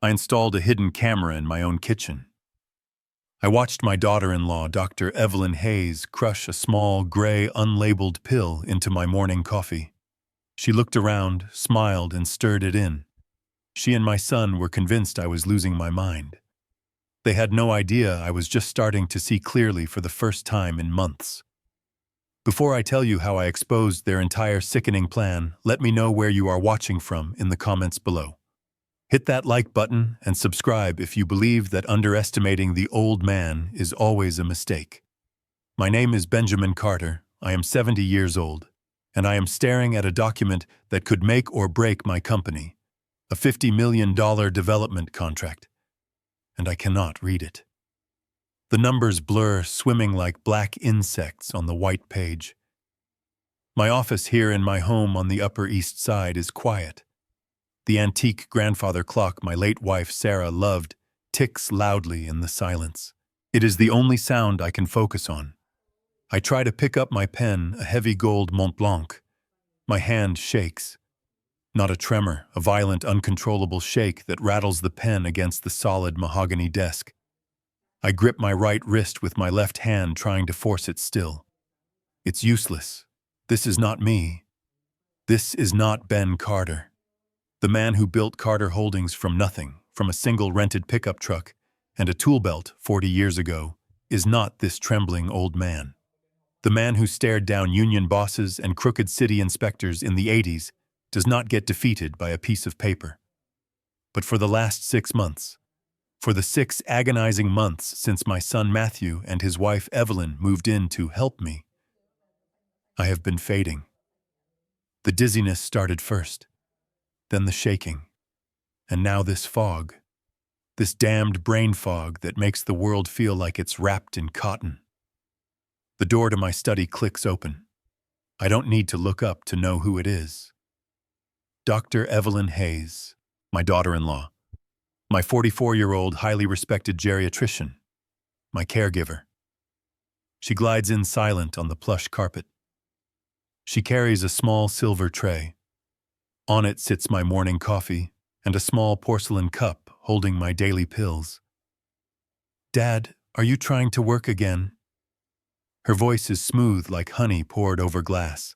I installed a hidden camera in my own kitchen. I watched my daughter-in-law, Dr. Evelyn Hayes, crush a small, gray, unlabeled pill into my morning coffee. She looked around, smiled, and stirred it in. She and my son were convinced I was losing my mind. They had no idea I was just starting to see clearly for the first time in months. Before I tell you how I exposed their entire sickening plan, let me know where you are watching from in the comments below. Hit that like button and subscribe if you believe that underestimating the old man is always a mistake. My name is Benjamin Carter. I am 70 years old, and I am staring at a document that could make or break my company, a $50 million development contract, and I cannot read it. The numbers blur, swimming like black insects on the white page. My office here in my home on the Upper East Side is quiet. The antique grandfather clock my late wife Sarah loved ticks loudly in the silence. It is the only sound I can focus on. I try to pick up my pen, a heavy gold Mont Blanc. My hand shakes. Not a tremor, a violent, uncontrollable shake that rattles the pen against the solid mahogany desk. I grip my right wrist with my left hand, trying to force it still. It's useless. This is not me. This is not Ben Carter. The man who built Carter Holdings from nothing, from a single rented pickup truck and a tool belt 40 years ago, is not this trembling old man. The man who stared down union bosses and crooked city inspectors in the 80s does not get defeated by a piece of paper. But for the last 6 months, for the 6 agonizing months since my son Matthew and his wife Evelyn moved in to help me, I have been fading. The dizziness started first, then the shaking, and now this fog, this damned brain fog that makes the world feel like it's wrapped in cotton. The door to my study clicks open. I don't need to look up to know who it is. Dr. Evelyn Hayes, my daughter-in-law. My 44-year-old, highly respected geriatrician, my caregiver. She glides in silent on the plush carpet. She carries a small silver tray. On it sits my morning coffee and a small porcelain cup holding my daily pills. "Dad, are you trying to work again?" Her voice is smooth like honey poured over glass.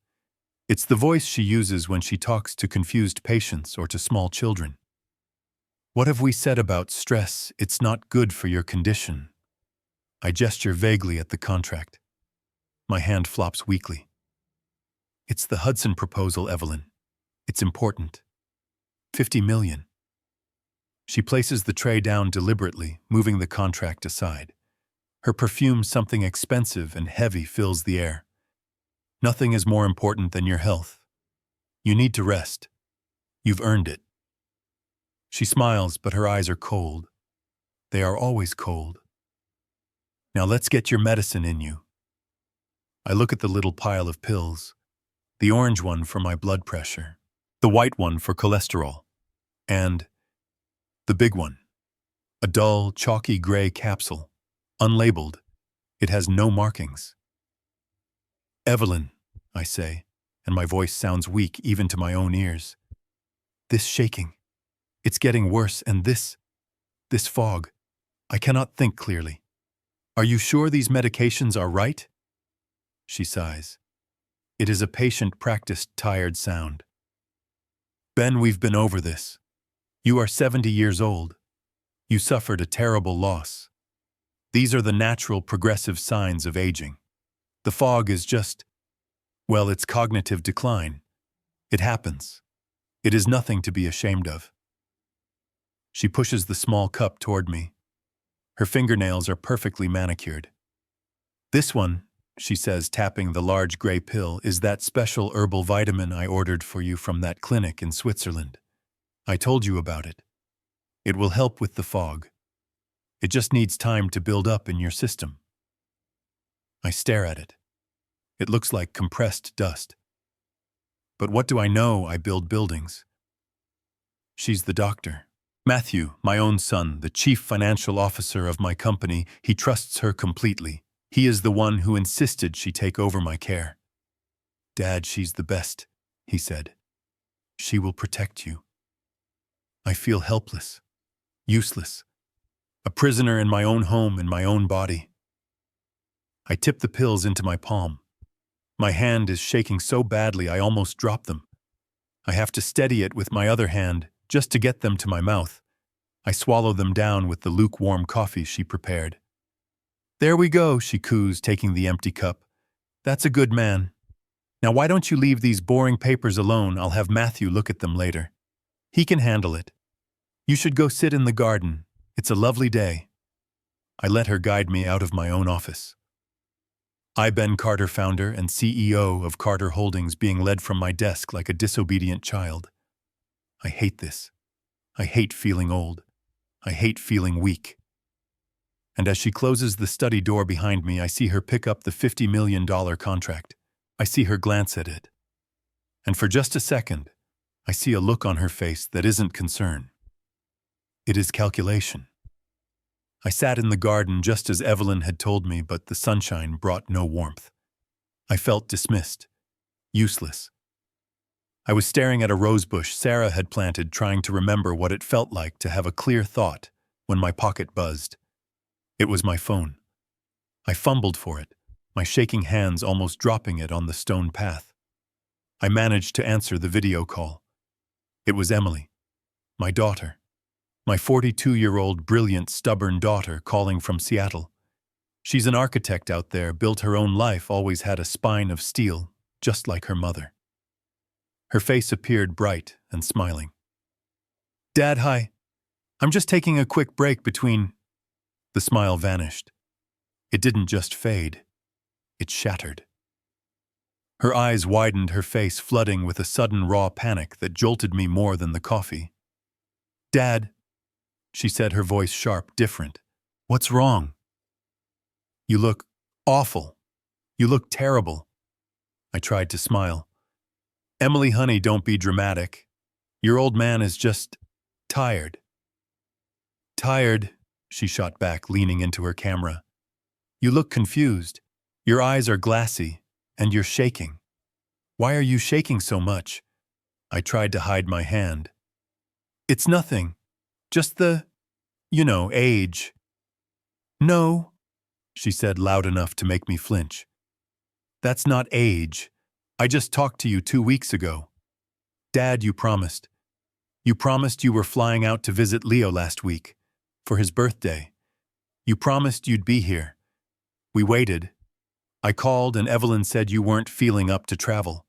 It's the voice she uses when she talks to confused patients or to small children. "What have we said about stress? It's not good for your condition." I gesture vaguely at the contract. My hand flops weakly. "It's the Hudson proposal, Evelyn. It's important. 50 million. She places the tray down deliberately, moving the contract aside. Her perfume, something expensive and heavy, fills the air. "Nothing is more important than your health. You need to rest. You've earned it." She smiles, but her eyes are cold. They are always cold. "Now let's get your medicine in you." I look at the little pile of pills, the orange one for my blood pressure, the white one for cholesterol, and the big one, a dull, chalky gray capsule, unlabeled. It has no markings. "Evelyn," I say, and my voice sounds weak even to my own ears. "This shaking. It's getting worse, and this fog. I cannot think clearly. Are you sure these medications are right?" She sighs. It is a patient-practiced, tired sound. "Ben, we've been over this. You are 70 years old. You suffered a terrible loss. These are the natural progressive signs of aging. The fog is just, well, it's cognitive decline. It happens. It is nothing to be ashamed of." She pushes the small cup toward me. Her fingernails are perfectly manicured. "This one," she says, tapping the large gray pill, "is that special herbal vitamin I ordered for you from that clinic in Switzerland. I told you about it. It will help with the fog. It just needs time to build up in your system." I stare at it. It looks like compressed dust. But what do I know? I build buildings. She's the doctor. Matthew, my own son, the chief financial officer of my company, he trusts her completely. He is the one who insisted she take over my care. "Dad, she's the best," he said. "She will protect you." I feel helpless. Useless. A prisoner in my own home, in my own body. I tip the pills into my palm. My hand is shaking so badly I almost drop them. I have to steady it with my other hand just to get them to my mouth. I swallow them down with the lukewarm coffee she prepared. "There we go," she coos, taking the empty cup. "That's a good man. Now why don't you leave these boring papers alone? I'll have Matthew look at them later. He can handle it. You should go sit in the garden. It's a lovely day." I let her guide me out of my own office. I, Ben Carter, founder and CEO of Carter Holdings, being led from my desk like a disobedient child. I hate this. I hate feeling old. I hate feeling weak. And as she closes the study door behind me, I see her pick up the $50 million contract. I see her glance at it. And for just a second, I see a look on her face that isn't concern. It is calculation. I sat in the garden just as Evelyn had told me, but the sunshine brought no warmth. I felt dismissed, useless. I was staring at a rosebush Sarah had planted, trying to remember what it felt like to have a clear thought, when my pocket buzzed. It was my phone. I fumbled for it, my shaking hands almost dropping it on the stone path. I managed to answer the video call. It was Emily, my daughter. My 42-year-old, brilliant, stubborn daughter calling from Seattle. She's an architect out there, built her own life, always had a spine of steel, just like her mother. Her face appeared bright and smiling. "Dad, hi. I'm just taking a quick break between..." The smile vanished. It didn't just fade. It shattered. Her eyes widened, her face flooding with a sudden raw panic that jolted me more than the coffee. "Dad," she said, her voice sharp, different. "What's wrong?" "You look awful. You look terrible." I tried to smile. "Emily, honey, don't be dramatic. Your old man is just tired." "Tired," she shot back, leaning into her camera. "You look confused. Your eyes are glassy, and you're shaking. Why are you shaking so much?" I tried to hide my hand. "It's nothing. Just the, age." "No," she said loud enough to make me flinch. "That's not age. I just talked to you 2 weeks ago. Dad, you promised. You promised you were flying out to visit Leo last week, for his birthday. You promised you'd be here. We waited. I called and Evelyn said you weren't feeling up to travel.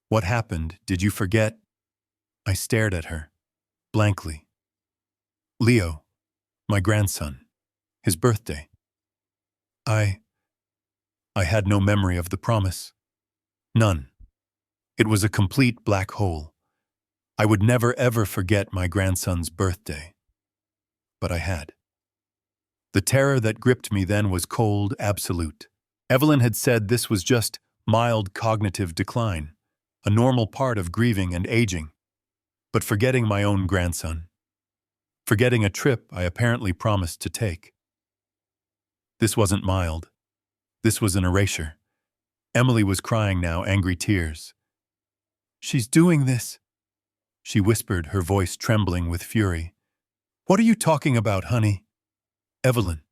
What happened? Did you forget?" I stared at her, blankly. "Leo, my grandson, his birthday. I had no memory of the promise. None. It was a complete black hole. I would never ever forget my grandson's birthday. But I had. The terror that gripped me then was cold, absolute. Evelyn had said this was just mild cognitive decline, a normal part of grieving and aging. But forgetting my own grandson. Forgetting a trip I apparently promised to take. This wasn't mild. This was an erasure. Emily was crying now, angry tears. "She's doing this," she whispered, her voice trembling with fury. "What are you talking about, honey?" "Evelyn."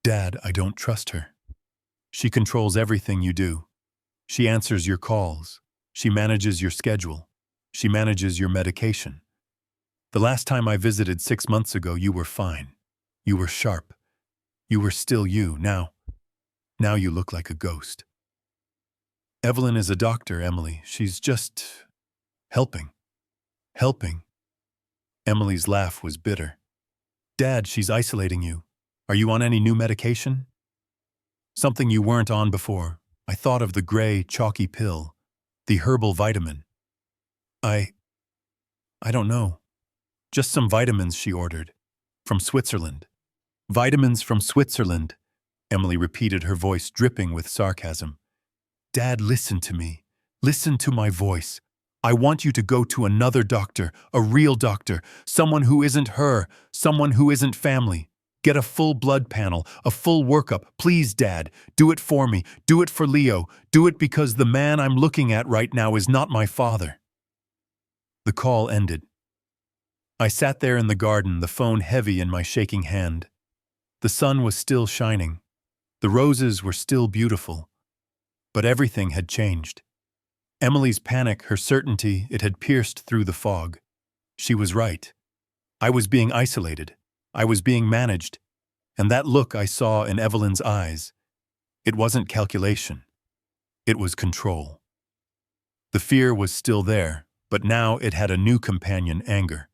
"Dad, I don't trust her. She controls everything you do. She answers your calls. She manages your schedule. She manages your medication. The last time I visited 6 months ago, you were fine. You were sharp. You were still you. Now you look like a ghost. Evelyn is a doctor, Emily. She's just helping. Helping." Emily's laugh was bitter. "Dad, she's isolating you. Are you on any new medication?" "Something you weren't on before. I thought of the gray, chalky pill, the herbal vitamin." I don't know. Just some vitamins she ordered. From Switzerland." "Vitamins from Switzerland," Emily repeated, her voice dripping with sarcasm. "Dad, listen to me. Listen to my voice. I want you to go to another doctor, a real doctor, someone who isn't her, someone who isn't family. Get a full blood panel, a full workup. Please, Dad, do it for me. Do it for Leo. Do it because the man I'm looking at right now is not my father." The call ended. I sat there in the garden, the phone heavy in my shaking hand. The sun was still shining. The roses were still beautiful. But everything had changed. Emily's panic, her certainty, it had pierced through the fog. She was right. I was being isolated. I was being managed. And that look I saw in Evelyn's eyes, it wasn't calculation. It was control. The fear was still there, but now it had a new companion, anger.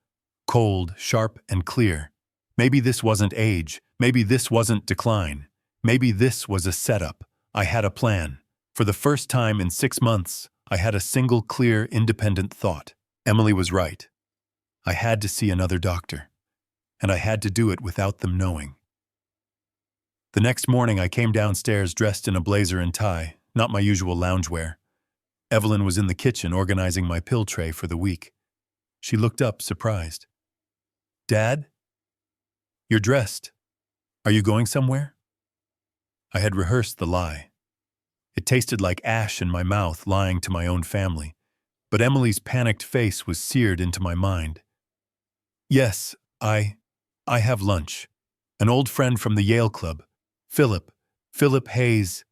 Cold, sharp, and clear. Maybe this wasn't age. Maybe this wasn't decline. Maybe this was a setup. I had a plan. For the first time in 6 months, I had a single clear, independent thought. Emily was right. I had to see another doctor. And I had to do it without them knowing. The next morning I came downstairs dressed in a blazer and tie, not my usual loungewear. Evelyn was in the kitchen organizing my pill tray for the week. She looked up, surprised. "Dad? You're dressed. Are you going somewhere?" I had rehearsed the lie. It tasted like ash in my mouth, lying to my own family. But Emily's panicked face was seared into my mind. "Yes, I have lunch. An old friend from the Yale Club. Philip Hayes.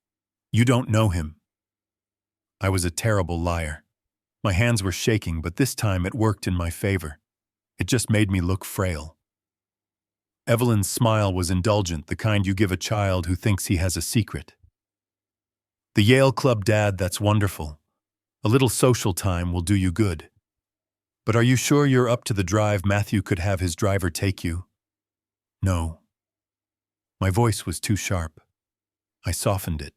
You don't know him." I was a terrible liar. My hands were shaking, but this time it worked in my favor. It just made me look frail. Evelyn's smile was indulgent, the kind you give a child who thinks he has a secret. "The Yale Club, Dad, that's wonderful. A little social time will do you good. But are you sure you're up to the drive? Matthew could have his driver take you." "No." My voice was too sharp. I softened it.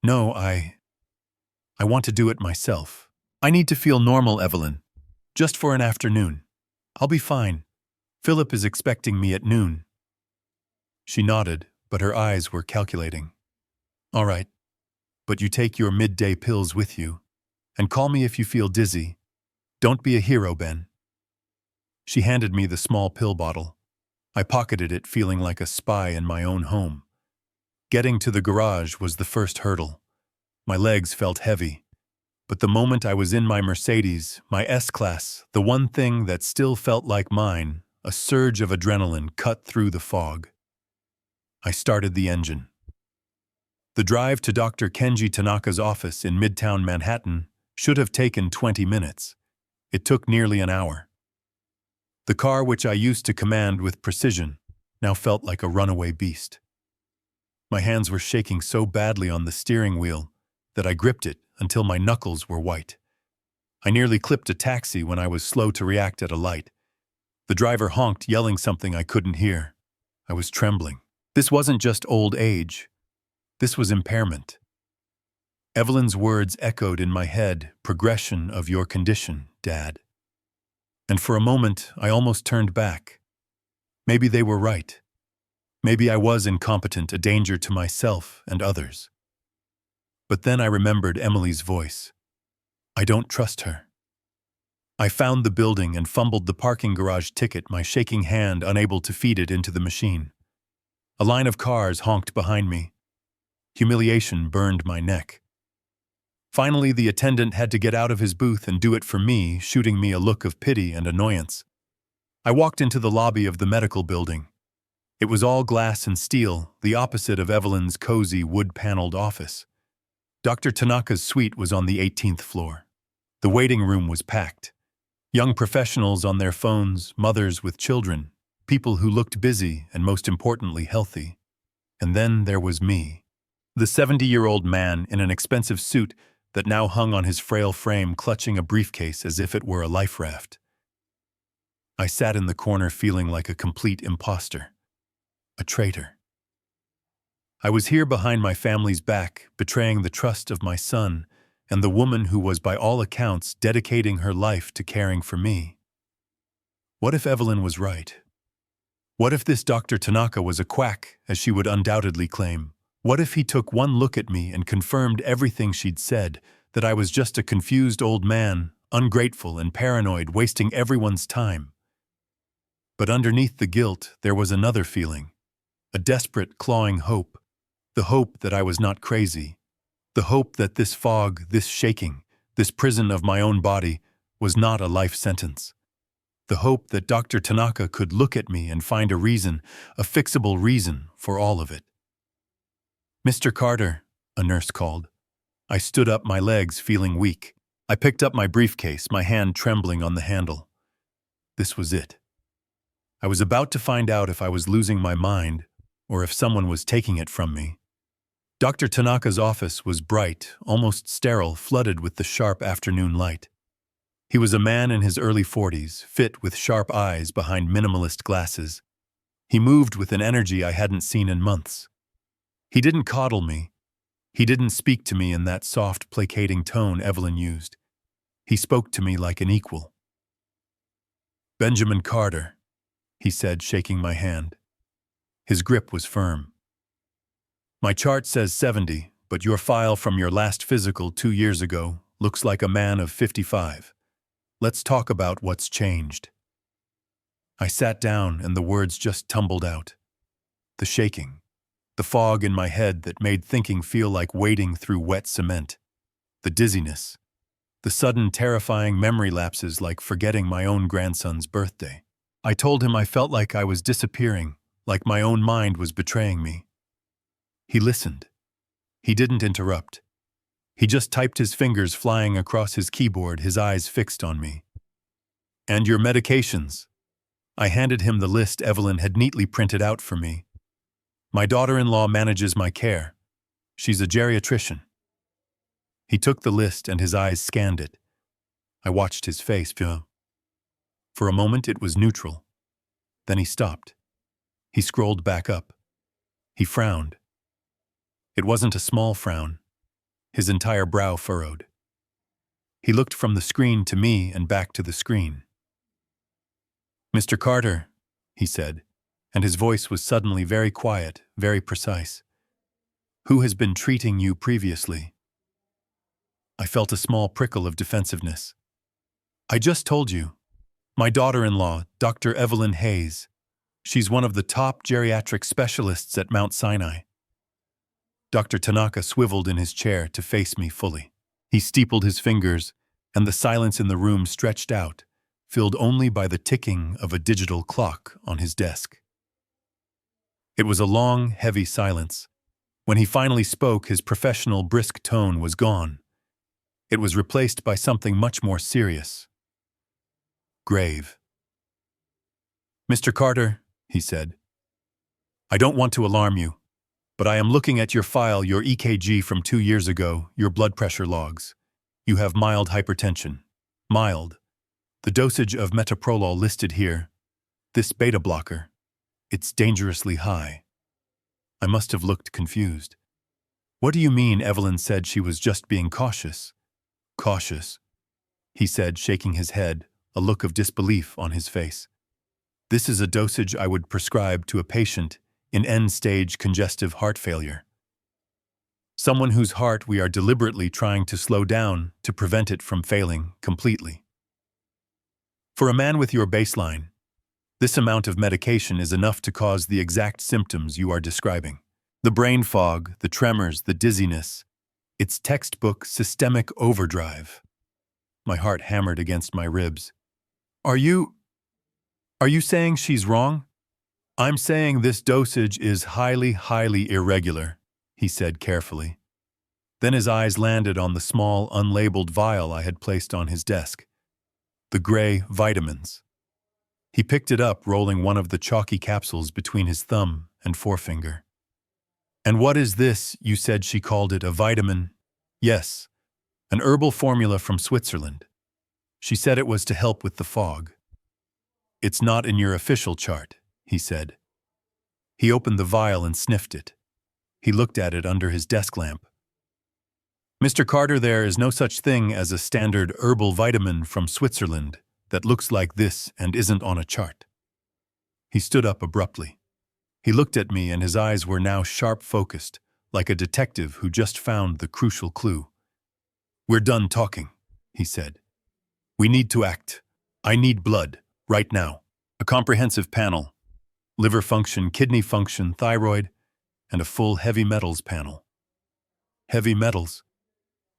"No, I want to do it myself. I need to feel normal, Evelyn. Just for an afternoon. I'll be fine. Philip is expecting me at noon." She nodded, but her eyes were calculating. "All right. But you take your midday pills with you. And call me if you feel dizzy. Don't be a hero, Ben." She handed me the small pill bottle. I pocketed it, feeling like a spy in my own home. Getting to the garage was the first hurdle. My legs felt heavy. But the moment I was in my Mercedes, my S-Class, the one thing that still felt like mine, a surge of adrenaline cut through the fog. I started the engine. The drive to Dr. Kenji Tanaka's office in Midtown Manhattan should have taken 20 minutes. It took nearly an hour. The car, which I used to command with precision, now felt like a runaway beast. My hands were shaking so badly on the steering wheel that I gripped it until my knuckles were white. I nearly clipped a taxi when I was slow to react at a light. The driver honked, yelling something I couldn't hear. I was trembling. This wasn't just old age. This was impairment. Evelyn's words echoed in my head, "Progression of your condition, Dad." And for a moment, I almost turned back. Maybe they were right. Maybe I was incompetent, a danger to myself and others. But then I remembered Emily's voice. I don't trust her. I found the building and fumbled the parking garage ticket, my shaking hand unable to feed it into the machine. A line of cars honked behind me. Humiliation burned my neck. Finally, the attendant had to get out of his booth and do it for me, shooting me a look of pity and annoyance. I walked into the lobby of the medical building. It was all glass and steel, the opposite of Evelyn's cozy wood-paneled office. Dr. Tanaka's suite was on the 18th floor. The waiting room was packed. Young professionals on their phones, mothers with children, people who looked busy and, most importantly, healthy. And then there was me, the 70-year-old man in an expensive suit that now hung on his frail frame, clutching a briefcase as if it were a life raft. I sat in the corner feeling like a complete imposter, a traitor. I was here behind my family's back, betraying the trust of my son and the woman who was, by all accounts, dedicating her life to caring for me. What if Evelyn was right? What if this Dr. Tanaka was a quack, as she would undoubtedly claim? What if he took one look at me and confirmed everything she'd said, that I was just a confused old man, ungrateful and paranoid, wasting everyone's time? But underneath the guilt, there was another feeling, a desperate, clawing hope, the hope that I was not crazy, the hope that this fog, this shaking, this prison of my own body was not a life sentence. the hope that Dr. Tanaka could look at me and find a reason, a fixable reason for all of it. "Mr. Carter," a nurse called. I stood up, my legs feeling weak. I picked up my briefcase, my hand trembling on the handle. This was it. I was about to find out if I was losing my mind or if someone was taking it from me. Dr. Tanaka's office was bright, almost sterile, flooded with the sharp afternoon light. He was a man in his early 40s, fit with sharp eyes behind minimalist glasses. He moved with an energy I hadn't seen in months. He didn't coddle me. He didn't speak to me in that soft, placating tone Evelyn used. He spoke to me like an equal. "Benjamin Carter," he said, shaking my hand. His grip was firm. "My chart says 70, but your file from your last physical 2 years ago looks like a man of 55. Let's talk about what's changed." I sat down and the words just tumbled out. The shaking, the fog in my head that made thinking feel like wading through wet cement, the dizziness, the sudden terrifying memory lapses like forgetting my own grandson's birthday. I told him I felt like I was disappearing, like my own mind was betraying me. He listened. He didn't interrupt. He just typed, his fingers flying across his keyboard, his eyes fixed on me. "And your medications." I handed him the list Evelyn had neatly printed out for me. "My daughter-in-law manages my care. She's a geriatrician." He took the list and his eyes scanned it. I watched his face. For a moment it was neutral. Then he stopped. He scrolled back up. He frowned. It wasn't a small frown. His entire brow furrowed. He looked from the screen to me and back to the screen. "Mr. Carter," he said, and his voice was suddenly very quiet, very precise. "Who has been treating you previously?" I felt a small prickle of defensiveness. "I just told you. My daughter-in-law, Dr. Evelyn Hayes. She's one of the top geriatric specialists at Mount Sinai." Dr. Tanaka swiveled in his chair to face me fully. He steepled his fingers, and the silence in the room stretched out, filled only by the ticking of a digital clock on his desk. It was a long, heavy silence. When he finally spoke, his professional, brisk tone was gone. It was replaced by something much more serious. Grave. "Mr. Carter," he said, "I don't want to alarm you, but I am looking at your file, your EKG from 2 years ago, your blood pressure logs. You have mild hypertension. Mild. The dosage of metoprolol listed here, this beta blocker, it's dangerously high." I must have looked confused. "What do you mean?" Evelyn said she was just being cautious. "Cautious," he said, shaking his head, a look of disbelief on his face. "This is a dosage I would prescribe to a patient in end-stage congestive heart failure. Someone whose heart we are deliberately trying to slow down to prevent it from failing completely. For a man with your baseline, this amount of medication is enough to cause the exact symptoms you are describing. The brain fog, the tremors, the dizziness. It's textbook systemic overdrive." My heart hammered against my ribs. Are you saying she's wrong?" "I'm saying this dosage is highly, highly irregular," he said carefully. Then his eyes landed on the small, unlabeled vial I had placed on his desk. The gray vitamins. He picked it up, rolling one of the chalky capsules between his thumb and forefinger. "And what is this? You said she called it a vitamin." "Yes, an herbal formula from Switzerland. She said it was to help with the fog." "It's not in your official chart," he said. He opened the vial and sniffed it. He looked at it under his desk lamp. "Mr. Carter, there is no such thing as a standard herbal vitamin from Switzerland that looks like this and isn't on a chart." He stood up abruptly. He looked at me and his eyes were now sharp-focused, like a detective who just found the crucial clue. "We're done talking," he said. "We need to act. I need blood, right now. A comprehensive panel. Liver function, kidney function, thyroid, and a full heavy metals panel." "Heavy metals?"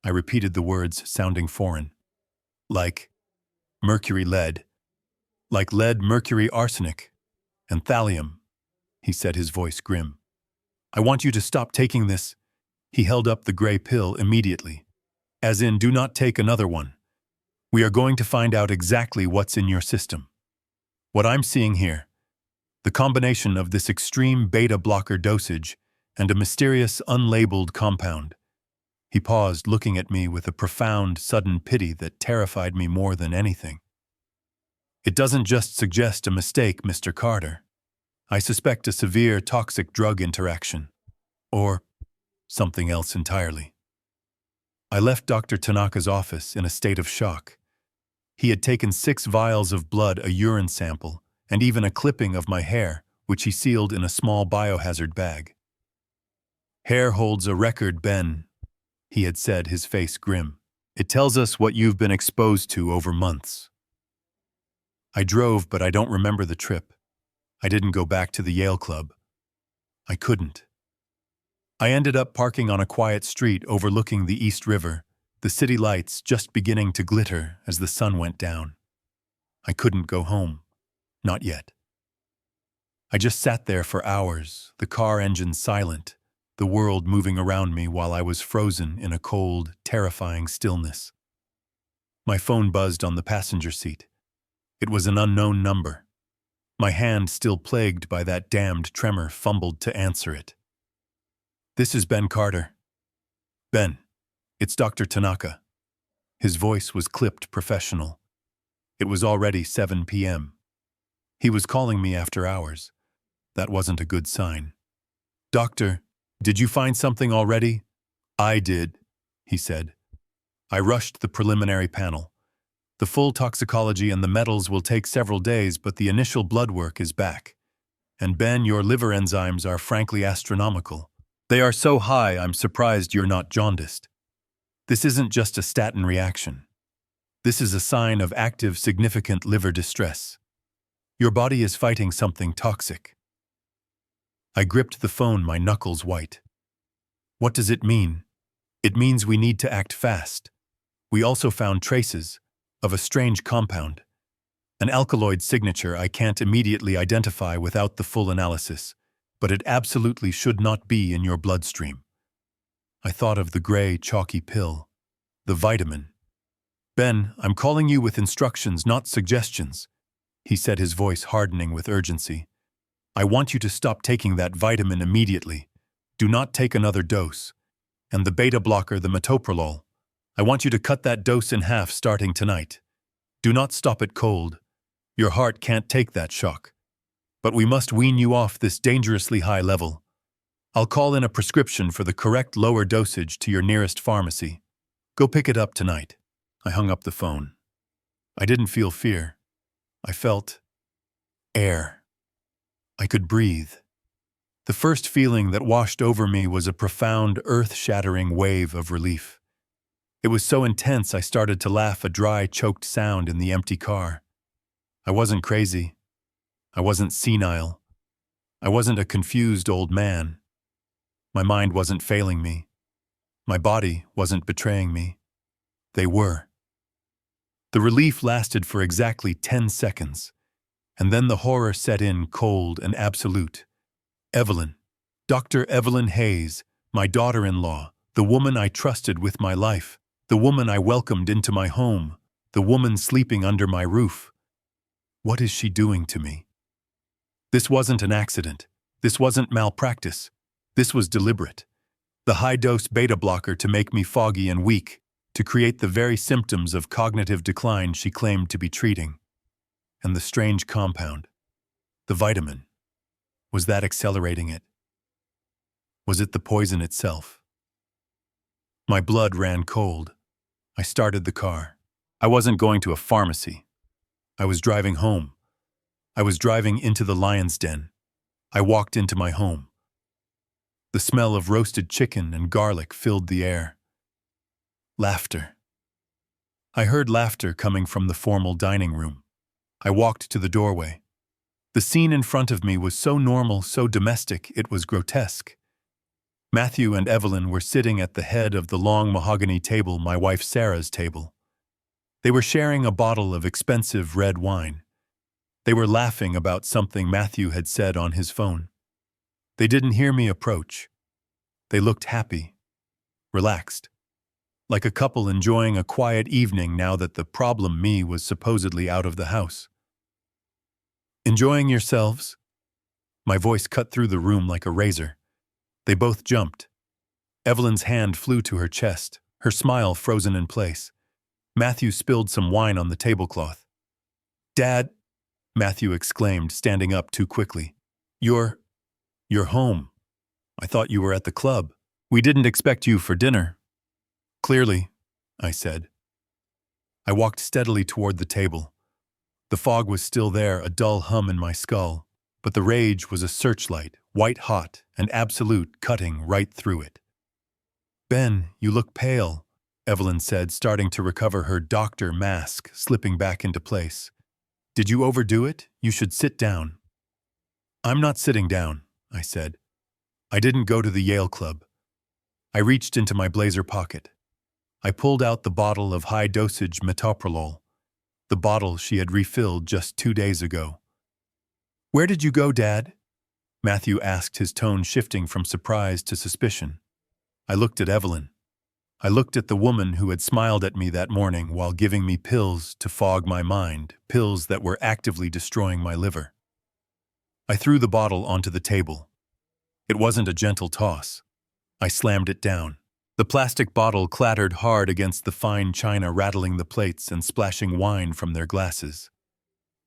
I repeated the words, sounding foreign. "Like mercury, lead." Like lead, mercury, arsenic, and thallium, he said, his voice grim. I want you to stop taking this. He held up the gray pill immediately. As in, do not take another one. We are going to find out exactly what's in your system. What I'm seeing here, the combination of this extreme beta blocker dosage and a mysterious unlabeled compound. He paused, looking at me with a profound, sudden pity that terrified me more than anything. It doesn't just suggest a mistake, Mr. Carter. I suspect a severe toxic drug interaction. Or something else entirely. I left Dr. Tanaka's office in a state of shock. He had taken 6 vials of blood, a urine sample, and even a clipping of my hair, which he sealed in a small biohazard bag. Hair holds a record, Ben, he had said, his face grim. It tells us what you've been exposed to over months. I drove, but I don't remember the trip. I didn't go back to the Yale Club. I couldn't. I ended up parking on a quiet street overlooking the East River, the city lights just beginning to glitter as the sun went down. I couldn't go home. Not yet. I just sat there for hours, the car engine silent, the world moving around me while I was frozen in a cold, terrifying stillness. My phone buzzed on the passenger seat. It was an unknown number. My hand, still plagued by that damned tremor, fumbled to answer it. This is Ben Carter. Ben, it's Dr. Tanaka. His voice was clipped professional. It was already 7 p.m. He was calling me after hours. That wasn't a good sign. Doctor, did you find something already? I did, he said. I rushed the preliminary panel. The full toxicology and the metals will take several days, but the initial blood work is back. And Ben, your liver enzymes are frankly astronomical. They are so high, I'm surprised you're not jaundiced. This isn't just a statin reaction. This is a sign of active, significant liver distress. Your body is fighting something toxic. I gripped the phone, my knuckles white. What does it mean? It means we need to act fast. We also found traces of a strange compound, an alkaloid signature I can't immediately identify without the full analysis, but it absolutely should not be in your bloodstream. I thought of the gray, chalky pill, the vitamin. Ben, I'm calling you with instructions, not suggestions, he said, his voice hardening with urgency. I want you to stop taking that vitamin immediately. Do not take another dose. And the beta blocker, the metoprolol, I want you to cut that dose in half starting tonight. Do not stop it cold. Your heart can't take that shock. But we must wean you off this dangerously high level. I'll call in a prescription for the correct lower dosage to your nearest pharmacy. Go pick it up tonight. I hung up the phone. I didn't feel fear. I felt air. I could breathe. The first feeling that washed over me was a profound, earth-shattering wave of relief. It was so intense I started to laugh, a dry, choked sound in the empty car. I wasn't crazy. I wasn't senile. I wasn't a confused old man. My mind wasn't failing me. My body wasn't betraying me. They were. The relief lasted for exactly 10 seconds, and then the horror set in, cold and absolute. Evelyn, Dr. Evelyn Hayes, my daughter-in-law, the woman I trusted with my life, the woman I welcomed into my home, the woman sleeping under my roof. What is she doing to me? This wasn't an accident. This wasn't malpractice. This was deliberate. The high-dose beta blocker to make me foggy and weak, to create the very symptoms of cognitive decline she claimed to be treating. And the strange compound, the vitamin, was that accelerating it? Was it the poison itself? My blood ran cold. I started the car. I wasn't going to a pharmacy. I was driving home. I was driving into the lion's den. I walked into my home. The smell of roasted chicken and garlic filled the air. Laughter. I heard laughter coming from the formal dining room. I walked to the doorway. The scene in front of me was so normal, so domestic, it was grotesque. Matthew and Evelyn were sitting at the head of the long mahogany table, my wife Sarah's table. They were sharing a bottle of expensive red wine. They were laughing about something Matthew had said on his phone. They didn't hear me approach. They looked happy, relaxed, like a couple enjoying a quiet evening now that the problem me was supposedly out of the house. "Enjoying yourselves?" My voice cut through the room like a razor. They both jumped. Evelyn's hand flew to her chest, her smile frozen in place. Matthew spilled some wine on the tablecloth. "Dad," Matthew exclaimed, standing up too quickly. You're home. I thought you were at the club. We didn't expect you for dinner." "Clearly," I said. I walked steadily toward the table. The fog was still there, a dull hum in my skull, but the rage was a searchlight, white-hot and absolute, cutting right through it. "Ben, you look pale," Evelyn said, starting to recover her doctor mask, slipping back into place. "Did you overdo it? You should sit down." "I'm not sitting down," I said. "I didn't go to the Yale Club." I reached into my blazer pocket. I pulled out the bottle of high-dosage metoprolol, the bottle she had refilled just 2 days ago. "Where did you go, Dad?" Matthew asked, his tone shifting from surprise to suspicion. I looked at Evelyn. I looked at the woman who had smiled at me that morning while giving me pills to fog my mind, pills that were actively destroying my liver. I threw the bottle onto the table. It wasn't a gentle toss. I slammed it down. The plastic bottle clattered hard against the fine china, rattling the plates and splashing wine from their glasses.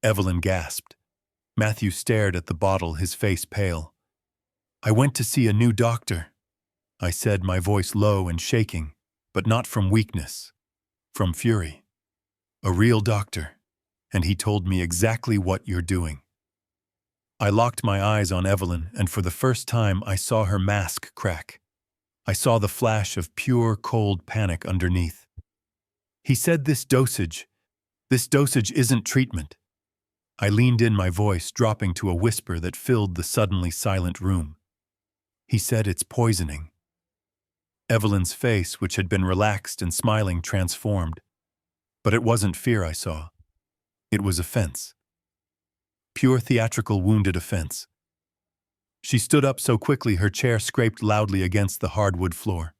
Evelyn gasped. Matthew stared at the bottle, his face pale. "I went to see a new doctor," I said, my voice low and shaking, but not from weakness, from fury. "A real doctor, and he told me exactly what you're doing." I locked my eyes on Evelyn, and for the first time I saw her mask crack. I saw the flash of pure, cold panic underneath. "He said this dosage isn't treatment." I leaned in, my voice dropping to a whisper that filled the suddenly silent room. "He said it's poisoning." Evelyn's face, which had been relaxed and smiling, transformed. But it wasn't fear I saw. It was offense. Pure theatrical wounded offense. She stood up so quickly her chair scraped loudly against the hardwood floor.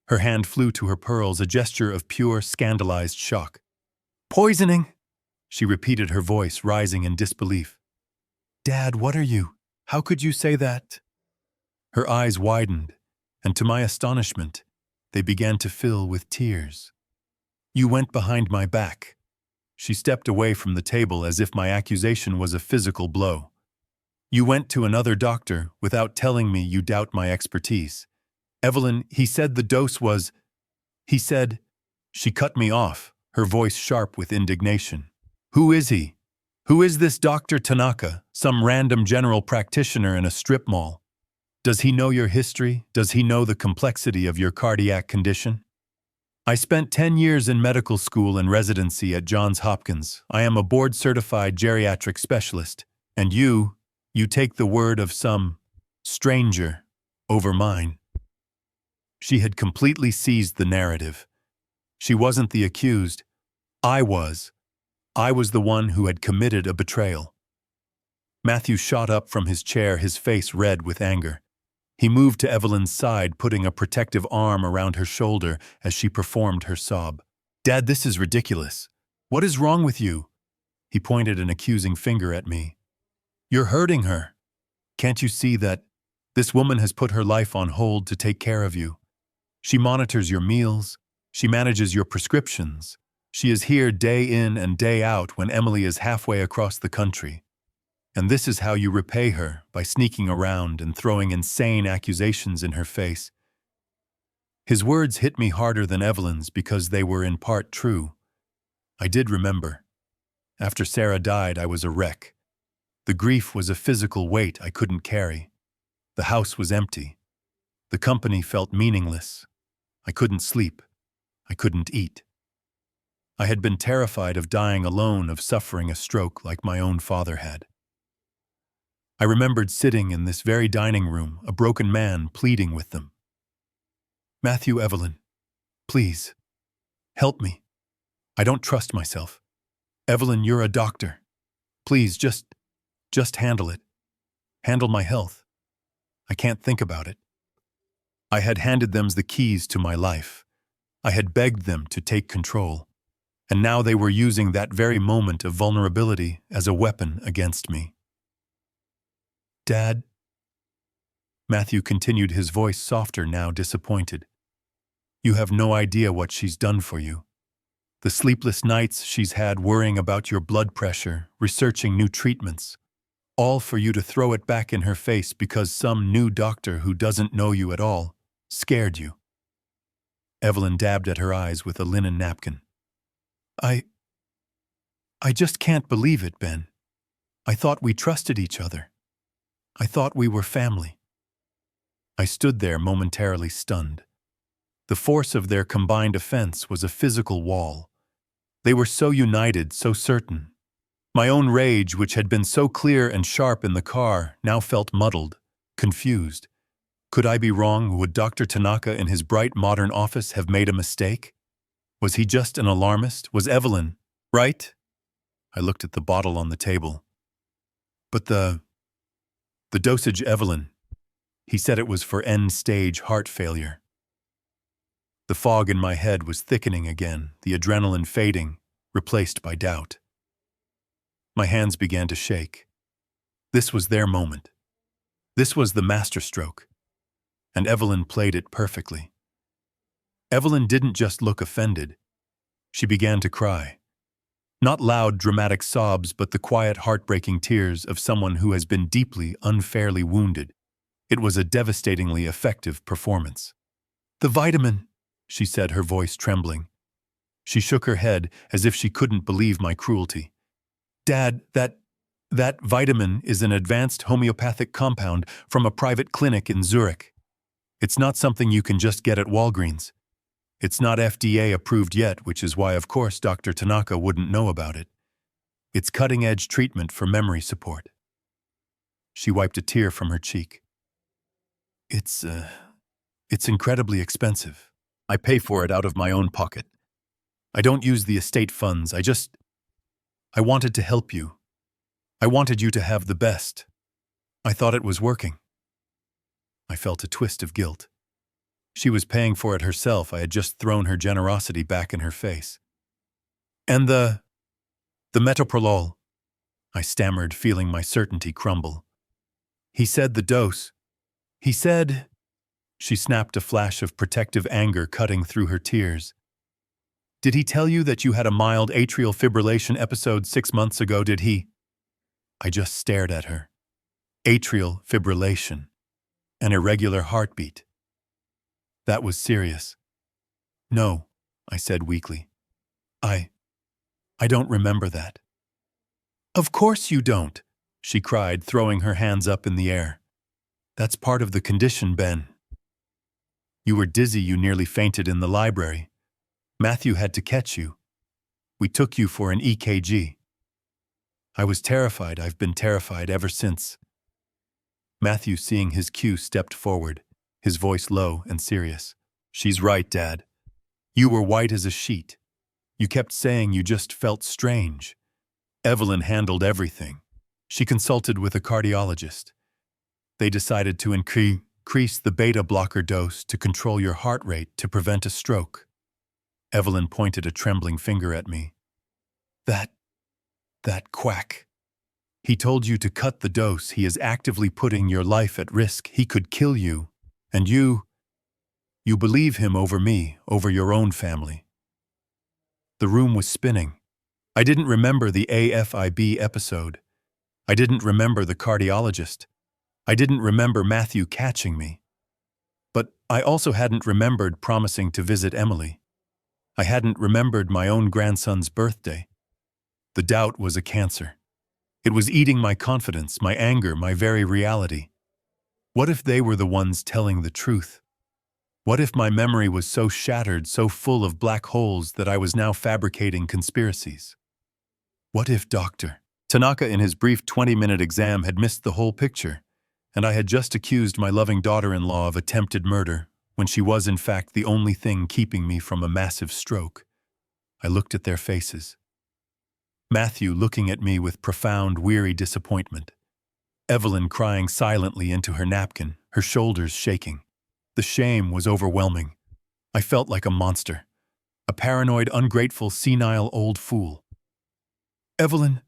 Her hand flew to her pearls, a gesture of pure, scandalized shock. "Poisoning!" she repeated, her voice rising in disbelief. "Dad, what are you? How could you say that?" Her eyes widened, and to my astonishment, they began to fill with tears. "You went behind my back." She stepped away from the table as if my accusation was a physical blow. "You went to another doctor without telling me you doubt my expertise. Evelyn, he said the dose was... He said..." She cut me off, her voice sharp with indignation. "Who is he? Who is this Dr. Tanaka, some random general practitioner in a strip mall? Does he know your history? Does he know the complexity of your cardiac condition? I spent 10 years in medical school and residency at Johns Hopkins. I am a board-certified geriatric specialist. And you take the word of some stranger over mine." She had completely seized the narrative. She wasn't the accused. I was. I was the one who had committed a betrayal. Matthew shot up from his chair, his face red with anger. He moved to Evelyn's side, putting a protective arm around her shoulder as she performed her sob. "Dad, this is ridiculous. What is wrong with you?" He pointed an accusing finger at me. "You're hurting her. Can't you see that this woman has put her life on hold to take care of you? She monitors your meals. She manages your prescriptions. She is here day in and day out when Emily is halfway across the country. And this is how you repay her, by sneaking around and throwing insane accusations in her face." His words hit me harder than Evelyn's because they were in part true. I did remember. After Sarah died, I was a wreck. The grief was a physical weight I couldn't carry. The house was empty. The company felt meaningless. I couldn't sleep. I couldn't eat. I had been terrified of dying alone, of suffering a stroke like my own father had. I remembered sitting in this very dining room, a broken man pleading with them. "Matthew, Evelyn, please, help me. I don't trust myself. Evelyn, you're a doctor. Please, just handle it. Handle my health. I can't think about it. I had handed them the keys to my life. I had begged them to take control. And now they were using that very moment of vulnerability as a weapon against me. Dad? Matthew continued, his voice softer, now disappointed. You have no idea what she's done for you. The sleepless nights she's had worrying about your blood pressure, researching new treatments, all for you to throw it back in her face because some new doctor who doesn't know you at all scared you. Evelyn dabbed at her eyes with a linen napkin. I just can't believe it, Ben. I thought we trusted each other. I thought we were family. I stood there momentarily stunned. The force of their combined offense was a physical wall. They were so united, so certain. My own rage, which had been so clear and sharp in the car, now felt muddled, confused. Could I be wrong? Would Dr. Tanaka in his bright modern office have made a mistake? Was he just an alarmist? Was Evelyn right? I looked at the bottle on the table. But the dosage, Evelyn. He said it was for end-stage heart failure. The fog in my head was thickening again, the adrenaline fading, replaced by doubt. My hands began to shake. This was their moment. This was the masterstroke. And Evelyn played it perfectly. Evelyn didn't just look offended. She began to cry. Not loud, dramatic sobs, but the quiet, heartbreaking tears of someone who has been deeply, unfairly wounded. It was a devastatingly effective performance. The vitamin, she said, her voice trembling. She shook her head as if she couldn't believe my cruelty. Dad, that vitamin is an advanced homeopathic compound from a private clinic in Zurich. It's not something you can just get at Walgreens. It's not FDA approved yet, which is why, of course, Dr. Tanaka wouldn't know about it. It's cutting-edge treatment for memory support. She wiped a tear from her cheek. It's incredibly expensive. I pay for it out of my own pocket. I don't use the estate funds. I wanted to help you. I wanted you to have the best. I thought it was working. I felt a twist of guilt. She was paying for it herself. I had just thrown her generosity back in her face. And the metoprolol, I stammered, feeling my certainty crumble. He said the dose. He said... She snapped, a flash of protective anger cutting through her tears. Did he tell you that you had a mild atrial fibrillation episode 6 months ago, did he? I just stared at her. Atrial fibrillation. An irregular heartbeat. That was serious. No, I said weakly. I don't remember that. Of course you don't, she cried, throwing her hands up in the air. That's part of the condition, Ben. You were dizzy, you nearly fainted in the library. Matthew had to catch you. We took you for an EKG. I was terrified. I've been terrified ever since. Matthew, seeing his cue, stepped forward, his voice low and serious. She's right, Dad. You were white as a sheet. You kept saying you just felt strange. Evelyn handled everything. She consulted with a cardiologist. They decided to increase the beta blocker dose to control your heart rate to prevent a stroke. Evelyn pointed a trembling finger at me. That quack. He told you to cut the dose. He is actively putting your life at risk. He could kill you. And you believe him over me, over your own family. The room was spinning. I didn't remember the AFIB episode. I didn't remember the cardiologist. I didn't remember Matthew catching me. But I also hadn't remembered promising to visit Emily. I hadn't remembered my own grandson's birthday. The doubt was a cancer. It was eating my confidence, my anger, my very reality. What if they were the ones telling the truth? What if my memory was so shattered, so full of black holes that I was now fabricating conspiracies? What if Dr. Tanaka in his brief 20-minute exam had missed the whole picture, and I had just accused my loving daughter-in-law of attempted murder, when she was in fact the only thing keeping me from a massive stroke? I looked at their faces. Matthew looking at me with profound, weary disappointment. Evelyn crying silently into her napkin, her shoulders shaking. The shame was overwhelming. I felt like a monster, a paranoid, ungrateful, senile old fool. Evelyn,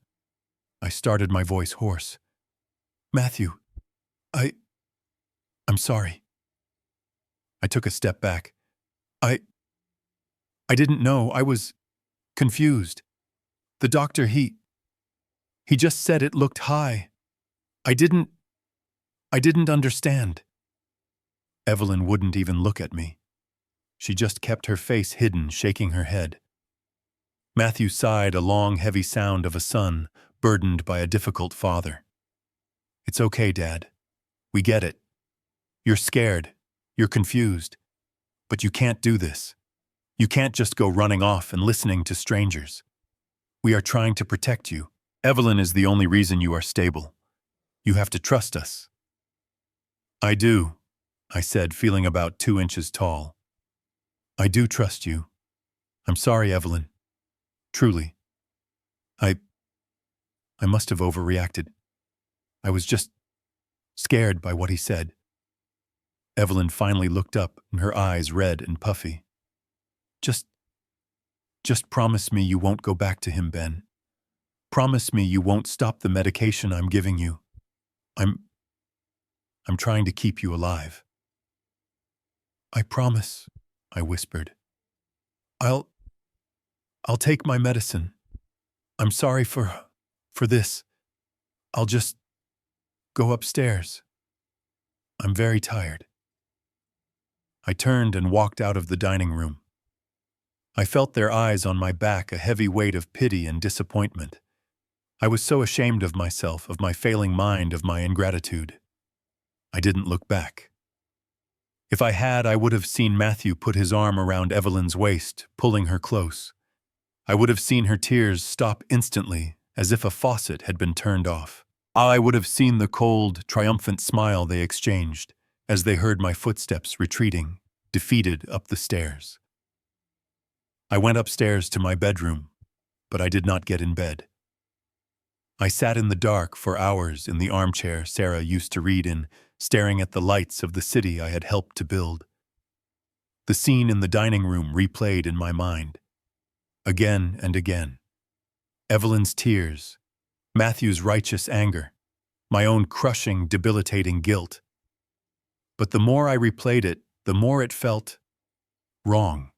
I started, my voice hoarse. Matthew, I'm sorry. I took a step back. I didn't know. I was confused. The doctor, he just said it looked high. I didn't understand. Evelyn wouldn't even look at me. She just kept her face hidden, shaking her head. Matthew sighed, a long, heavy sound of a son burdened by a difficult father. It's okay, Dad. We get it. You're scared. You're confused. But you can't do this. You can't just go running off and listening to strangers. We are trying to protect you. Evelyn is the only reason you are stable. You have to trust us. I do, I said, feeling about 2 inches tall. I do trust you. I'm sorry, Evelyn. Truly. I must have overreacted. I was just scared by what he said. Evelyn finally looked up, and her eyes red and puffy. Just promise me you won't go back to him, Ben. Promise me you won't stop the medication I'm giving you. I'm trying to keep you alive. I promise, I whispered. I'll take my medicine. I'm sorry for this. I'll just go upstairs. I'm very tired. I turned and walked out of the dining room. I felt their eyes on my back, a heavy weight of pity and disappointment. I was so ashamed of myself, of my failing mind, of my ingratitude. I didn't look back. If I had, I would have seen Matthew put his arm around Evelyn's waist, pulling her close. I would have seen her tears stop instantly, as if a faucet had been turned off. I would have seen the cold, triumphant smile they exchanged as they heard my footsteps retreating, defeated, up the stairs. I went upstairs to my bedroom, but I did not get in bed. I sat in the dark for hours in the armchair Sarah used to read in, staring at the lights of the city I had helped to build. The scene in the dining room replayed in my mind. Again and again. Evelyn's tears, Matthew's righteous anger, my own crushing, debilitating guilt. But the more I replayed it, the more it felt wrong.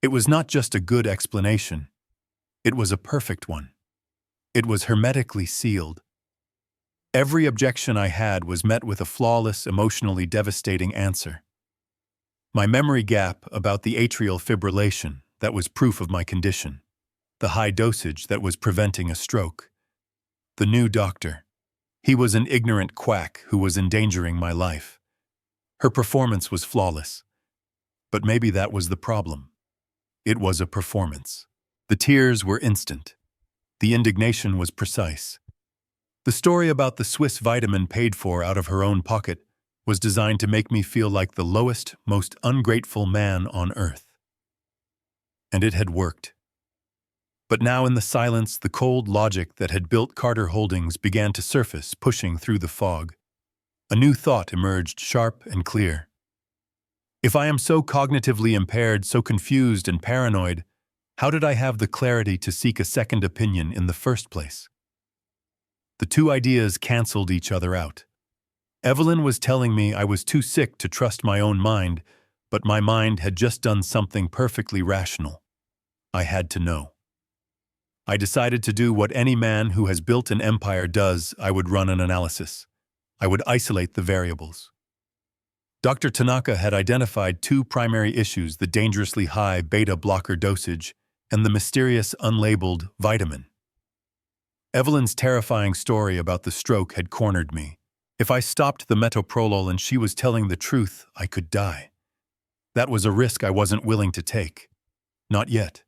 It was not just a good explanation. It was a perfect one. It was hermetically sealed. Every objection I had was met with a flawless, emotionally devastating answer. My memory gap about the atrial fibrillation, that was proof of my condition. The high dosage that was preventing a stroke. The new doctor. He was an ignorant quack who was endangering my life. Her performance was flawless. But maybe that was the problem. It was a performance. The tears were instant. The indignation was precise. The story about the Swiss vitamin paid for out of her own pocket was designed to make me feel like the lowest, most ungrateful man on earth. And it had worked. But now in the silence, the cold logic that had built Carter Holdings began to surface, pushing through the fog. A new thought emerged, sharp and clear. If I am so cognitively impaired, so confused and paranoid, how did I have the clarity to seek a second opinion in the first place? The two ideas canceled each other out. Evelyn was telling me I was too sick to trust my own mind, but my mind had just done something perfectly rational. I had to know. I decided to do what any man who has built an empire does. I would run an analysis. I would isolate the variables. Dr. Tanaka had identified two primary issues: the dangerously high beta blocker dosage and the mysterious unlabeled vitamin. Evelyn's terrifying story about the stroke had cornered me. If I stopped the metoprolol and she was telling the truth, I could die. That was a risk I wasn't willing to take. Not yet.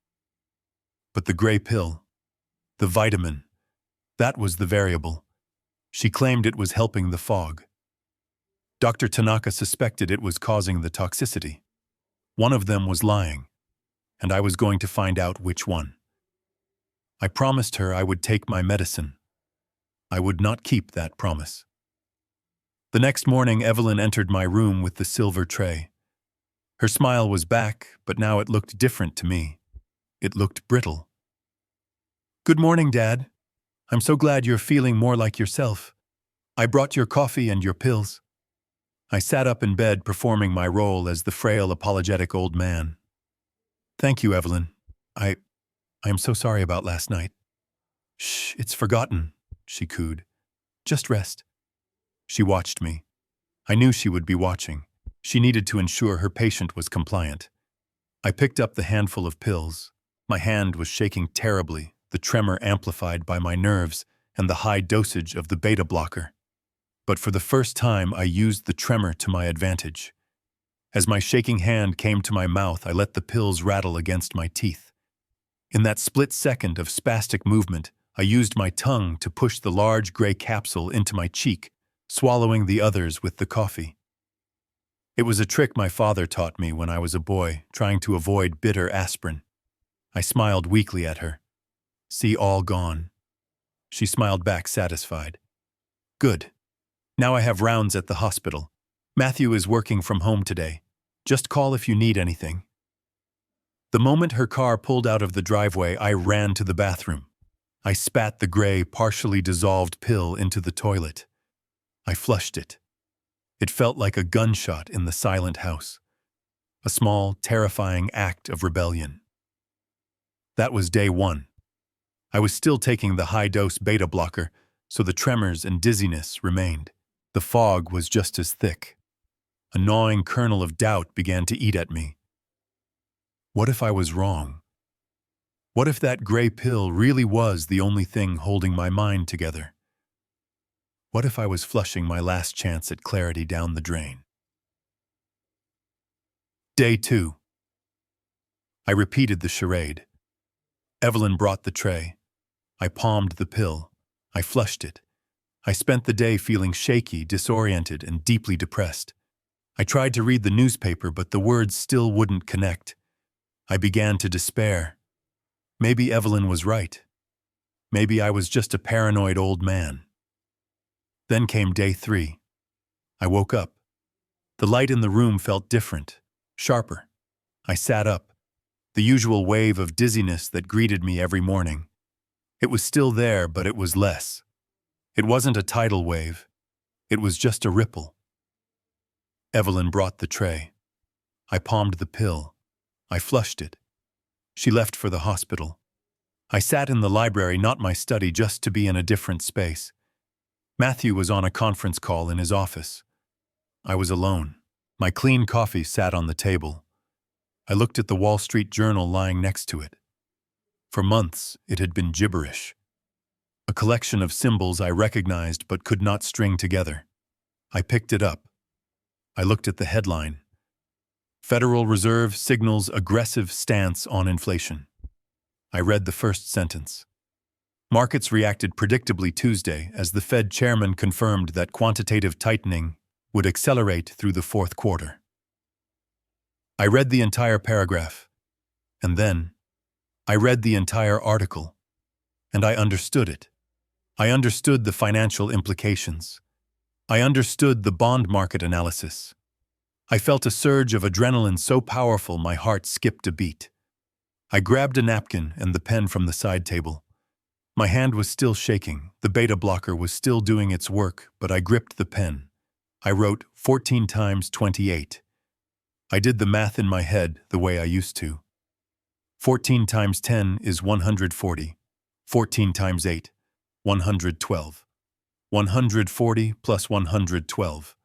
But the gray pill, the vitamin, that was the variable. She claimed it was helping the fog. Dr. Tanaka suspected it was causing the toxicity. One of them was lying, and I was going to find out which one. I promised her I would take my medicine. I would not keep that promise. The next morning, Evelyn entered my room with the silver tray. Her smile was back, but now it looked different to me. It looked brittle. "Good morning, Dad. I'm so glad you're feeling more like yourself. I brought your coffee and your pills." I sat up in bed, performing my role as the frail, apologetic old man. "Thank you, Evelyn. I am so sorry about last night." "Shh, it's forgotten," she cooed. "Just rest." She watched me. I knew she would be watching. She needed to ensure her patient was compliant. I picked up the handful of pills. My hand was shaking terribly, the tremor amplified by my nerves and the high dosage of the beta blocker. But for the first time, I used the tremor to my advantage. As my shaking hand came to my mouth, I let the pills rattle against my teeth. In that split second of spastic movement, I used my tongue to push the large gray capsule into my cheek, swallowing the others with the coffee. It was a trick my father taught me when I was a boy, trying to avoid bitter aspirin. I smiled weakly at her. "See, all gone." She smiled back, satisfied. "Good. Now I have rounds at the hospital. Matthew is working from home today. Just call if you need anything." The moment her car pulled out of the driveway, I ran to the bathroom. I spat the gray, partially dissolved pill into the toilet. I flushed it. It felt like a gunshot in the silent house. A small, terrifying act of rebellion. That was day 1. I was still taking the high-dose beta blocker, so the tremors and dizziness remained. The fog was just as thick. A gnawing kernel of doubt began to eat at me. What if I was wrong? What if that gray pill really was the only thing holding my mind together? What if I was flushing my last chance at clarity down the drain? Day 2. I repeated the charade. Evelyn brought the tray. I palmed the pill. I flushed it. I spent the day feeling shaky, disoriented, and deeply depressed. I tried to read the newspaper, but the words still wouldn't connect. I began to despair. Maybe Evelyn was right. Maybe I was just a paranoid old man. Then came day 3. I woke up. The light in the room felt different, sharper. I sat up. The usual wave of dizziness that greeted me every morning. It was still there, but it was less. It wasn't a tidal wave. It was just a ripple. Evelyn brought the tray. I palmed the pill. I flushed it. She left for the hospital. I sat in the library, not my study, just to be in a different space. Matthew was on a conference call in his office. I was alone. My clean coffee sat on the table. I looked at the Wall Street Journal lying next to it. For months, it had been gibberish. A collection of symbols I recognized but could not string together. I picked it up. I looked at the headline. Federal Reserve signals aggressive stance on inflation. I read the first sentence. Markets reacted predictably Tuesday as the Fed chairman confirmed that quantitative tightening would accelerate through the fourth quarter. I read the entire paragraph, and then I read the entire article, and I understood it. I understood the financial implications. I understood the bond market analysis. I felt a surge of adrenaline so powerful my heart skipped a beat. I grabbed a napkin and the pen from the side table. My hand was still shaking, the beta blocker was still doing its work, but I gripped the pen. I wrote 14 times 28. I did the math in my head the way I used to. 14 times 10 is 140. 14 times 8, 112. 140 plus 112.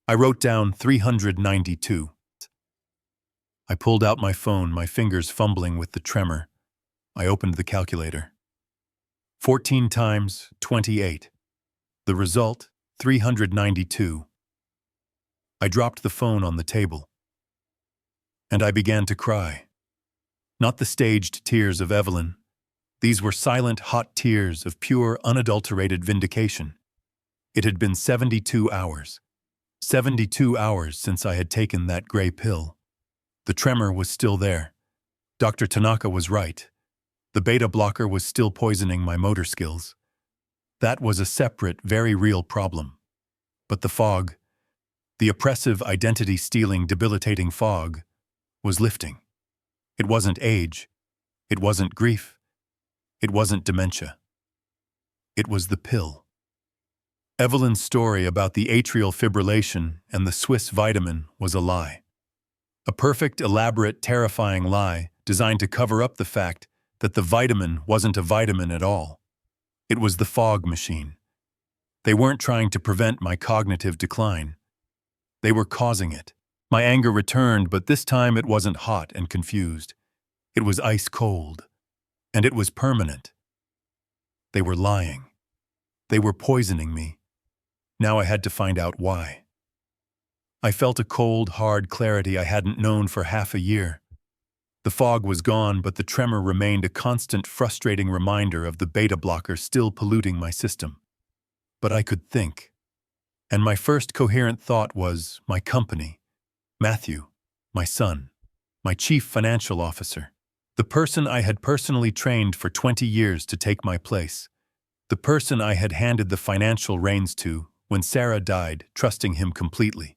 I wrote down 392. I pulled out my phone, my fingers fumbling with the tremor. I opened the calculator. 14 times 28. The result, 392. I dropped the phone on the table. And I began to cry. Not the staged tears of Evelyn. These were silent, hot tears of pure, unadulterated vindication. It had been 72 hours. 72 hours since I had taken that gray pill. The tremor was still there. Dr. Tanaka was right. The beta blocker was still poisoning my motor skills. That was a separate, very real problem. But the fog, the oppressive, identity-stealing, debilitating fog, was lifting. It wasn't age. It wasn't grief. It wasn't dementia. It was the pill. Evelyn's story about the atrial fibrillation and the Swiss vitamin was a lie. A perfect, elaborate, terrifying lie designed to cover up the fact that the vitamin wasn't a vitamin at all. It was the fog machine. They weren't trying to prevent my cognitive decline. They were causing it. My anger returned, but this time it wasn't hot and confused. It was ice cold. And it was permanent. They were lying. They were poisoning me. Now I had to find out why. I felt a cold, hard clarity I hadn't known for half a year. The fog was gone, but the tremor remained a constant, frustrating reminder of the beta blocker still polluting my system. But I could think. And my first coherent thought was my company, Matthew, my son, my chief financial officer, the person I had personally trained for 20 years to take my place, the person I had handed the financial reins to when Sarah died, trusting him completely.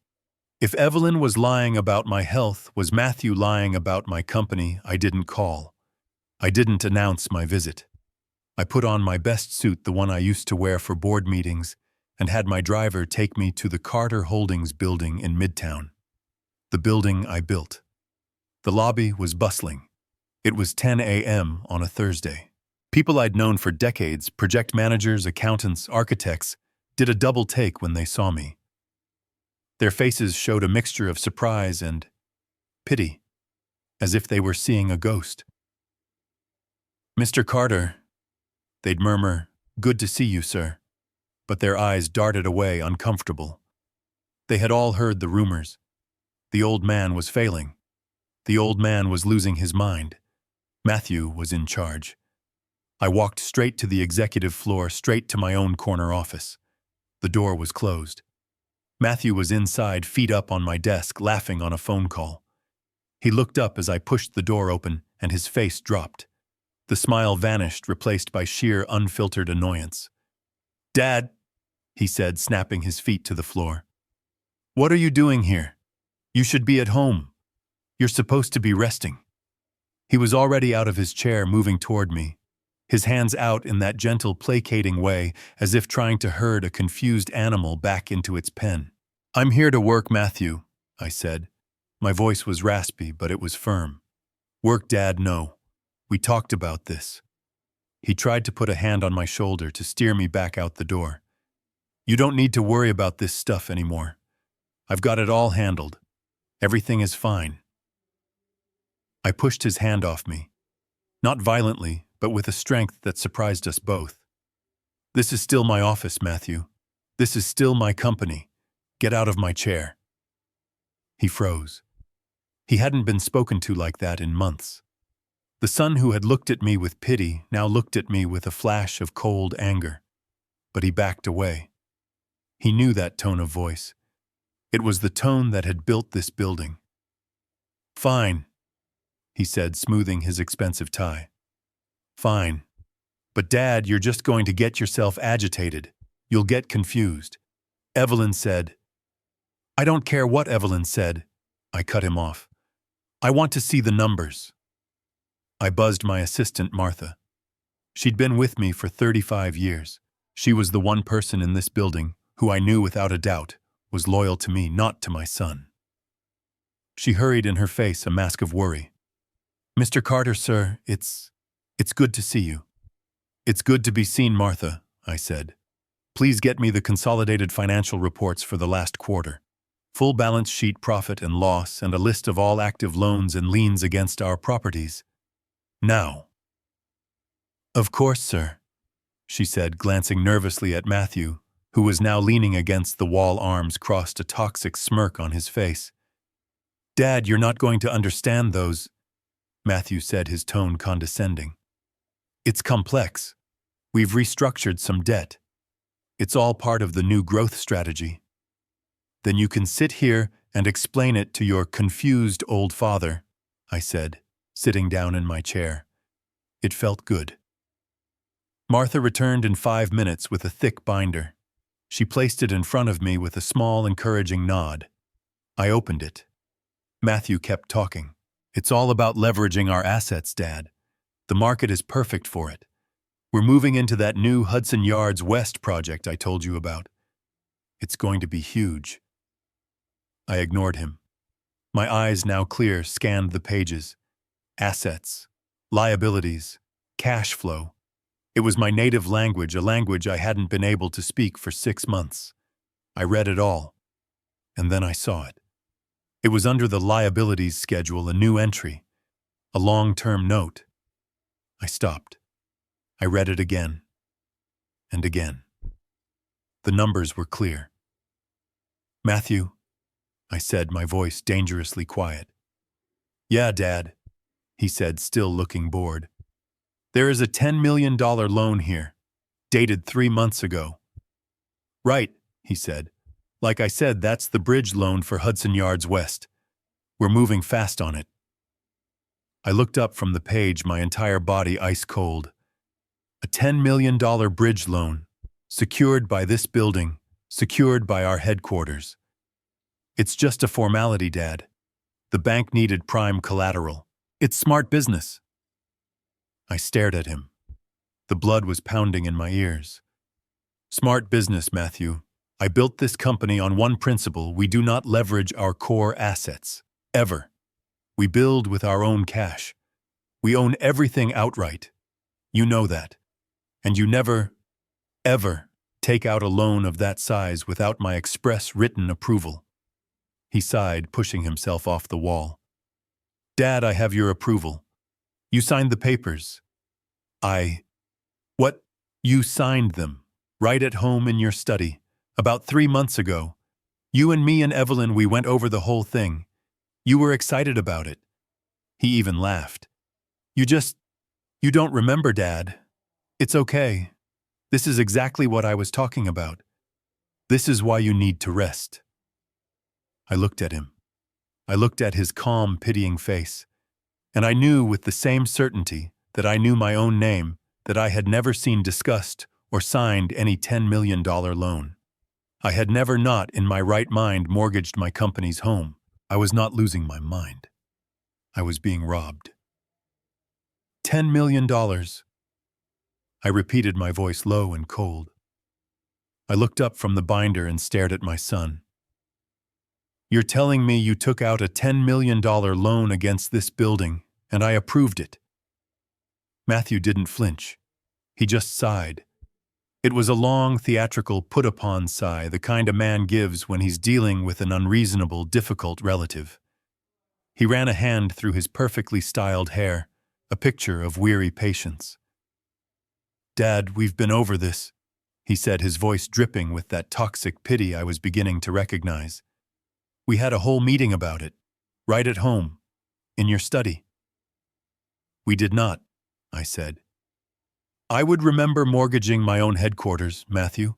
If Evelyn was lying about my health, was Matthew lying about my company? I didn't call. I didn't announce my visit. I put on my best suit, the one I used to wear for board meetings, and had my driver take me to the Carter Holdings building in Midtown. The building I built. The lobby was bustling. It was 10 a.m. on a Thursday. People I'd known for decades, project managers, accountants, architects, did a double take when they saw me. Their faces showed a mixture of surprise and pity, as if they were seeing a ghost. "Mr. Carter," they'd murmur, "good to see you, sir." But their eyes darted away, uncomfortable. They had all heard the rumors. The old man was failing. The old man was losing his mind. Matthew was in charge. I walked straight to the executive floor, straight to my own corner office. The door was closed. Matthew was inside, feet up on my desk, laughing on a phone call. He looked up as I pushed the door open, and his face dropped. The smile vanished, replaced by sheer, unfiltered annoyance. "Dad," he said, snapping his feet to the floor. "What are you doing here? You should be at home. You're supposed to be resting." He was already out of his chair, moving toward me, his hands out in that gentle, placating way, as if trying to herd a confused animal back into its pen. "I'm here to work, Matthew," I said. My voice was raspy, but it was firm. "Work, Dad, no. We talked about this." He tried to put a hand on my shoulder to steer me back out the door. "You don't need to worry about this stuff anymore. I've got it all handled. Everything is fine." I pushed his hand off me. Not violently, but with a strength that surprised us both. "This is still my office, Matthew. This is still my company. Get out of my chair." He froze. He hadn't been spoken to like that in months. The son who had looked at me with pity now looked at me with a flash of cold anger. But he backed away. He knew that tone of voice. It was the tone that had built this building. "Fine," he said, smoothing his expensive tie. "Fine. But Dad, you're just going to get yourself agitated. You'll get confused. Evelyn said—" "I don't care what Evelyn said," I cut him off. "I want to see the numbers." I buzzed my assistant, Martha. She'd been with me for 35 years. She was the one person in this building who I knew without a doubt was loyal to me, not to my son. She hurried, in her face a mask of worry. "Mr. Carter, sir, it's good to see you." "It's good to be seen, Martha," I said. "Please get me the consolidated financial reports for the last quarter. Full balance sheet, profit and loss, and a list of all active loans and liens against our properties. Now." "Of course, sir," she said, glancing nervously at Matthew, who was now leaning against the wall, arms crossed, a toxic smirk on his face. "Dad, you're not going to understand those," Matthew said, his tone condescending. "It's complex. We've restructured some debt. It's all part of the new growth strategy." "Then you can sit here and explain it to your confused old father," I said, sitting down in my chair. It felt good. Martha returned in 5 minutes with a thick binder. She placed it in front of me with a small, encouraging nod. I opened it. Matthew kept talking. It's all about leveraging our assets, Dad. The market is perfect for it. We're moving into that new Hudson Yards West project I told you about. It's going to be huge. I ignored him. My eyes, now clear, scanned the pages. Assets, liabilities, cash flow. It was my native language, a language I hadn't been able to speak for 6 months. I read it all, and then I saw it. It was under the liabilities schedule, a new entry, a long-term note. I stopped. I read it again, and again. The numbers were clear. Matthew, I said, my voice dangerously quiet. Yeah, Dad, he said, still looking bored. There is a $10 million loan here, dated 3 months ago. Right, he said. Like I said, that's the bridge loan for Hudson Yards West. We're moving fast on it. I looked up from the page, my entire body ice cold. A $10 million bridge loan, secured by this building, secured by our headquarters. It's just a formality, Dad. The bank needed prime collateral. It's smart business. I stared at him. The blood was pounding in my ears. Smart business, Matthew. I built this company on one principle: we do not leverage our core assets. Ever. We build with our own cash. We own everything outright. You know that. And you never, ever take out a loan of that size without my express written approval. He sighed, pushing himself off the wall. Dad, I have your approval. You signed the papers. What? You signed them, right at home in your study, about 3 months ago. You and me and Evelyn, we went over the whole thing. You were excited about it. He even laughed. You don't remember, Dad. It's okay. This is exactly what I was talking about. This is why you need to rest. I looked at him. I looked at his calm, pitying face. And I knew with the same certainty that I knew my own name that I had never seen discussed or signed any $10 million loan. I had never not in my right mind mortgaged my company's home. I was not losing my mind. I was being robbed. $10 million. I repeated, my voice low and cold. I looked up from the binder and stared at my son. You're telling me you took out a $10 million loan against this building, and I approved it? Matthew didn't flinch. He just sighed. It was a long, theatrical, put-upon sigh, the kind a man gives when he's dealing with an unreasonable, difficult relative. He ran a hand through his perfectly styled hair, a picture of weary patience. Dad, we've been over this, he said, his voice dripping with that toxic pity I was beginning to recognize. We had a whole meeting about it, right at home, in your study. We did not, I said. I would remember mortgaging my own headquarters, Matthew.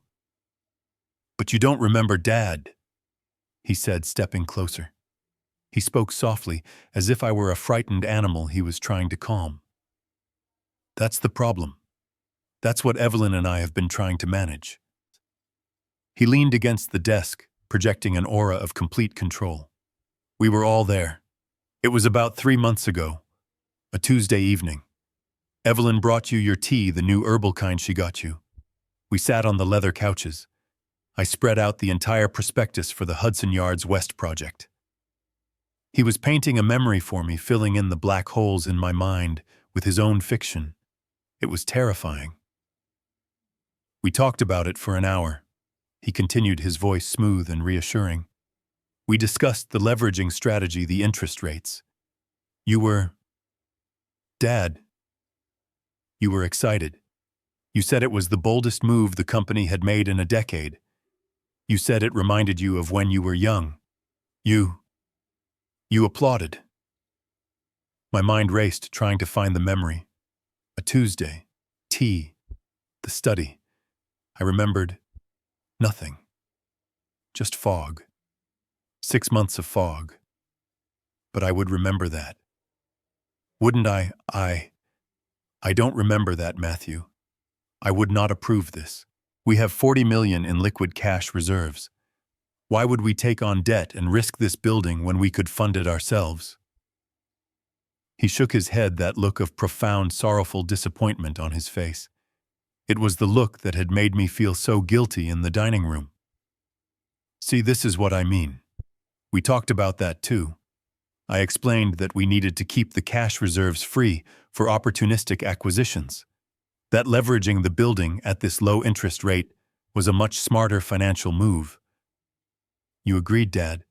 But you don't remember Dad, he said, stepping closer. He spoke softly, as if I were a frightened animal he was trying to calm. That's the problem. That's what Evelyn and I have been trying to manage. He leaned against the desk, projecting an aura of complete control. We were all there. It was about 3 months ago, a Tuesday evening. Evelyn brought you your tea, the new herbal kind she got you. We sat on the leather couches. I spread out the entire prospectus for the Hudson Yards West project. He was painting a memory for me, filling in the black holes in my mind with his own fiction. It was terrifying. We talked about it for an hour. He continued, his voice smooth and reassuring. We discussed the leveraging strategy, the interest rates. Dad, you were excited. You said it was the boldest move the company had made in a decade. You said it reminded you of when you were young. You applauded. My mind raced, trying to find the memory. A Tuesday, tea, the study. I remembered nothing. Just fog. 6 months of fog. But I would remember that. Wouldn't I I don't remember that, Matthew. I would not approve this. We have 40 million in liquid cash reserves. Why would we take on debt and risk this building when we could fund it ourselves? He shook his head, that look of profound, sorrowful disappointment on his face. It was the look that had made me feel so guilty in the dining room. See, this is what I mean. We talked about that too. I explained that we needed to keep the cash reserves free for opportunistic acquisitions. That leveraging the building at this low interest rate was a much smarter financial move. You agreed, Dad.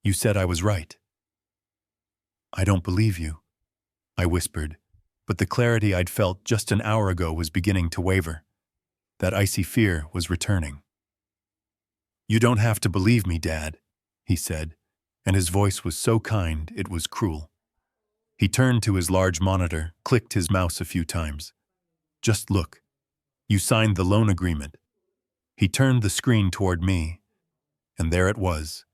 You said I was right. I don't believe you, I whispered, but the clarity I'd felt just an hour ago was beginning to waver. That icy fear was returning. You don't have to believe me, Dad, he said, and his voice was so kind it was cruel. He turned to his large monitor, clicked his mouse a few times. Just look. You signed the loan agreement. He turned the screen toward me, and there it was,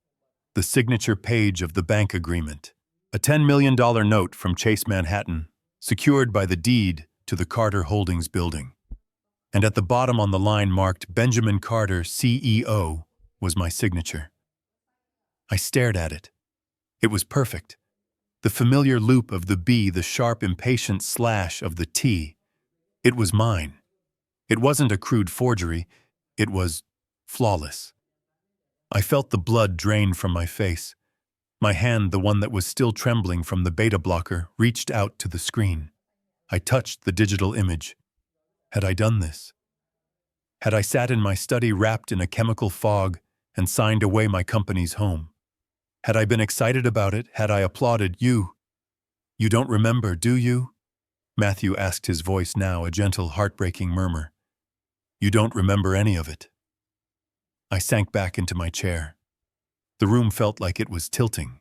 the signature page of the bank agreement. A $10 million note from Chase Manhattan, secured by the deed to the Carter Holdings building. And at the bottom on the line marked Benjamin Carter, CEO, was my signature. I stared at it. It was perfect. The familiar loop of the B, the sharp, impatient slash of the T. It was mine. It wasn't a crude forgery. It was flawless. I felt the blood drain from my face. My hand, the one that was still trembling from the beta blocker, reached out to the screen. I touched the digital image. Had I done this? Had I sat in my study wrapped in a chemical fog and signed away my company's home? Had I been excited about it? Had I applauded? You don't remember, do you? Matthew asked, his voice now a gentle, heartbreaking murmur. You don't remember any of it. I sank back into my chair. The room felt like it was tilting.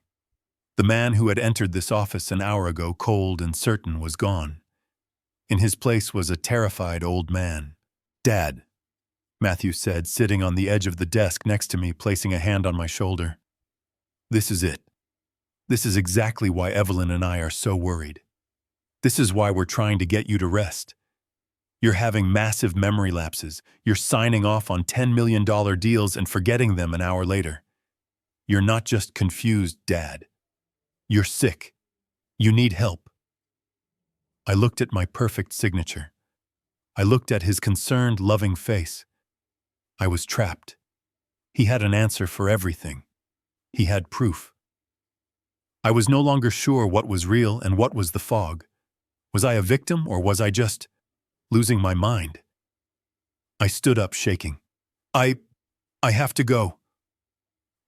The man who had entered this office an hour ago, cold and certain, was gone. In his place was a terrified old man. Dad, Matthew said, sitting on the edge of the desk next to me, placing a hand on my shoulder. This is it. This is exactly why Evelyn and I are so worried. This is why we're trying to get you to rest. You're having massive memory lapses. You're signing off on $10 million deals and forgetting them an hour later. You're not just confused, Dad. You're sick. You need help. I looked at my perfect signature. I looked at his concerned, loving face. I was trapped. He had an answer for everything. He had proof. I was no longer sure what was real and what was the fog. Was I a victim, or was I just losing my mind? I stood up, shaking. I have to go.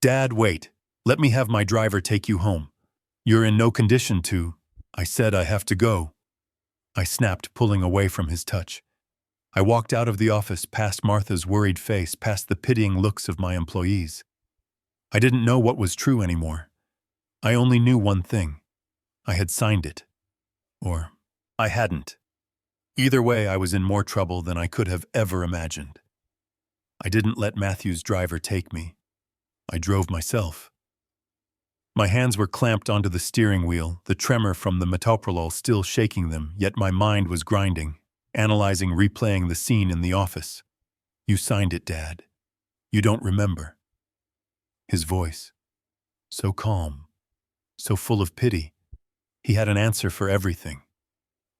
Dad, wait. Let me have my driver take you home. You're in no condition to. I said I have to go. I snapped, pulling away from his touch. I walked out of the office, past Martha's worried face, past the pitying looks of my employees. I didn't know what was true anymore. I only knew one thing. I had signed it. Or I hadn't. Either way, I was in more trouble than I could have ever imagined. I didn't let Matthew's driver take me. I drove myself. My hands were clamped onto the steering wheel, the tremor from the metoprolol still shaking them, yet my mind was grinding, analyzing, replaying the scene in the office. You signed it, Dad. You don't remember. His voice, so calm, so full of pity. He had an answer for everything.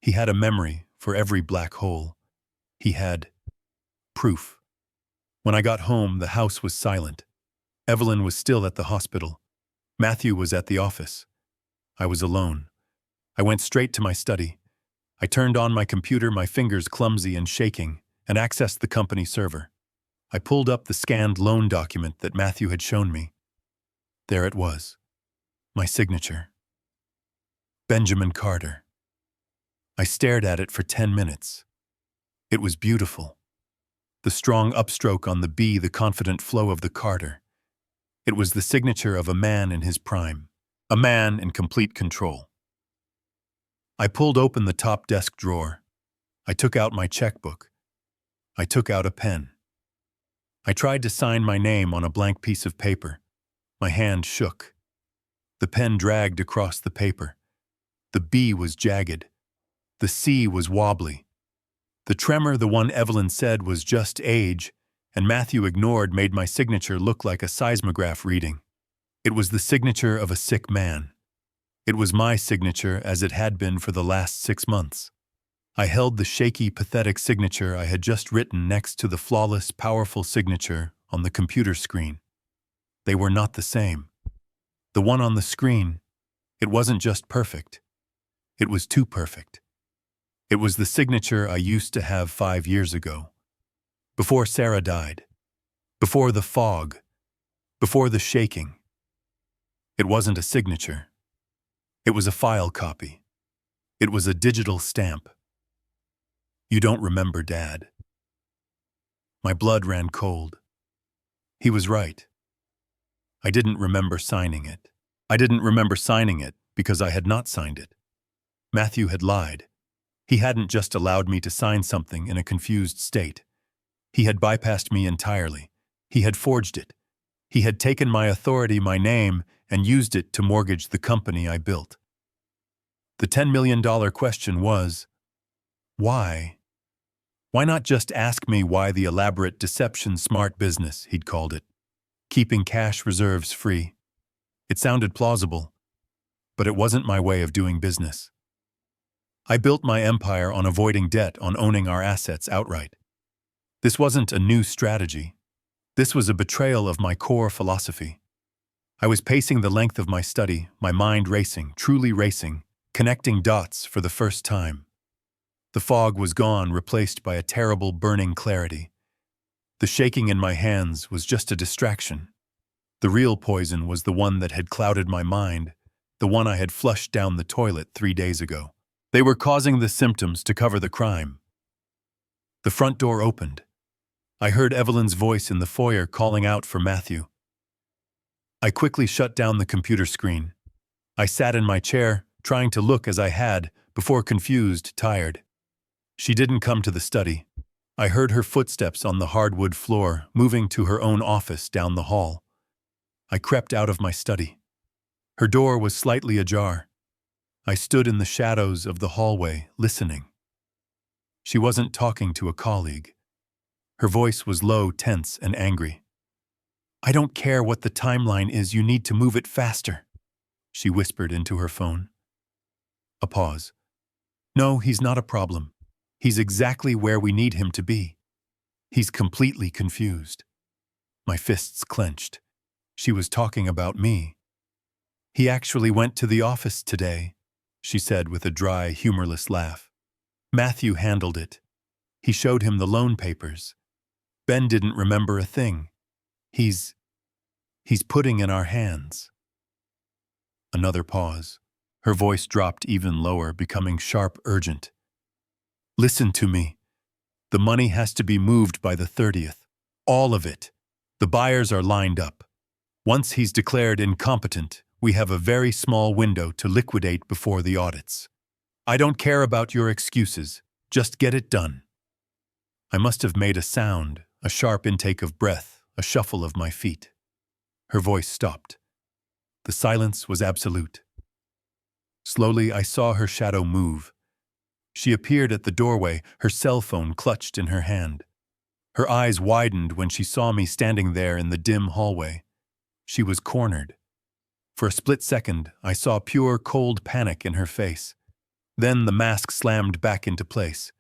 He had a memory for every black hole. He had proof. When I got home, the house was silent. Evelyn was still at the hospital. Matthew was at the office. I was alone. I went straight to my study. I turned on my computer, my fingers clumsy and shaking, and accessed the company server. I pulled up the scanned loan document that Matthew had shown me. There it was. My signature. Benjamin Carter. I stared at it for 10 minutes. It was beautiful. The strong upstroke on the B, the confident flow of the Carter. It was the signature of a man in his prime, a man in complete control. I pulled open the top desk drawer. I took out my checkbook. I took out a pen. I tried to sign my name on a blank piece of paper. My hand shook. The pen dragged across the paper. The B was jagged. The C was wobbly. The tremor, the one Evelyn said was just age, and Matthew ignored, made my signature look like a seismograph reading. It was the signature of a sick man. It was my signature as it had been for the last 6 months. I held the shaky, pathetic signature I had just written next to the flawless, powerful signature on the computer screen. They were not the same. The one on the screen, it wasn't just perfect. It was too perfect. It was the signature I used to have 5 years ago. Before Sarah died. Before the fog. Before the shaking. It wasn't a signature. It was a file copy. It was a digital stamp. You don't remember, Dad. My blood ran cold. He was right. I didn't remember signing it. I didn't remember signing it because I had not signed it. Matthew had lied. He hadn't just allowed me to sign something in a confused state. He had bypassed me entirely. He had forged it. He had taken my authority, my name, and used it to mortgage the company I built. The $10 million question was, why? Why not just ask me why the elaborate deception smart business, he'd called it, keeping cash reserves free? It sounded plausible, but it wasn't my way of doing business. I built my empire on avoiding debt, on owning our assets outright. This wasn't a new strategy. This was a betrayal of my core philosophy. I was pacing the length of my study, my mind racing, truly racing, connecting dots for the first time. The fog was gone, replaced by a terrible, burning clarity. The shaking in my hands was just a distraction. The real poison was the one that had clouded my mind, the one I had flushed down the toilet 3 days ago. They were causing the symptoms to cover the crime. The front door opened. I heard Evelyn's voice in the foyer calling out for Matthew. I quickly shut down the computer screen. I sat in my chair, trying to look as I had, before confused, tired. She didn't come to the study. I heard her footsteps on the hardwood floor, moving to her own office down the hall. I crept out of my study. Her door was slightly ajar. I stood in the shadows of the hallway, listening. She wasn't talking to a colleague. Her voice was low, tense, and angry. "I don't care what the timeline is, you need to move it faster," she whispered into her phone. A pause. "No, he's not a problem. He's exactly where we need him to be. He's completely confused." My fists clenched. She was talking about me. "He actually went to the office today," she said with a dry, humorless laugh. "Matthew handled it. He showed him the loan papers. Ben didn't remember a thing. He's putting in our hands." Another pause. Her voice dropped even lower, becoming sharp, urgent. "Listen to me. The money has to be moved by the 30th. All of it. The buyers are lined up. Once he's declared incompetent, we have a very small window to liquidate before the audits. I don't care about your excuses. Just get it done." I must have made a sound, a sharp intake of breath, a shuffle of my feet. Her voice stopped. The silence was absolute. Slowly, I saw her shadow move. She appeared at the doorway, her cell phone clutched in her hand. Her eyes widened when she saw me standing there in the dim hallway. She was cornered. For a split second, I saw pure, cold panic in her face. Then the mask slammed back into place.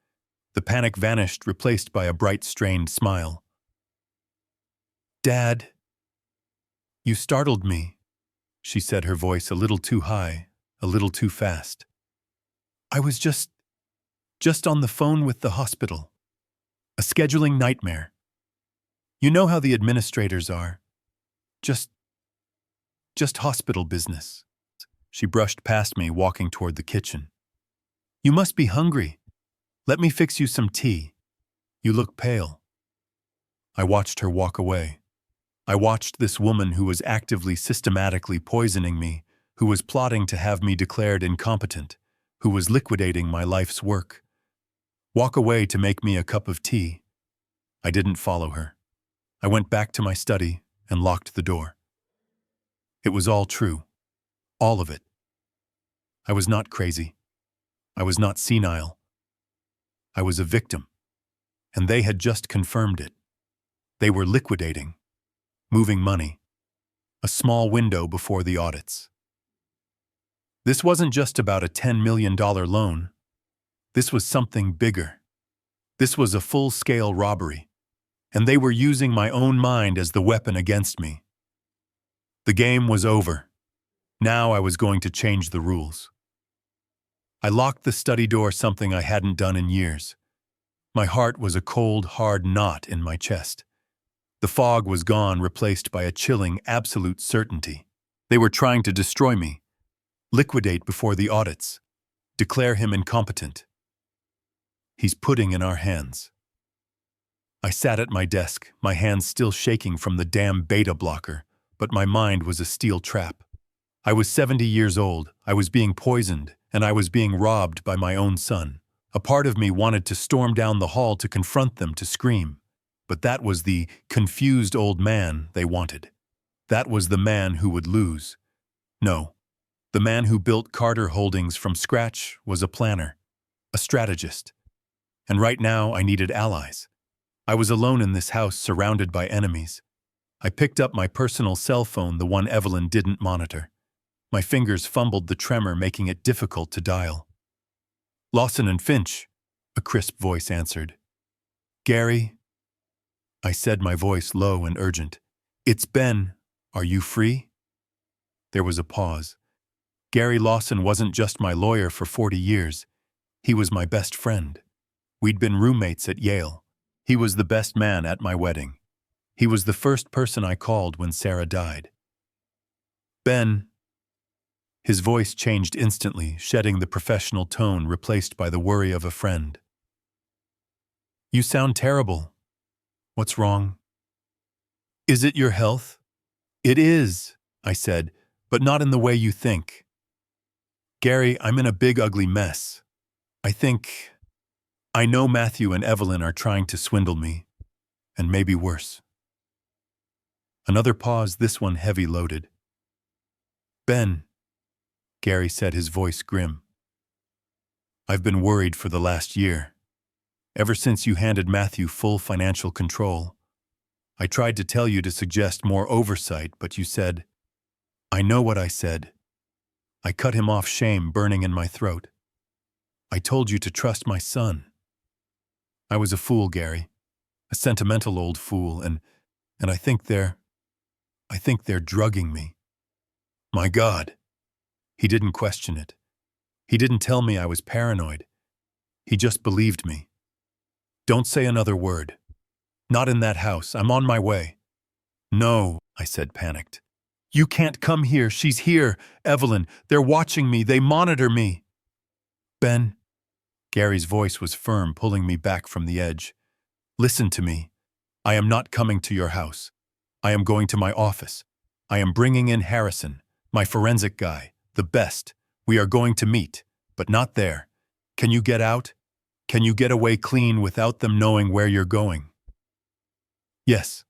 The panic vanished, replaced by a bright, strained smile. "Dad, you startled me," she said, her voice a little too high, a little too fast. "I was just on the phone with the hospital. A scheduling nightmare. You know how the administrators are. Just hospital business." She brushed past me, walking toward the kitchen. "You must be hungry. Let me fix you some tea. You look pale." I watched her walk away. I watched this woman who was actively, systematically poisoning me, who was plotting to have me declared incompetent, who was liquidating my life's work, walk away to make me a cup of tea. I didn't follow her. I went back to my study and locked the door. It was all true. All of it. I was not crazy. I was not senile. I was a victim, and they had just confirmed it. They were liquidating, moving money, a small window before the audits. This wasn't just about a $10 million loan. This was something bigger. This was a full-scale robbery, and they were using my own mind as the weapon against me. The game was over. Now I was going to change the rules. I locked the study door, something I hadn't done in years. My heart was a cold, hard knot in my chest. The fog was gone, replaced by a chilling, absolute certainty. They were trying to destroy me, liquidate before the audits, declare him incompetent. He's putting in our hands. I sat at my desk, my hands still shaking from the damn beta blocker, but my mind was a steel trap. I was 70 years old, I was being poisoned, and I was being robbed by my own son. A part of me wanted to storm down the hall to confront them, to scream. But that was the confused old man they wanted. That was the man who would lose. No, the man who built Carter Holdings from scratch was a planner, a strategist. And right now I needed allies. I was alone in this house, surrounded by enemies. I picked up my personal cell phone, the one Evelyn didn't monitor. My fingers fumbled, the tremor making it difficult to dial. "Lawson and Finch," a crisp voice answered. "Gary," I said, my voice low and urgent. "It's Ben. Are you free?" There was a pause. Gary Lawson wasn't just my lawyer for 40 years. He was my best friend. We'd been roommates at Yale. He was the best man at my wedding. He was the first person I called when Sarah died. "Ben." His voice changed instantly, shedding the professional tone replaced by the worry of a friend. "You sound terrible. What's wrong?" "Is it your health?" "It is," I said, "but not in the way you think. Gary, I'm in a big ugly mess. I know Matthew and Evelyn are trying to swindle me, and maybe worse." Another pause, this one heavy-loaded. "Ben," Gary said, his voice grim. "I've been worried for the last year. Ever since you handed Matthew full financial control. I tried to tell you to suggest more oversight, but you said, 'I know what I said.' I cut him off, shame burning in my throat. I told you to trust my son. I was a fool, Gary, a sentimental old fool, and I think they're drugging me. My God." He didn't question it. He didn't tell me I was paranoid. He just believed me. "Don't say another word. Not in that house. I'm on my way." "No," I said, panicked. "You can't come here. She's here. Evelyn, they're watching me. They monitor me." "Ben," Gary's voice was firm, pulling me back from the edge. "Listen to me. I am not coming to your house. I am going to my office. I am bringing in Harrison, my forensic guy, the best. We are going to meet, but not there. Can you get out? Can you get away clean without them knowing where you're going?" "Yes,"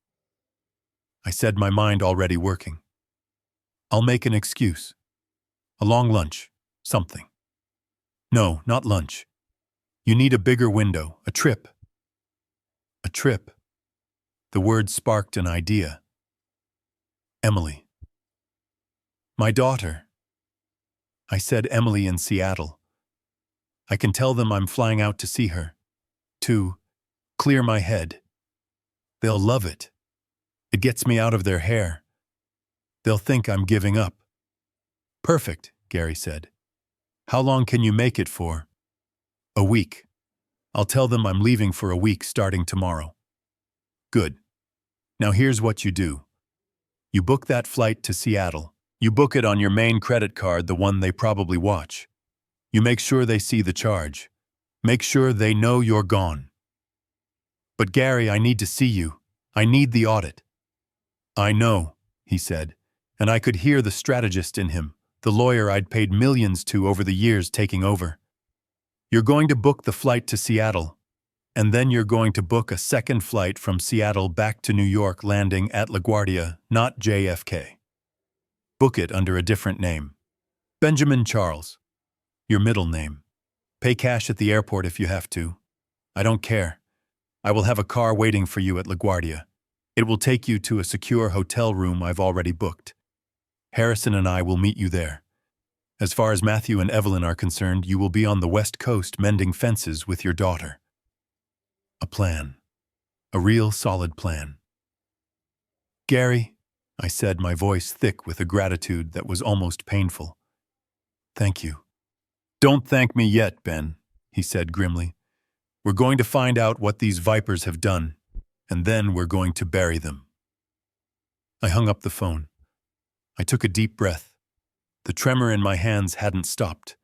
I said, my mind already working. "I'll make an excuse. A long lunch, something." "No, not lunch. You need a bigger window, a trip." "A trip?" The word sparked an idea. "Emily." "My daughter." I said, "Emily in Seattle. I can tell them I'm flying out to see her. To clear my head. They'll love it. It gets me out of their hair. They'll think I'm giving up." "Perfect," Gary said. "How long can you make it for?" "A week. I'll tell them I'm leaving for a week starting tomorrow." "Good. Now here's what you do. You book that flight to Seattle. You book it on your main credit card, the one they probably watch. You make sure they see the charge. Make sure they know you're gone." "But Gary, I need to see you. I need the audit." "I know," he said, and I could hear the strategist in him, the lawyer I'd paid millions to over the years taking over. "You're going to book the flight to Seattle, and then you're going to book a second flight from Seattle back to New York, landing at LaGuardia, not JFK. Book it under a different name. Benjamin Charles. Your middle name. Pay cash at the airport if you have to. I don't care. I will have a car waiting for you at LaGuardia. It will take you to a secure hotel room I've already booked. Harrison and I will meet you there. As far as Matthew and Evelyn are concerned, you will be on the West Coast mending fences with your daughter. A plan. A real solid plan. Gary, I said, my voice thick with a gratitude that was almost painful. Thank you. Don't thank me yet, Ben, he said grimly. We're going to find out what these vipers have done, and then we're going to bury them. I hung up the phone. I took a deep breath. The tremor in my hands hadn't stopped.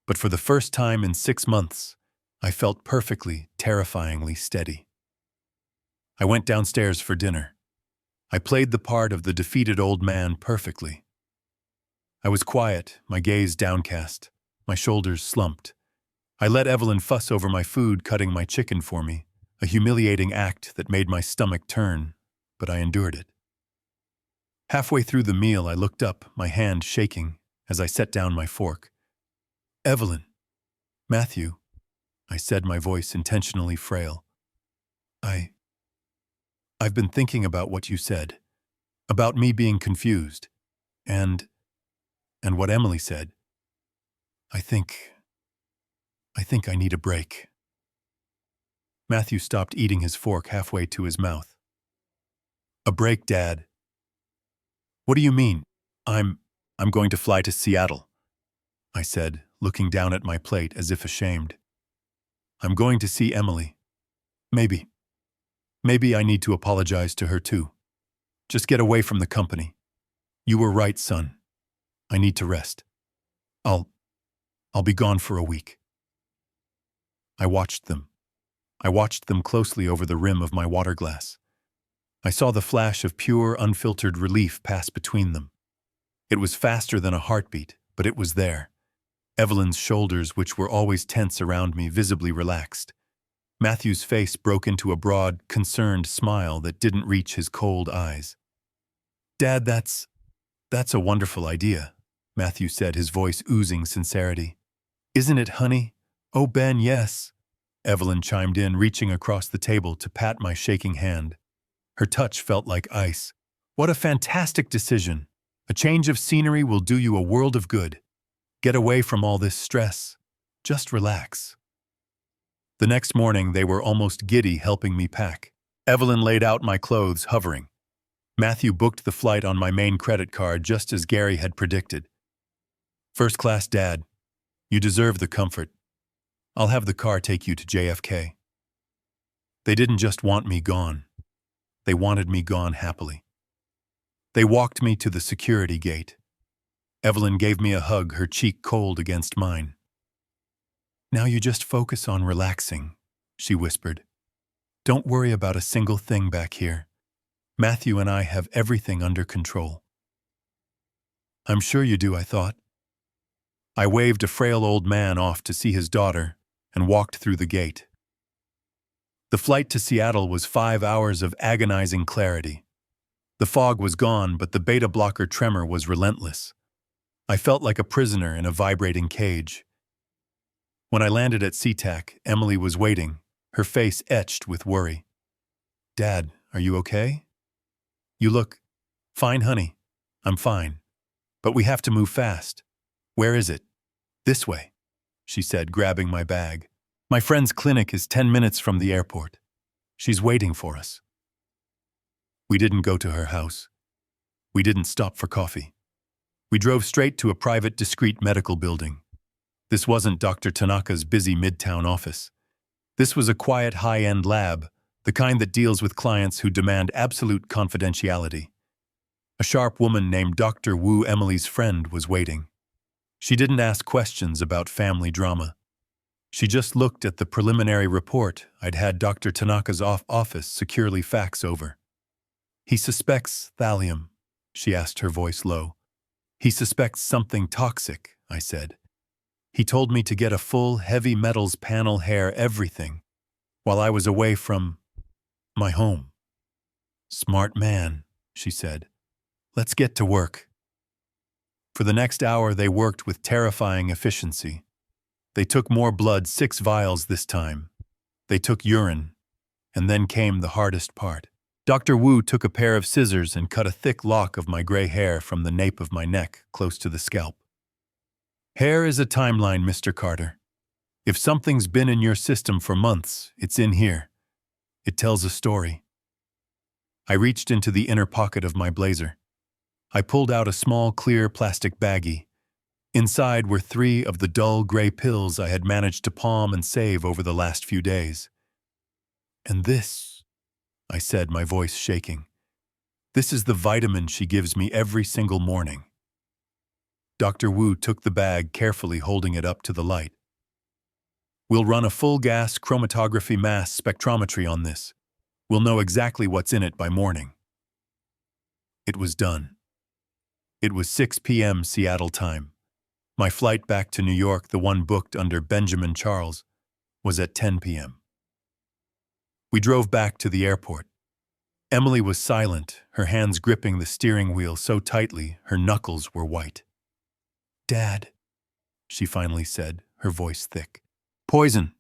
But for the first time in 6 months, I felt perfectly, terrifyingly steady. I went downstairs for dinner. I played the part of the defeated old man perfectly. I was quiet, my gaze downcast, my shoulders slumped. I let Evelyn fuss over my food, cutting my chicken for me, a humiliating act that made my stomach turn, but I endured it. Halfway through the meal, I looked up, my hand shaking, as I set down my fork. Evelyn, Matthew, I said, my voice intentionally frail. I've been thinking about what you said, about me being confused, and what Emily said. I think I need a break. Matthew stopped eating his fork halfway to his mouth. A break, Dad? What do you mean? I'm going to fly to Seattle, I said, looking down at my plate as if ashamed. I'm going to see Emily. Maybe I need to apologize to her too. Just get away from the company. You were right, son. I need to rest. I'll be gone for a week. I watched them. I watched them closely over the rim of my water glass. I saw the flash of pure, unfiltered relief pass between them. It was faster than a heartbeat, but it was there. Evelyn's shoulders, which were always tense around me, visibly relaxed. Matthew's face broke into a broad, concerned smile that didn't reach his cold eyes. Dad, that's a wonderful idea, Matthew said, his voice oozing sincerity. Isn't it, honey? Oh, Ben, yes. Evelyn chimed in, reaching across the table to pat my shaking hand. Her touch felt like ice. What a fantastic decision. A change of scenery will do you a world of good. Get away from all this stress. Just relax. The next morning, they were almost giddy helping me pack. Evelyn laid out my clothes, hovering. Matthew booked the flight on my main credit card just as Gary had predicted. First class, Dad. You deserve the comfort. I'll have the car take you to JFK. They didn't just want me gone. They wanted me gone happily. They walked me to the security gate. Evelyn gave me a hug, her cheek cold against mine. Now you just focus on relaxing, she whispered. Don't worry about a single thing back here. Matthew and I have everything under control. I'm sure you do, I thought. I waved a frail old man off to see his daughter and walked through the gate. The flight to Seattle was 5 hours of agonizing clarity. The fog was gone, but the beta blocker tremor was relentless. I felt like a prisoner in a vibrating cage. When I landed at SeaTac, Emily was waiting, her face etched with worry. Dad, are you okay? You look fine, honey. I'm fine. But we have to move fast. Where is it? This way, she said, grabbing my bag. My friend's clinic is 10 minutes from the airport. She's waiting for us. We didn't go to her house. We didn't stop for coffee. We drove straight to a private, discreet medical building. This wasn't Dr. Tanaka's busy midtown office. This was a quiet, high-end lab, the kind that deals with clients who demand absolute confidentiality. A sharp woman named Dr. Wu, Emily's friend, was waiting. She didn't ask questions about family drama. She just looked at the preliminary report I'd had Dr. Tanaka's office securely fax over. He suspects thallium, she asked, her voice low. He suspects something toxic, I said. He told me to get a full heavy metals panel, hair, everything, while I was away from my home. Smart man, she said. Let's get to work. For the next hour, they worked with terrifying efficiency. They took more blood, 6 vials this time. They took urine. And then came the hardest part. Dr. Wu took a pair of scissors and cut a thick lock of my gray hair from the nape of my neck close to the scalp. Hair is a timeline, Mr. Carter. If something's been in your system for months, it's in here. It tells a story. I reached into the inner pocket of my blazer. I pulled out a small, clear plastic baggie. Inside were 3 of the dull gray pills I had managed to palm and save over the last few days. And this, I said, my voice shaking, this is the vitamin she gives me every single morning. Dr. Wu took the bag, carefully holding it up to the light. We'll run a full-gas chromatography mass spectrometry on this. We'll know exactly what's in it by morning. It was done. It was 6 p.m. Seattle time. My flight back to New York, the one booked under Benjamin Charles, was at 10 p.m. We drove back to the airport. Emily was silent, her hands gripping the steering wheel so tightly her knuckles were white. "Dad," she finally said, her voice thick. "Poison.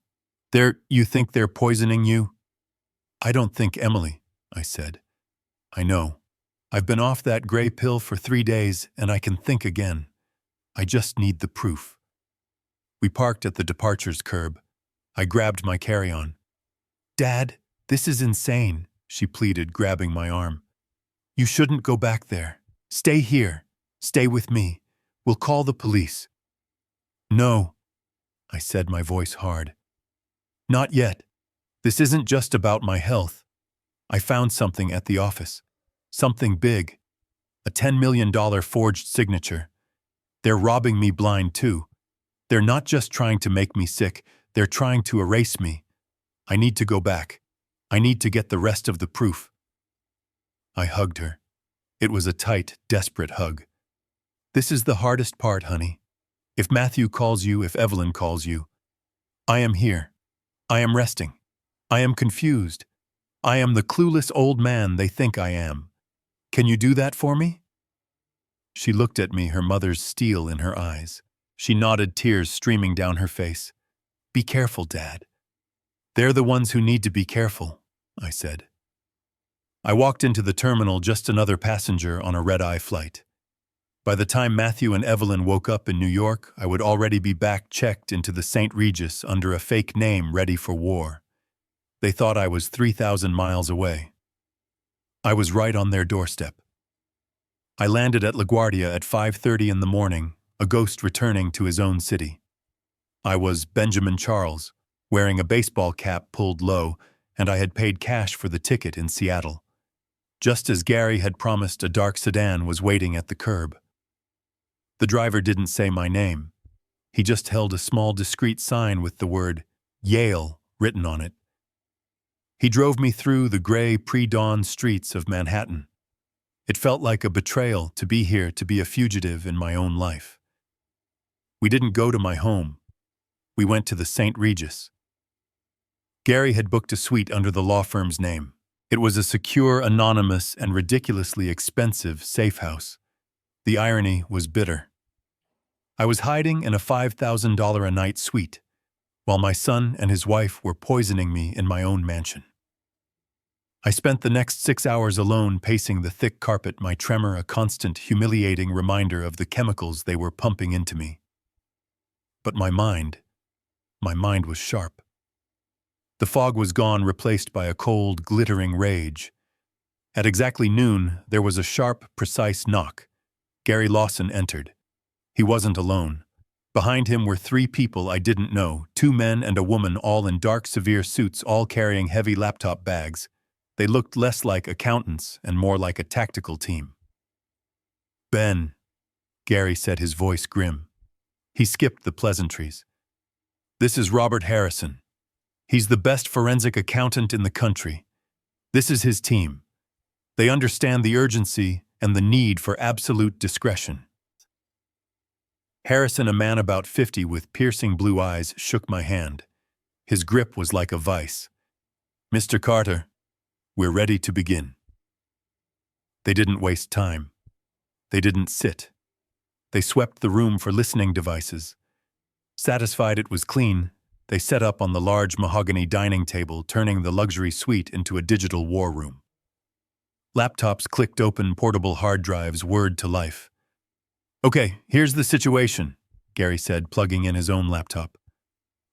You think they're poisoning you?" "I don't think, Emily," I said. "I know. I've been off that gray pill for 3 days and I can think again. I just need the proof." We parked at the departures curb. I grabbed my carry-on. "Dad, this is insane," she pleaded, grabbing my arm. "You shouldn't go back there. Stay here. Stay with me. We'll call the police." "No," I said, my voice hard. "Not yet. This isn't just about my health. I found something at the office. Something big. A $10 million forged signature. They're robbing me blind too. They're not just trying to make me sick, they're trying to erase me. I need to go back. I need to get the rest of the proof." I hugged her. It was a tight, desperate hug. "This is the hardest part, honey. If Matthew calls you, if Evelyn calls you, I am here. I am resting. I am confused. I am the clueless old man they think I am. Can you do that for me?" She looked at me, her mother's steel in her eyes. She nodded, tears streaming down her face. "Be careful, Dad." "They're the ones who need to be careful," I said. I walked into the terminal, just another passenger on a red-eye flight. By the time Matthew and Evelyn woke up in New York, I would already be back, checked into the St. Regis under a fake name, ready for war. They thought I was 3,000 miles away. I was right on their doorstep. I landed at LaGuardia at 5:30 in the morning, a ghost returning to his own city. I was Benjamin Charles, wearing a baseball cap pulled low, and I had paid cash for the ticket in Seattle. Just as Gary had promised, a dark sedan was waiting at the curb. The driver didn't say my name. He just held a small, discreet sign with the word Yale written on it. He drove me through the gray, pre-dawn streets of Manhattan. It felt like a betrayal to be here, to be a fugitive in my own life. We didn't go to my home. We went to the St. Regis. Gary had booked a suite under the law firm's name. It was a secure, anonymous, and ridiculously expensive safe house. The irony was bitter. I was hiding in a $5,000 a night suite, while my son and his wife were poisoning me in my own mansion. I spent the next 6 hours alone, pacing the thick carpet, my tremor a constant, humiliating reminder of the chemicals they were pumping into me. But my mind was sharp. The fog was gone, replaced by a cold, glittering rage. At exactly noon, there was a sharp, precise knock. Gary Lawson entered. He wasn't alone. Behind him were 3 people I didn't know, 2 men and a woman, all in dark, severe suits, all carrying heavy laptop bags. They looked less like accountants and more like a tactical team. "Ben," Gary said, his voice grim. He skipped the pleasantries. "This is Robert Harrison. He's the best forensic accountant in the country. This is his team. They understand the urgency and the need for absolute discretion." Harrison, a man about 50 with piercing blue eyes, shook my hand. His grip was like a vice. "Mr. Carter, we're ready to begin." They didn't waste time. They didn't sit. They swept the room for listening devices. Satisfied it was clean, they set up on the large mahogany dining table, turning the luxury suite into a digital war room. Laptops clicked open, portable hard drives whirred to life. "Okay, here's the situation," Gary said, plugging in his own laptop.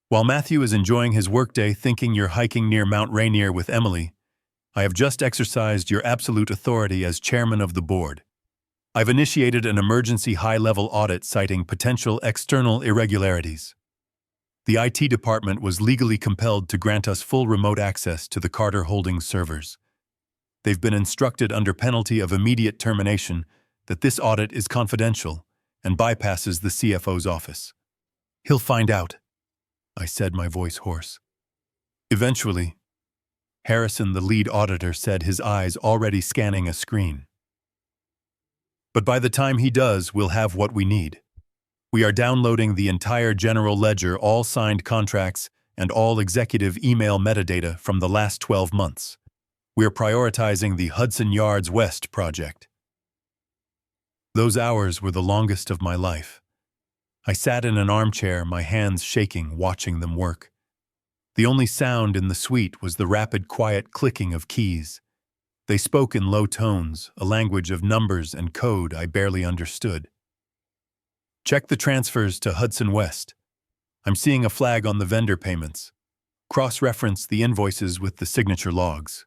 "While Matthew is enjoying his workday thinking you're hiking near Mount Rainier with Emily, I have just exercised your absolute authority as chairman of the board. I've initiated an emergency high-level audit citing potential external irregularities. The IT department was legally compelled to grant us full remote access to the Carter Holdings servers. They've been instructed under penalty of immediate termination that this audit is confidential and bypasses the CFO's office. He'll find out," I said, my voice hoarse. Eventually, Harrison, the lead auditor, said, his eyes already scanning a screen. "But by the time he does, we'll have what we need. We are downloading the entire general ledger, all signed contracts, and all executive email metadata from the last 12 months. We're prioritizing the Hudson Yards West project." Those hours were the longest of my life. I sat in an armchair, my hands shaking, watching them work. The only sound in the suite was the rapid, quiet clicking of keys. They spoke in low tones, a language of numbers and code I barely understood. "Check the transfers to Hudson West. I'm seeing a flag on the vendor payments. Cross-reference the invoices with the signature logs."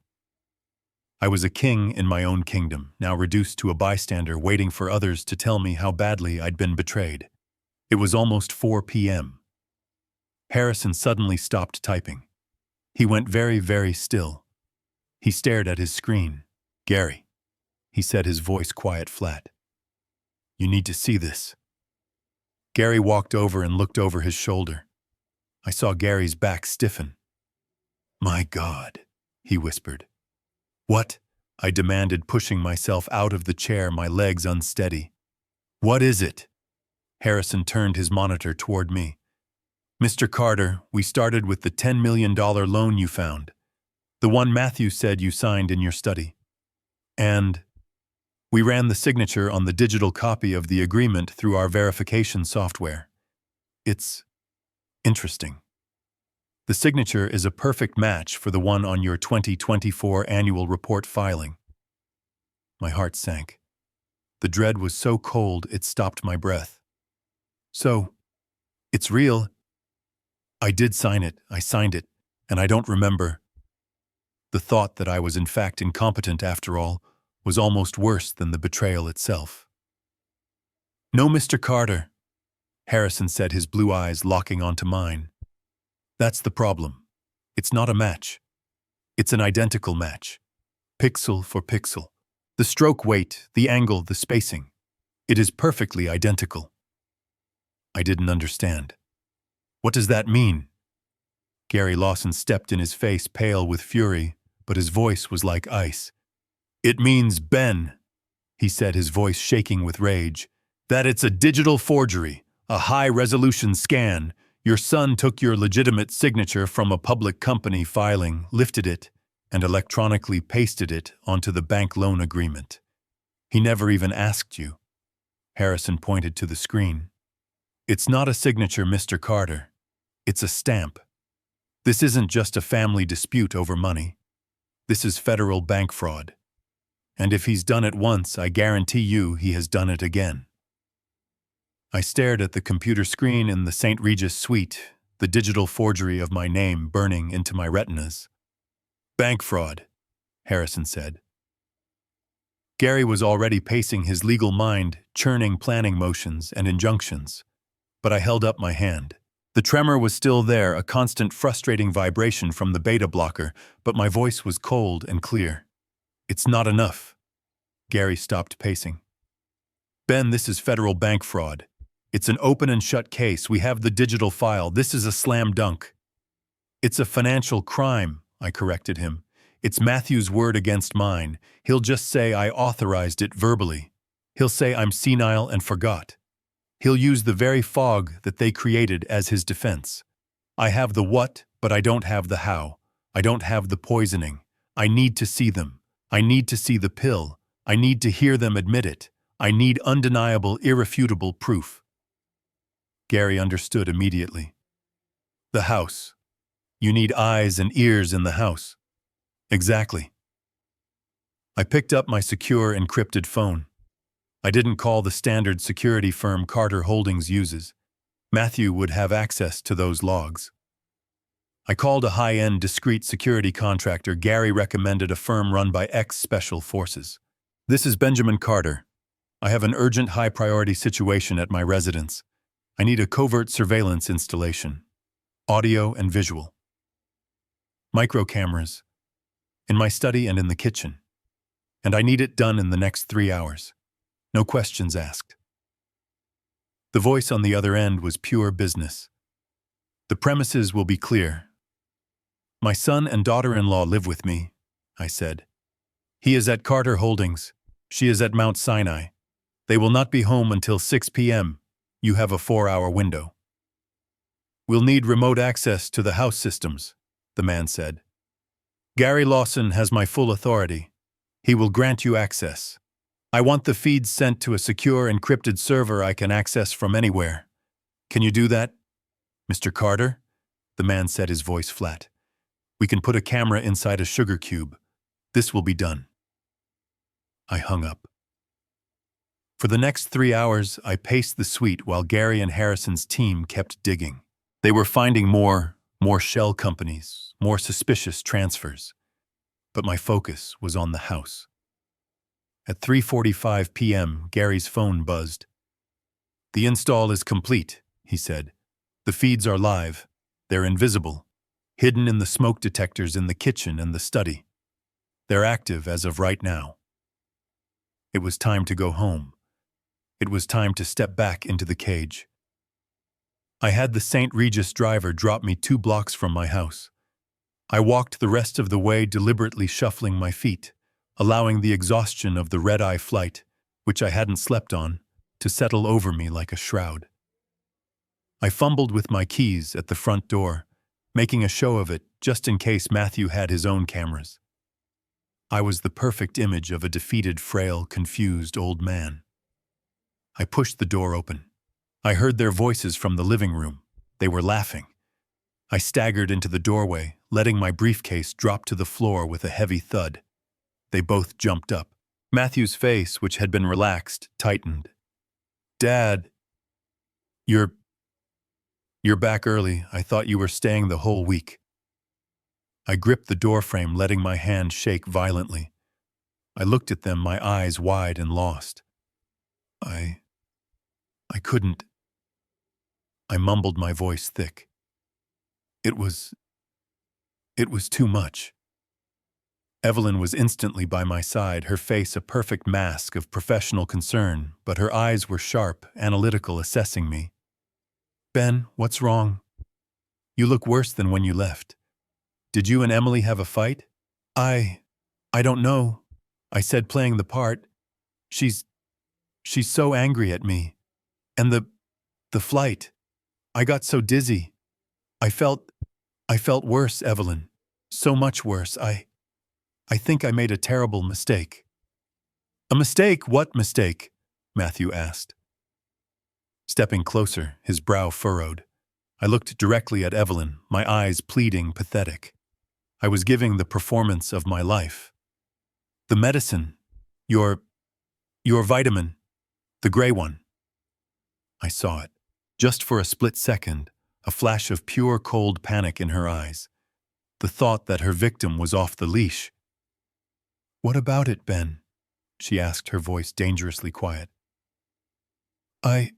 I was a king in my own kingdom, now reduced to a bystander waiting for others to tell me how badly I'd been betrayed. It was almost 4 p.m. Harrison suddenly stopped typing. He went very, very still. He stared at his screen. "Gary," he said, his voice quiet, flat. "You need to see this." Gary walked over and looked over his shoulder. I saw Gary's back stiffen. "My God," he whispered. "What?" I demanded, pushing myself out of the chair, my legs unsteady. "What is it?" Harrison turned his monitor toward me. "Mr. Carter, we started with the $10 million loan you found. The one Matthew said you signed in your study. And we ran the signature on the digital copy of the agreement through our verification software. It's interesting. The signature is a perfect match for the one on your 2024 annual report filing." My heart sank. The dread was so cold it stopped my breath. "So, it's real?" "I did sign it, I signed it, and I don't remember." The thought that I was in fact incompetent after all was almost worse than the betrayal itself. "No, Mr. Carter," Harrison said, his blue eyes locking onto mine. "That's the problem. It's not a match. It's an identical match. Pixel for pixel. The stroke weight, the angle, the spacing. It is perfectly identical." I didn't understand. "What does that mean?" Gary Lawson stepped in, his face pale with fury, but his voice was like ice. "It means, Ben," he said, his voice shaking with rage, "that it's a digital forgery, a high-resolution scan. Your son took your legitimate signature from a public company filing, lifted it, and electronically pasted it onto the bank loan agreement. He never even asked you." Harrison pointed to the screen. "It's not a signature, Mr. Carter. It's a stamp. This isn't just a family dispute over money. This is federal bank fraud. And if he's done it once, I guarantee you he has done it again." I stared at the computer screen in the St. Regis suite, the digital forgery of my name burning into my retinas. "Bank fraud," Harrison said. Gary was already pacing his legal mind, churning planning motions and injunctions. But I held up my hand. The tremor was still there, a constant frustrating vibration from the beta blocker, but my voice was cold and clear. "It's not enough." Gary stopped pacing. "Ben, this is federal bank fraud. It's an open and shut case. We have the digital file. This is a slam dunk." "It's a financial crime," I corrected him. "It's Matthew's word against mine. He'll just say I authorized it verbally. He'll say I'm senile and forgot. He'll use the very fog that they created as his defense. I have the what, but I don't have the how. I don't have the poisoning. I need to see them. I need to see the pill. I need to hear them admit it. I need undeniable, irrefutable proof." Gary understood immediately. The house. You need eyes and ears in the house. Exactly. I picked up my secure encrypted phone. I didn't call the standard security firm Carter Holdings uses. Matthew would have access to those logs. I called a high-end discreet security contractor. Gary recommended a firm run by ex-Special Forces. This is Benjamin Carter. I have an urgent high-priority situation at my residence. I need a covert surveillance installation. Audio and visual. Micro cameras. In my study and in the kitchen. And I need it done in the next 3 hours. No questions asked. The voice on the other end was pure business. The premises will be clear. My son and daughter-in-law live with me, I said. He is at Carter Holdings. She is at Mount Sinai. They will not be home until 6 p.m. You have a 4-hour window. We'll need remote access to the house systems, the man said. Gary Lawson has my full authority. He will grant you access. I want the feeds sent to a secure encrypted server I can access from anywhere. Can you do that? Mr. Carter? The man said, his voice flat. We can put a camera inside a sugar cube. This will be done. I hung up. For the next 3 hours, I paced the suite while Gary and Harrison's team kept digging. They were finding more shell companies, more suspicious transfers. But my focus was on the house. At 3:45 p.m., Gary's phone buzzed. The install is complete, he said. The feeds are live. They're invisible, hidden in the smoke detectors in the kitchen and the study. They're active as of right now. It was time to go home. It was time to step back into the cage. I had the St. Regis driver drop me 2 blocks from my house. I walked the rest of the way, deliberately shuffling my feet, allowing the exhaustion of the red-eye flight, which I hadn't slept on, to settle over me like a shroud. I fumbled with my keys at the front door, making a show of it just in case Matthew had his own cameras. I was the perfect image of a defeated, frail, confused old man. I pushed the door open. I heard their voices from the living room. They were laughing. I staggered into the doorway, letting my briefcase drop to the floor with a heavy thud. They both jumped up. Matthew's face, which had been relaxed, tightened. Dad, you're back early. I thought you were staying the whole week. I gripped the doorframe, letting my hand shake violently. I looked at them, my eyes wide and lost. I couldn't. I mumbled, my voice thick. It was too much. Evelyn was instantly by my side, her face a perfect mask of professional concern, but her eyes were sharp, analytical, assessing me. Ben, what's wrong? You look worse than when you left. Did you and Emily have a fight? I don't know, I said, playing the part. She's so angry at me. And the flight. I got so dizzy. I felt worse, Evelyn. So much worse. I think I made a terrible mistake. A mistake? What mistake? Matthew asked. Stepping closer, his brow furrowed. I looked directly at Evelyn, my eyes pleading, pathetic. I was giving the performance of my life. The medicine. Your vitamin. The gray one. I saw it. Just for a split second, a flash of pure cold panic in her eyes. The thought that her victim was off the leash. What about it, Ben? She asked, her voice dangerously quiet. I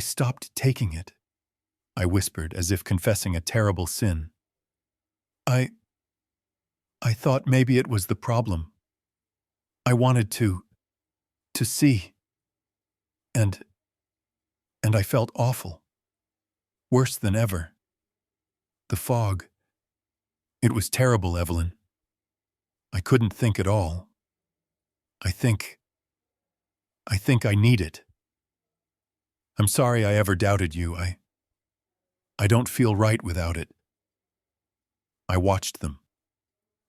stopped taking it, I whispered, as if confessing a terrible sin. I thought maybe it was the problem. I wanted to see. And I felt awful. Worse than ever. The fog. It was terrible, Evelyn. I couldn't think at all. I think I need it. I'm sorry I ever doubted you. I don't feel right without it. I watched them.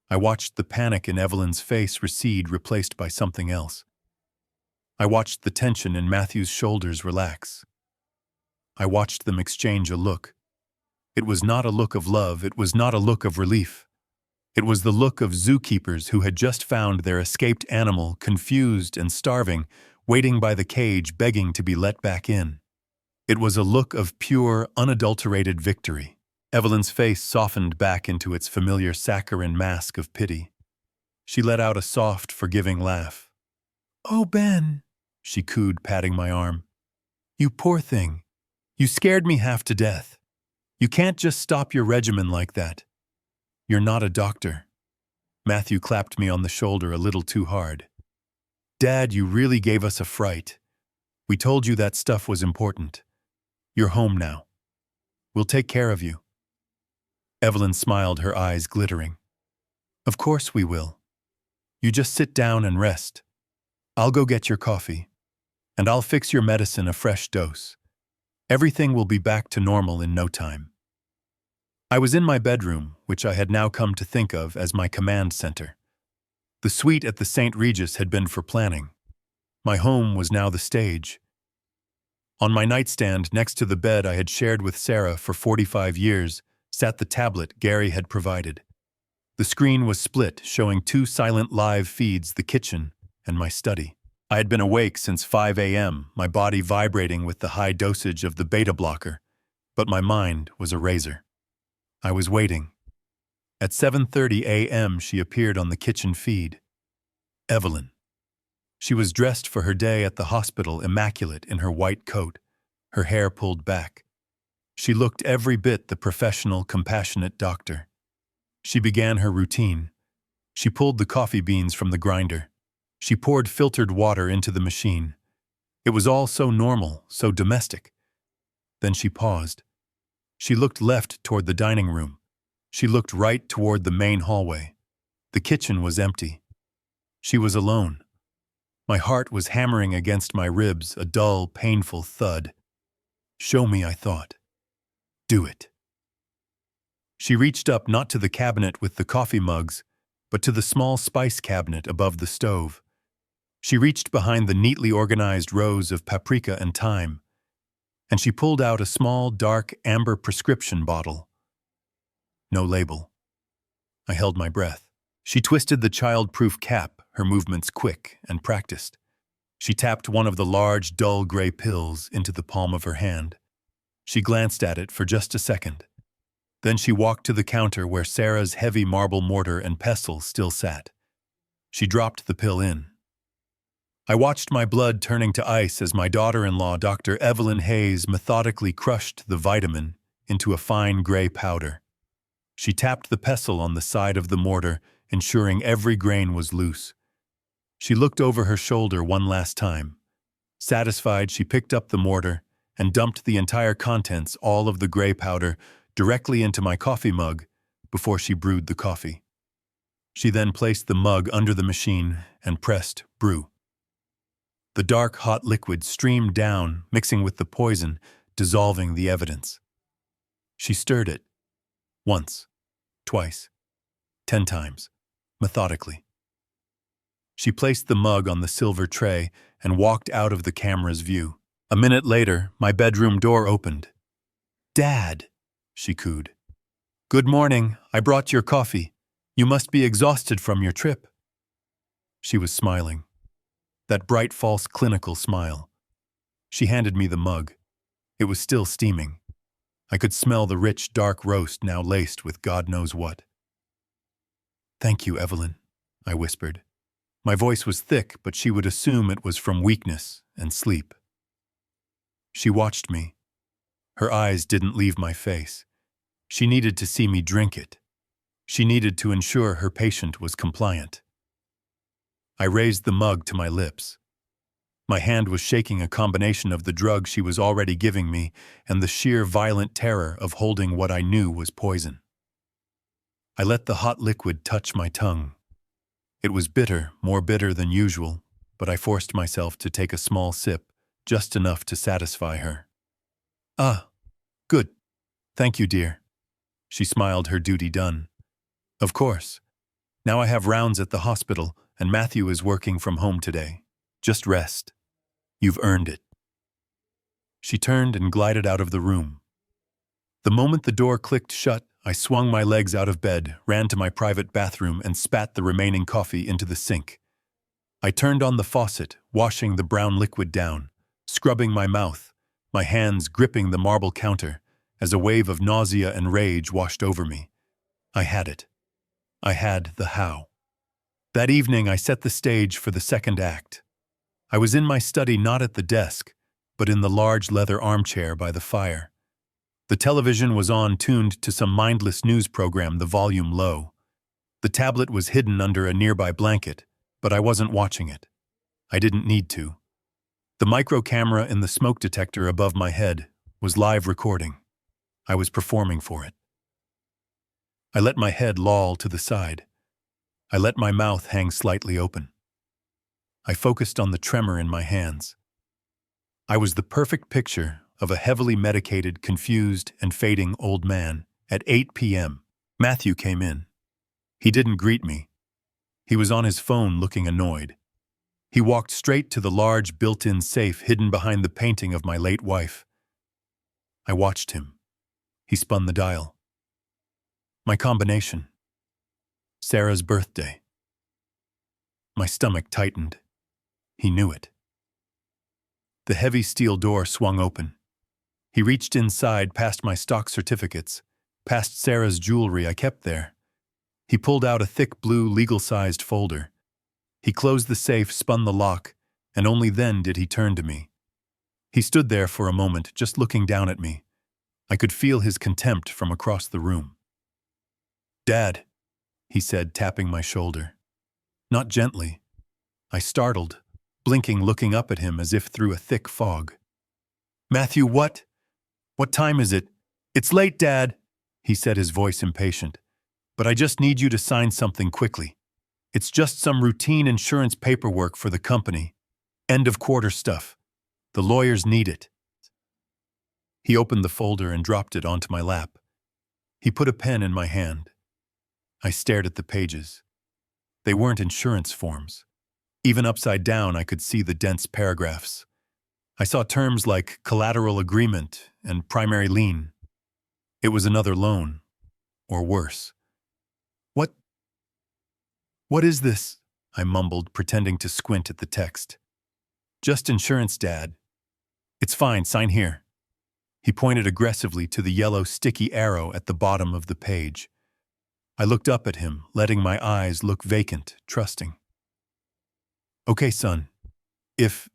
I watched the panic in Evelyn's face recede, replaced by something else. I watched the tension in Matthew's shoulders relax. I watched them exchange a look. It was not a look of love, it was not a look of relief. It was the look of zookeepers who had just found their escaped animal, confused and starving, waiting by the cage, begging to be let back in. It was a look of pure, unadulterated victory. Evelyn's face softened back into its familiar saccharine mask of pity. She let out a soft, forgiving laugh. "Oh, Ben," she cooed, patting my arm. "You poor thing. You scared me half to death. You can't just stop your regimen like that. You're not a doctor." Matthew clapped me on the shoulder a little too hard. "Dad, you really gave us a fright. We told you that stuff was important. You're home now. We'll take care of you." Evelyn smiled, her eyes glittering. "Of course we will. You just sit down and rest. I'll go get your coffee. And I'll fix your medicine a fresh dose. Everything will be back to normal in no time." I was in my bedroom, which I had now come to think of as my command center. The suite at the St. Regis had been for planning. My home was now the stage. On my nightstand, next to the bed I had shared with Sarah for 45 years, sat the tablet Gary had provided. The screen was split, showing two silent live feeds, the kitchen and my study. I had been awake since 5 a.m., my body vibrating with the high dosage of the beta blocker, but my mind was a razor. I was waiting. At 7:30 a.m. she appeared on the kitchen feed. Evelyn. She was dressed for her day at the hospital, immaculate in her white coat, her hair pulled back. She looked every bit the professional, compassionate doctor. She began her routine. She pulled the coffee beans from the grinder. She poured filtered water into the machine. It was all so normal, so domestic. Then she paused. She looked left toward the dining room. She looked right toward the main hallway. The kitchen was empty. She was alone. My heart was hammering against my ribs, a dull, painful thud. "Show me," I thought. "Do it." She reached up not to the cabinet with the coffee mugs, but to the small spice cabinet above the stove. She reached behind the neatly organized rows of paprika and thyme, and she pulled out a small, dark, amber prescription bottle. No label. I held my breath. She twisted the child-proof cap, her movements quick and practiced. She tapped one of the large, dull gray pills into the palm of her hand. She glanced at it for just a second. Then she walked to the counter where Sarah's heavy marble mortar and pestle still sat. She dropped the pill in. I watched my blood turning to ice as my daughter-in-law, Dr. Evelyn Hayes, methodically crushed the vitamin into a fine gray powder. She tapped the pestle on the side of the mortar, ensuring every grain was loose. She looked over her shoulder one last time. Satisfied, she picked up the mortar and dumped the entire contents, all of the gray powder, directly into my coffee mug before she brewed the coffee. She then placed the mug under the machine and pressed brew. The dark, hot liquid streamed down, mixing with the poison, dissolving the evidence. She stirred it. Once, twice, 10 times, methodically. She placed the mug on the silver tray and walked out of the camera's view. A minute later, my bedroom door opened. "Dad," she cooed. "Good morning. I brought your coffee. You must be exhausted from your trip." She was smiling. That bright, false, clinical smile. She handed me the mug. It was still steaming. I could smell the rich, dark roast now laced with God knows what. "Thank you, Evelyn," I whispered. My voice was thick, but she would assume it was from weakness and sleep. She watched me. Her eyes didn't leave my face. She needed to see me drink it. She needed to ensure her patient was compliant. I raised the mug to my lips. My hand was shaking, a combination of the drug she was already giving me and the sheer violent terror of holding what I knew was poison. I let the hot liquid touch my tongue. It was bitter, more bitter than usual, but I forced myself to take a small sip, just enough to satisfy her. "Ah, good. Thank you, dear." She smiled, her duty done. "Of course. Now I have rounds at the hospital, and Matthew is working from home today. Just rest. You've earned it." She turned and glided out of the room. The moment the door clicked shut, I swung my legs out of bed, ran to my private bathroom, and spat the remaining coffee into the sink. I turned on the faucet, washing the brown liquid down, scrubbing my mouth, my hands gripping the marble counter, as a wave of nausea and rage washed over me. I had it. I had the how. That evening, I set the stage for the second act. I was in my study, not at the desk, but in the large leather armchair by the fire. The television was on, tuned to some mindless news program, the volume low. The tablet was hidden under a nearby blanket, but I wasn't watching it. I didn't need to. The micro camera in the smoke detector above my head was live recording. I was performing for it. I let my head loll to the side. I let my mouth hang slightly open. I focused on the tremor in my hands. I was the perfect picture of a heavily medicated, confused, and fading old man. At 8 p.m., Matthew came in. He didn't greet me. He was on his phone, looking annoyed. He walked straight to the large built-in safe hidden behind the painting of my late wife. I watched him. He spun the dial. My combination. Sarah's birthday. My stomach tightened. He knew it. The heavy steel door swung open. He reached inside, past my stock certificates, past Sarah's jewelry I kept there. He pulled out a thick blue legal-sized folder. He closed the safe, spun the lock, and only then did he turn to me. He stood there for a moment, just looking down at me. I could feel his contempt from across the room. "Dad," he said, tapping my shoulder. Not gently. I startled, blinking, looking up at him as if through a thick fog. "Matthew, what? What time is it?" "It's late, Dad," he said, his voice impatient. "But I just need you to sign something quickly. It's just some routine insurance paperwork for the company. End of quarter stuff. The lawyers need it." He opened the folder and dropped it onto my lap. He put a pen in my hand. I stared at the pages. They weren't insurance forms. Even upside down, I could see the dense paragraphs. I saw terms like collateral agreement and primary lien. It was another loan, or worse. What is this?" I mumbled, pretending to squint at the text. "Just insurance, Dad." "It's fine, sign here." He pointed aggressively to the yellow sticky arrow at the bottom of the page. I looked up at him, letting my eyes look vacant, trusting. "Okay, son. If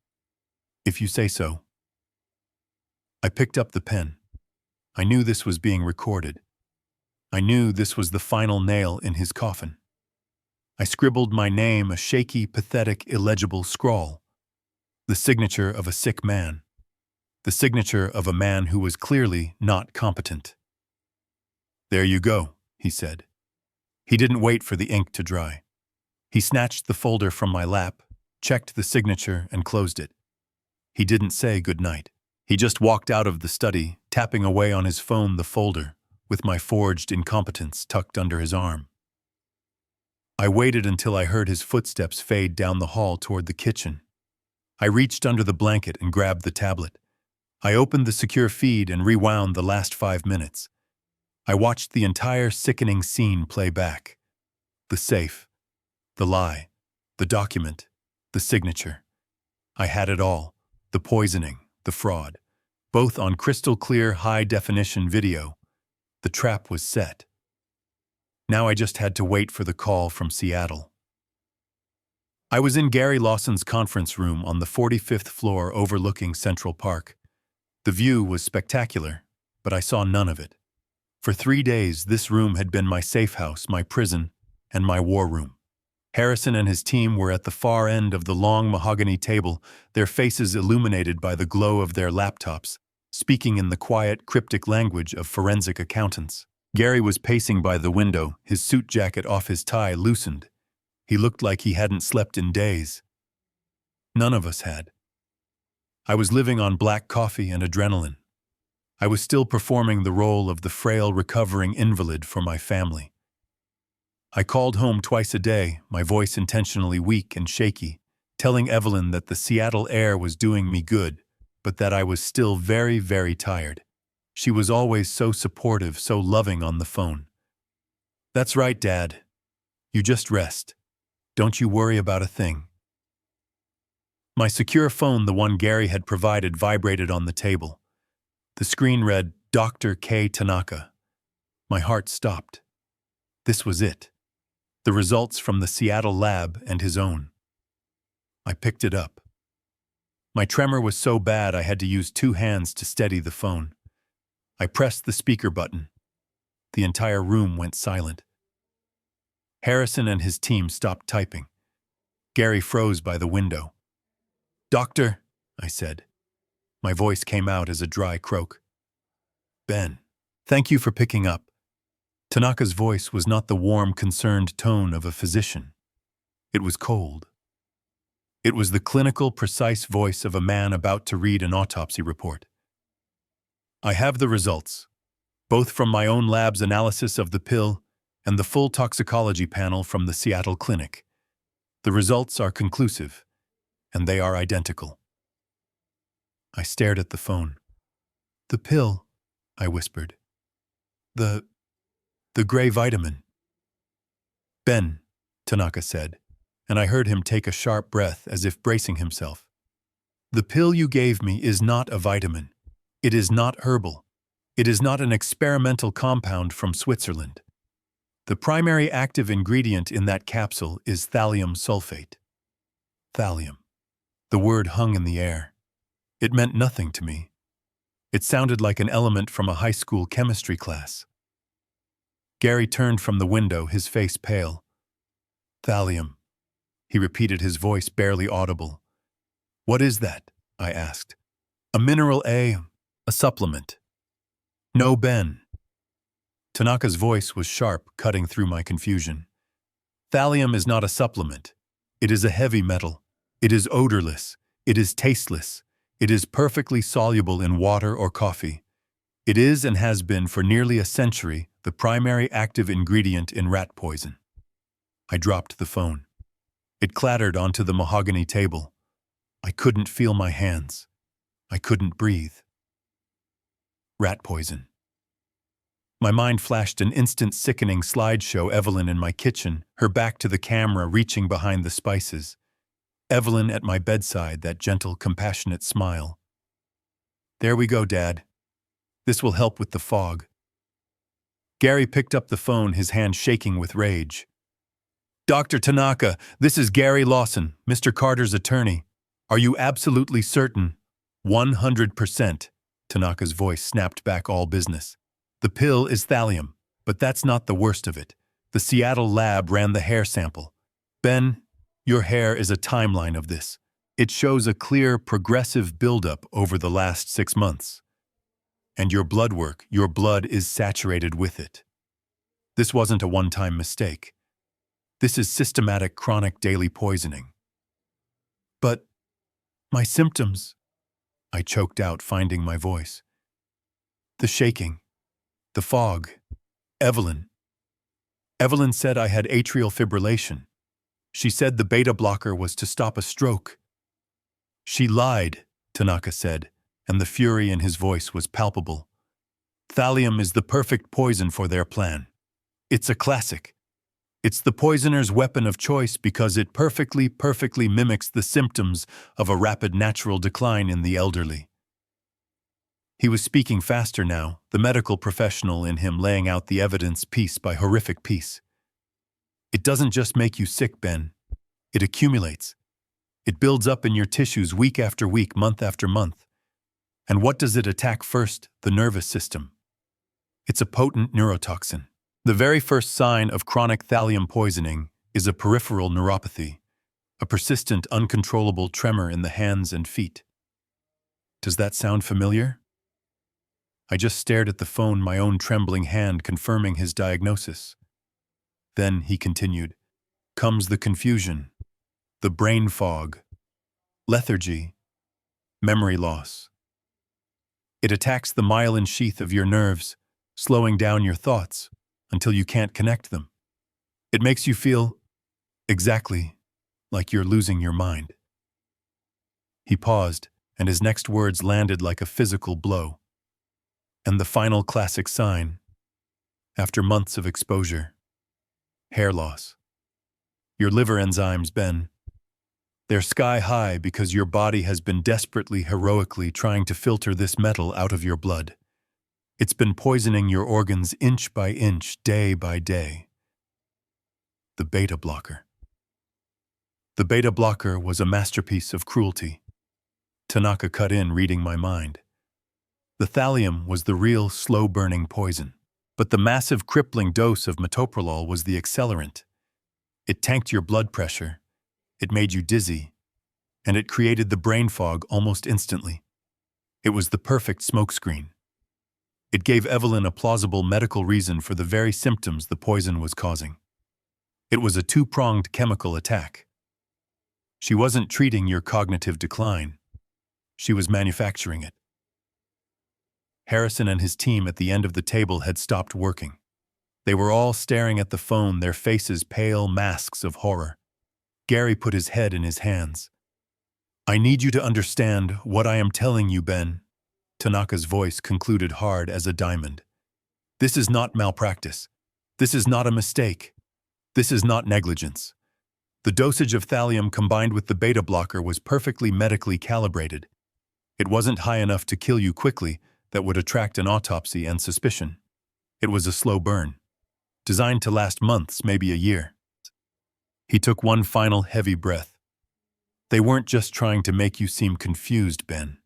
you say so." I picked up the pen. I knew this was being recorded. I knew this was the final nail in his coffin. I scribbled my name, a shaky, pathetic, illegible scrawl. The signature of a sick man. The signature of a man who was clearly not competent. "There you go," he said. He didn't wait for the ink to dry. He snatched the folder from my lap, checked the signature, and closed it. He didn't say goodnight. He just walked out of the study, tapping away on his phone the folder, with my forged incompetence tucked under his arm. I waited until I heard his footsteps fade down the hall toward the kitchen. I reached under the blanket and grabbed the tablet. I opened the secure feed and rewound the last 5 minutes. I watched the entire sickening scene play back. The safe, the lie, the document, the signature. I had it all, the poisoning, the fraud, both on crystal-clear, high-definition video. The trap was set. Now I just had to wait for the call from Seattle. I was in Gary Lawson's conference room on the 45th floor overlooking Central Park. The view was spectacular, but I saw none of it. For 3 days, this room had been my safe house, my prison, and my war room. Harrison and his team were at the far end of the long mahogany table, their faces illuminated by the glow of their laptops, speaking in the quiet, cryptic language of forensic accountants. Gary was pacing by the window, his suit jacket off, his tie loosened. He looked like he hadn't slept in days. None of us had. I was living on black coffee and adrenaline. I was still performing the role of the frail, recovering invalid for my family. I called home twice a day, my voice intentionally weak and shaky, telling Evelyn that the Seattle air was doing me good, but that I was still very, very tired. She was always so supportive, so loving on the phone. "That's right, Dad. You just rest. Don't you worry about a thing." My secure phone, the one Gary had provided, vibrated on the table. The screen read, "Dr. K. Tanaka." My heart stopped. This was it. The results from the Seattle lab and his own. I picked it up. My tremor was so bad I had to use 2 hands to steady the phone. I pressed the speaker button. The entire room went silent. Harrison and his team stopped typing. Gary froze by the window. "Doctor," I said. My voice came out as a dry croak. "Ben, thank you for picking up." Tanaka's voice was not the warm, concerned tone of a physician. It was cold. It was the clinical, precise voice of a man about to read an autopsy report. "I have the results, both from my own lab's analysis of the pill and the full toxicology panel from the Seattle clinic. The results are conclusive, and they are identical." I stared at the phone. "The pill," I whispered. The gray vitamin." "Ben," Tanaka said, and I heard him take a sharp breath as if bracing himself. "The pill you gave me is not a vitamin. It is not herbal. It is not an experimental compound from Switzerland. The primary active ingredient in that capsule is thallium sulfate." Thallium. The word hung in the air. It meant nothing to me. It sounded like an element from a high school chemistry class. Gary turned from the window, his face pale. "Thallium," he repeated, his voice barely audible. "What is that?" I asked. "A mineral, a supplement." "No, Ben." Tanaka's voice was sharp, cutting through my confusion. "Thallium is not a supplement. It is a heavy metal. It is odorless. It is tasteless. It is perfectly soluble in water or coffee. It is and has been for nearly a century the primary active ingredient in rat poison." I dropped the phone. It clattered onto the mahogany table. I couldn't feel my hands. I couldn't breathe. Rat poison. My mind flashed an instant sickening slideshow. Evelyn in my kitchen, her back to the camera, reaching behind the spices. Evelyn at my bedside, that gentle, compassionate smile. "There we go, Dad. This will help with the fog." Gary picked up the phone, his hand shaking with rage. "Dr. Tanaka, this is Gary Lawson, Mr. Carter's attorney. Are you absolutely certain?" 100%, Tanaka's voice snapped back all business. "The pill is thallium, but that's not the worst of it. The Seattle lab ran the hair sample. Ben, your hair is a timeline of this. It shows a clear, progressive buildup over the last 6 months. And your blood work, your blood is saturated with it. This wasn't a one-time mistake. This is systematic, chronic daily poisoning." "But my symptoms," I choked out, finding my voice. "The shaking, the fog, Evelyn. Evelyn said I had atrial fibrillation. She said the beta blocker was to stop a stroke." "She lied," Tanaka said, and the fury in his voice was palpable. "Thallium is the perfect poison for their plan. It's a classic. It's the poisoner's weapon of choice because it perfectly mimics the symptoms of a rapid natural decline in the elderly." He was speaking faster now, the medical professional in him laying out the evidence piece by horrific piece. "It doesn't just make you sick, Ben. It accumulates. It builds up in your tissues week after week, month after month. And what does it attack first? The nervous system. It's a potent neurotoxin. The very first sign of chronic thallium poisoning is a peripheral neuropathy, a persistent, uncontrollable tremor in the hands and feet. Does that sound familiar?" I just stared at the phone, my own trembling hand confirming his diagnosis. Then, he continued, comes the confusion, the brain fog, lethargy, memory loss. It attacks the myelin sheath of your nerves, slowing down your thoughts until you can't connect them. It makes you feel exactly like you're losing your mind. He paused, and his next words landed like a physical blow. And the final classic sign, after months of exposure: hair loss. Your liver enzymes, Ben. They're sky high because your body has been desperately, heroically trying to filter this metal out of your blood. It's been poisoning your organs inch by inch, day by day. The beta blocker. The beta blocker was a masterpiece of cruelty. Tanaka cut in, reading my mind. The thallium was the real, slow-burning poison, but the massive, crippling dose of metoprolol was the accelerant. It tanked your blood pressure, it made you dizzy, and it created the brain fog almost instantly. It was the perfect smokescreen. It gave Evelyn a plausible medical reason for the very symptoms the poison was causing. It was a two-pronged chemical attack. She wasn't treating your cognitive decline. She was manufacturing it. Harrison and his team at the end of the table had stopped working. They were all staring at the phone, their faces pale masks of horror. Gary put his head in his hands. "I need you to understand what I am telling you, Ben." Tanaka's voice concluded hard as a diamond. "This is not malpractice. This is not a mistake. This is not negligence. The dosage of thallium combined with the beta blocker was perfectly medically calibrated. It wasn't high enough to kill you quickly that would attract an autopsy and suspicion. It was a slow burn, designed to last months, maybe a year." He took one final heavy breath. "They weren't just trying to make you seem confused, Ben.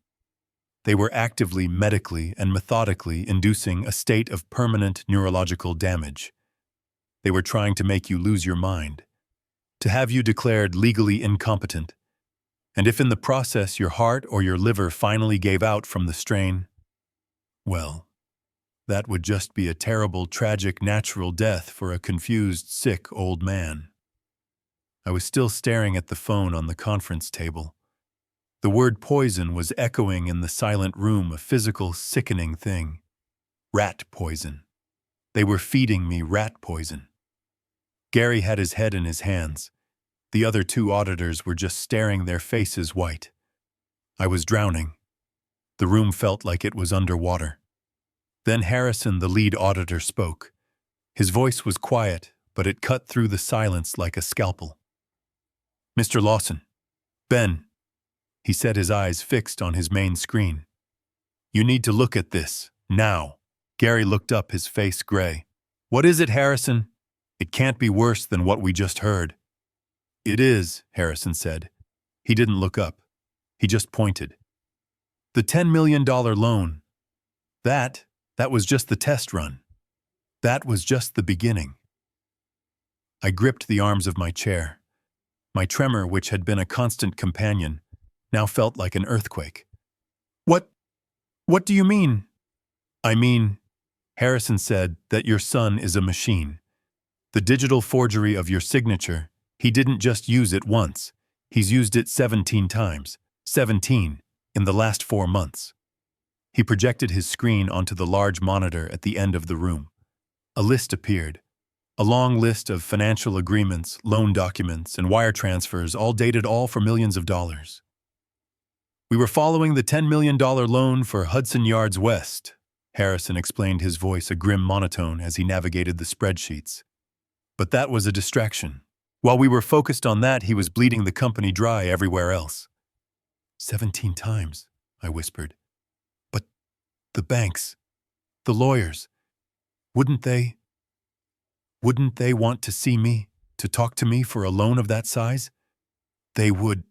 They were actively, medically, and methodically inducing a state of permanent neurological damage. They were trying to make you lose your mind, to have you declared legally incompetent. And if in the process your heart or your liver finally gave out from the strain, well, that would just be a terrible, tragic, natural death for a confused, sick old man." I was still staring at the phone on the conference table. The word poison was echoing in the silent room, a physical, sickening thing. Rat poison. They were feeding me rat poison. Gary had his head in his hands. The other two auditors were just staring, their faces white. I was drowning. The room felt like it was underwater. Then Harrison, the lead auditor, spoke. His voice was quiet, but it cut through the silence like a scalpel. "Mr. Lawson, Ben," he said, his eyes fixed on his main screen. "You need to look at this, now." Gary looked up, his face gray. "What is it, Harrison? It can't be worse than what we just heard." "It is," Harrison said. He didn't look up. He just pointed. "The $10 million loan. That was just the test run. That was just the beginning." I gripped the arms of my chair. My tremor, which had been a constant companion, now felt like an earthquake. What do you mean?" "I mean," Harrison said, "that your son is a machine. The digital forgery of your signature, he didn't just use it once. He's used it 17 times. 17 in the last 4 months. He projected his screen onto the large monitor at the end of the room. A list appeared. A long list of financial agreements, loan documents, and wire transfers, all dated for millions of dollars. "We were following the $10 million loan for Hudson Yards West," Harrison explained, his voice a grim monotone as he navigated the spreadsheets. "But that was a distraction. While we were focused on that, he was bleeding the company dry everywhere else." 17 times, I whispered. "But the banks, the lawyers, wouldn't they want to see me, to talk to me for a loan of that size?" "They would,"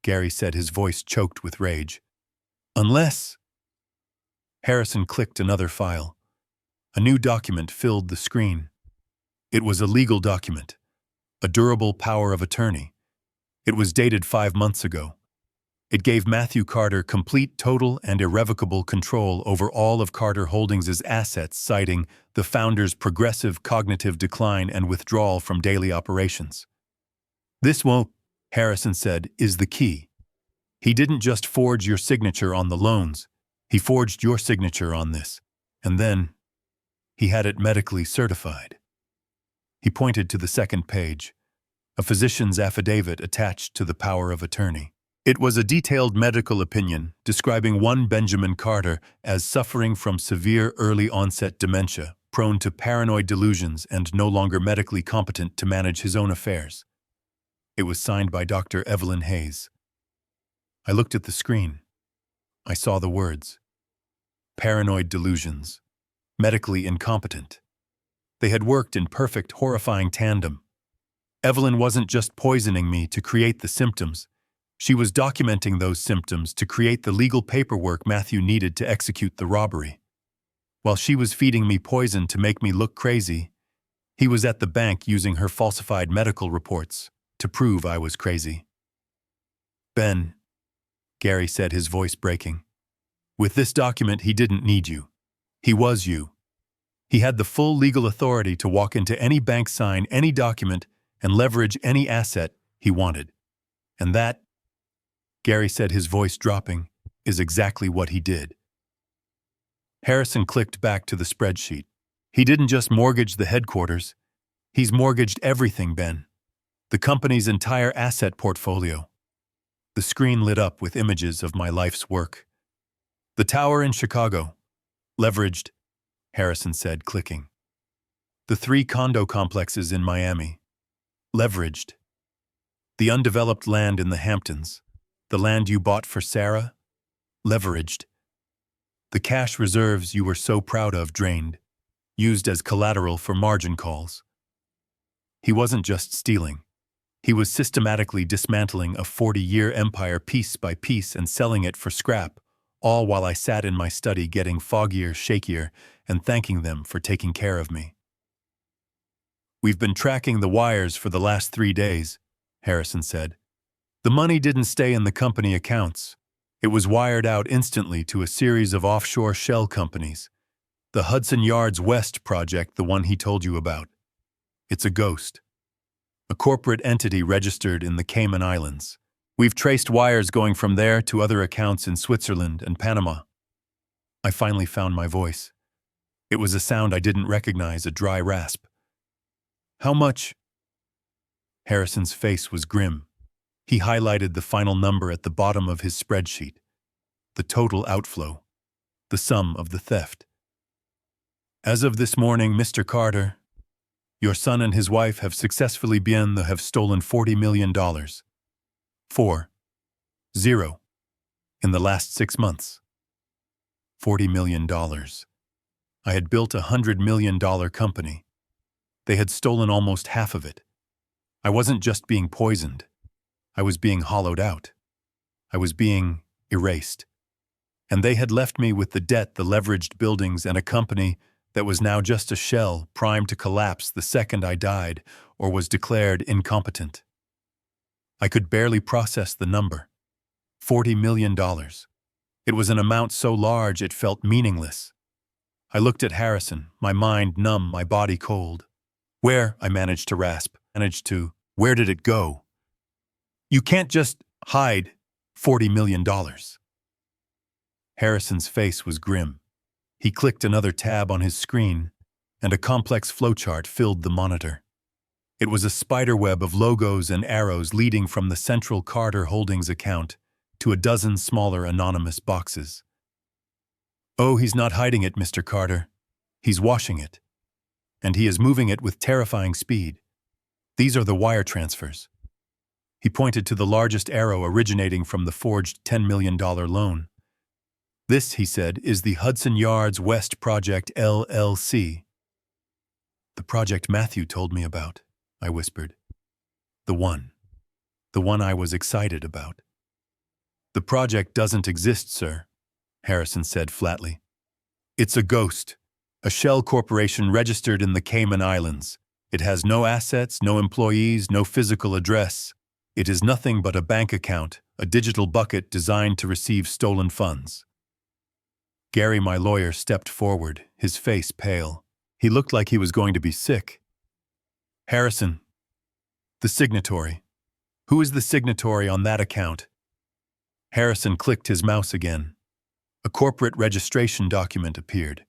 Gary said, his voice choked with rage. "Unless—" Harrison clicked another file. A new document filled the screen. It was a legal document, a durable power of attorney. It was dated 5 months ago. It gave Matthew Carter complete, total, and irrevocable control over all of Carter Holdings' assets, citing the founder's progressive cognitive decline and withdrawal from daily operations. "This won't," Harrison said, "is the key. He didn't just forge your signature on the loans. He forged your signature on this. And then he had it medically certified." He pointed to the second page, a physician's affidavit attached to the power of attorney. It was a detailed medical opinion describing one Benjamin Carter as suffering from severe early-onset dementia, prone to paranoid delusions and no longer medically competent to manage his own affairs. It was signed by Dr. Evelyn Hayes. I looked at the screen. I saw the words. Paranoid delusions. Medically incompetent. They had worked in perfect, horrifying tandem. Evelyn wasn't just poisoning me to create the symptoms. She was documenting those symptoms to create the legal paperwork Matthew needed to execute the robbery. While she was feeding me poison to make me look crazy, he was at the bank using her falsified medical reports to prove I was crazy. Ben, Gary said, his voice breaking. With this document, he didn't need you. He was you. He had the full legal authority to walk into any bank, sign any document, and leverage any asset he wanted. And that, Gary said, his voice dropping, is exactly what he did. Harrison clicked back to the spreadsheet. He didn't just mortgage the headquarters. He's mortgaged everything, Ben. The company's entire asset portfolio. The screen lit up with images of my life's work. The tower in Chicago. Leveraged, Harrison said, clicking. The 3 condo complexes in Miami. Leveraged. The undeveloped land in the Hamptons. The land you bought for Sarah? Leveraged. The cash reserves you were so proud of drained, used as collateral for margin calls. He wasn't just stealing. He was systematically dismantling a 40-year empire piece by piece and selling it for scrap, all while I sat in my study getting foggier, shakier, and thanking them for taking care of me. We've been tracking the wires for the last 3 days, Harrison said. The money didn't stay in the company accounts. It was wired out instantly to a series of offshore shell companies. The Hudson Yards West project, the one he told you about. It's a ghost. A corporate entity registered in the Cayman Islands. We've traced wires going from there to other accounts in Switzerland and Panama. I finally found my voice. It was a sound I didn't recognize, a dry rasp. How much? Harrison's face was grim. He highlighted the final number at the bottom of his spreadsheet. The total outflow. The sum of the theft. As of this morning, Mr. Carter, your son and his wife have successfully have stolen $40 million. 4. 0. In the last 6 months. $40 million. I had built a $100 million company. They had stolen almost half of it. I wasn't just being poisoned. I was being hollowed out. I was being erased. And they had left me with the debt, the leveraged buildings, and a company that was now just a shell primed to collapse the second I died or was declared incompetent. I could barely process the number. $40 million. It was an amount so large it felt meaningless. I looked at Harrison, my mind numb, my body cold. Where, I managed to rasp, where did it go? You can't just hide $40 million. Harrison's face was grim. He clicked another tab on his screen, and a complex flowchart filled the monitor. It was a spiderweb of logos and arrows leading from the central Carter Holdings account to a dozen smaller anonymous boxes. Oh, he's not hiding it, Mr. Carter. He's washing it. And he is moving it with terrifying speed. These are the wire transfers. He pointed to the largest arrow originating from the forged $10 million loan. This, he said, is the Hudson Yards West Project, LLC. The project Matthew told me about, I whispered. The one I was excited about. The project doesn't exist, sir, Harrison said flatly. It's a ghost, a shell corporation registered in the Cayman Islands. It has no assets, no employees, no physical address. It is nothing but a bank account, a digital bucket designed to receive stolen funds. Gary, my lawyer, stepped forward, his face pale. He looked like he was going to be sick. Harrison, the signatory. Who is the signatory on that account? Harrison clicked his mouse again. A corporate registration document appeared.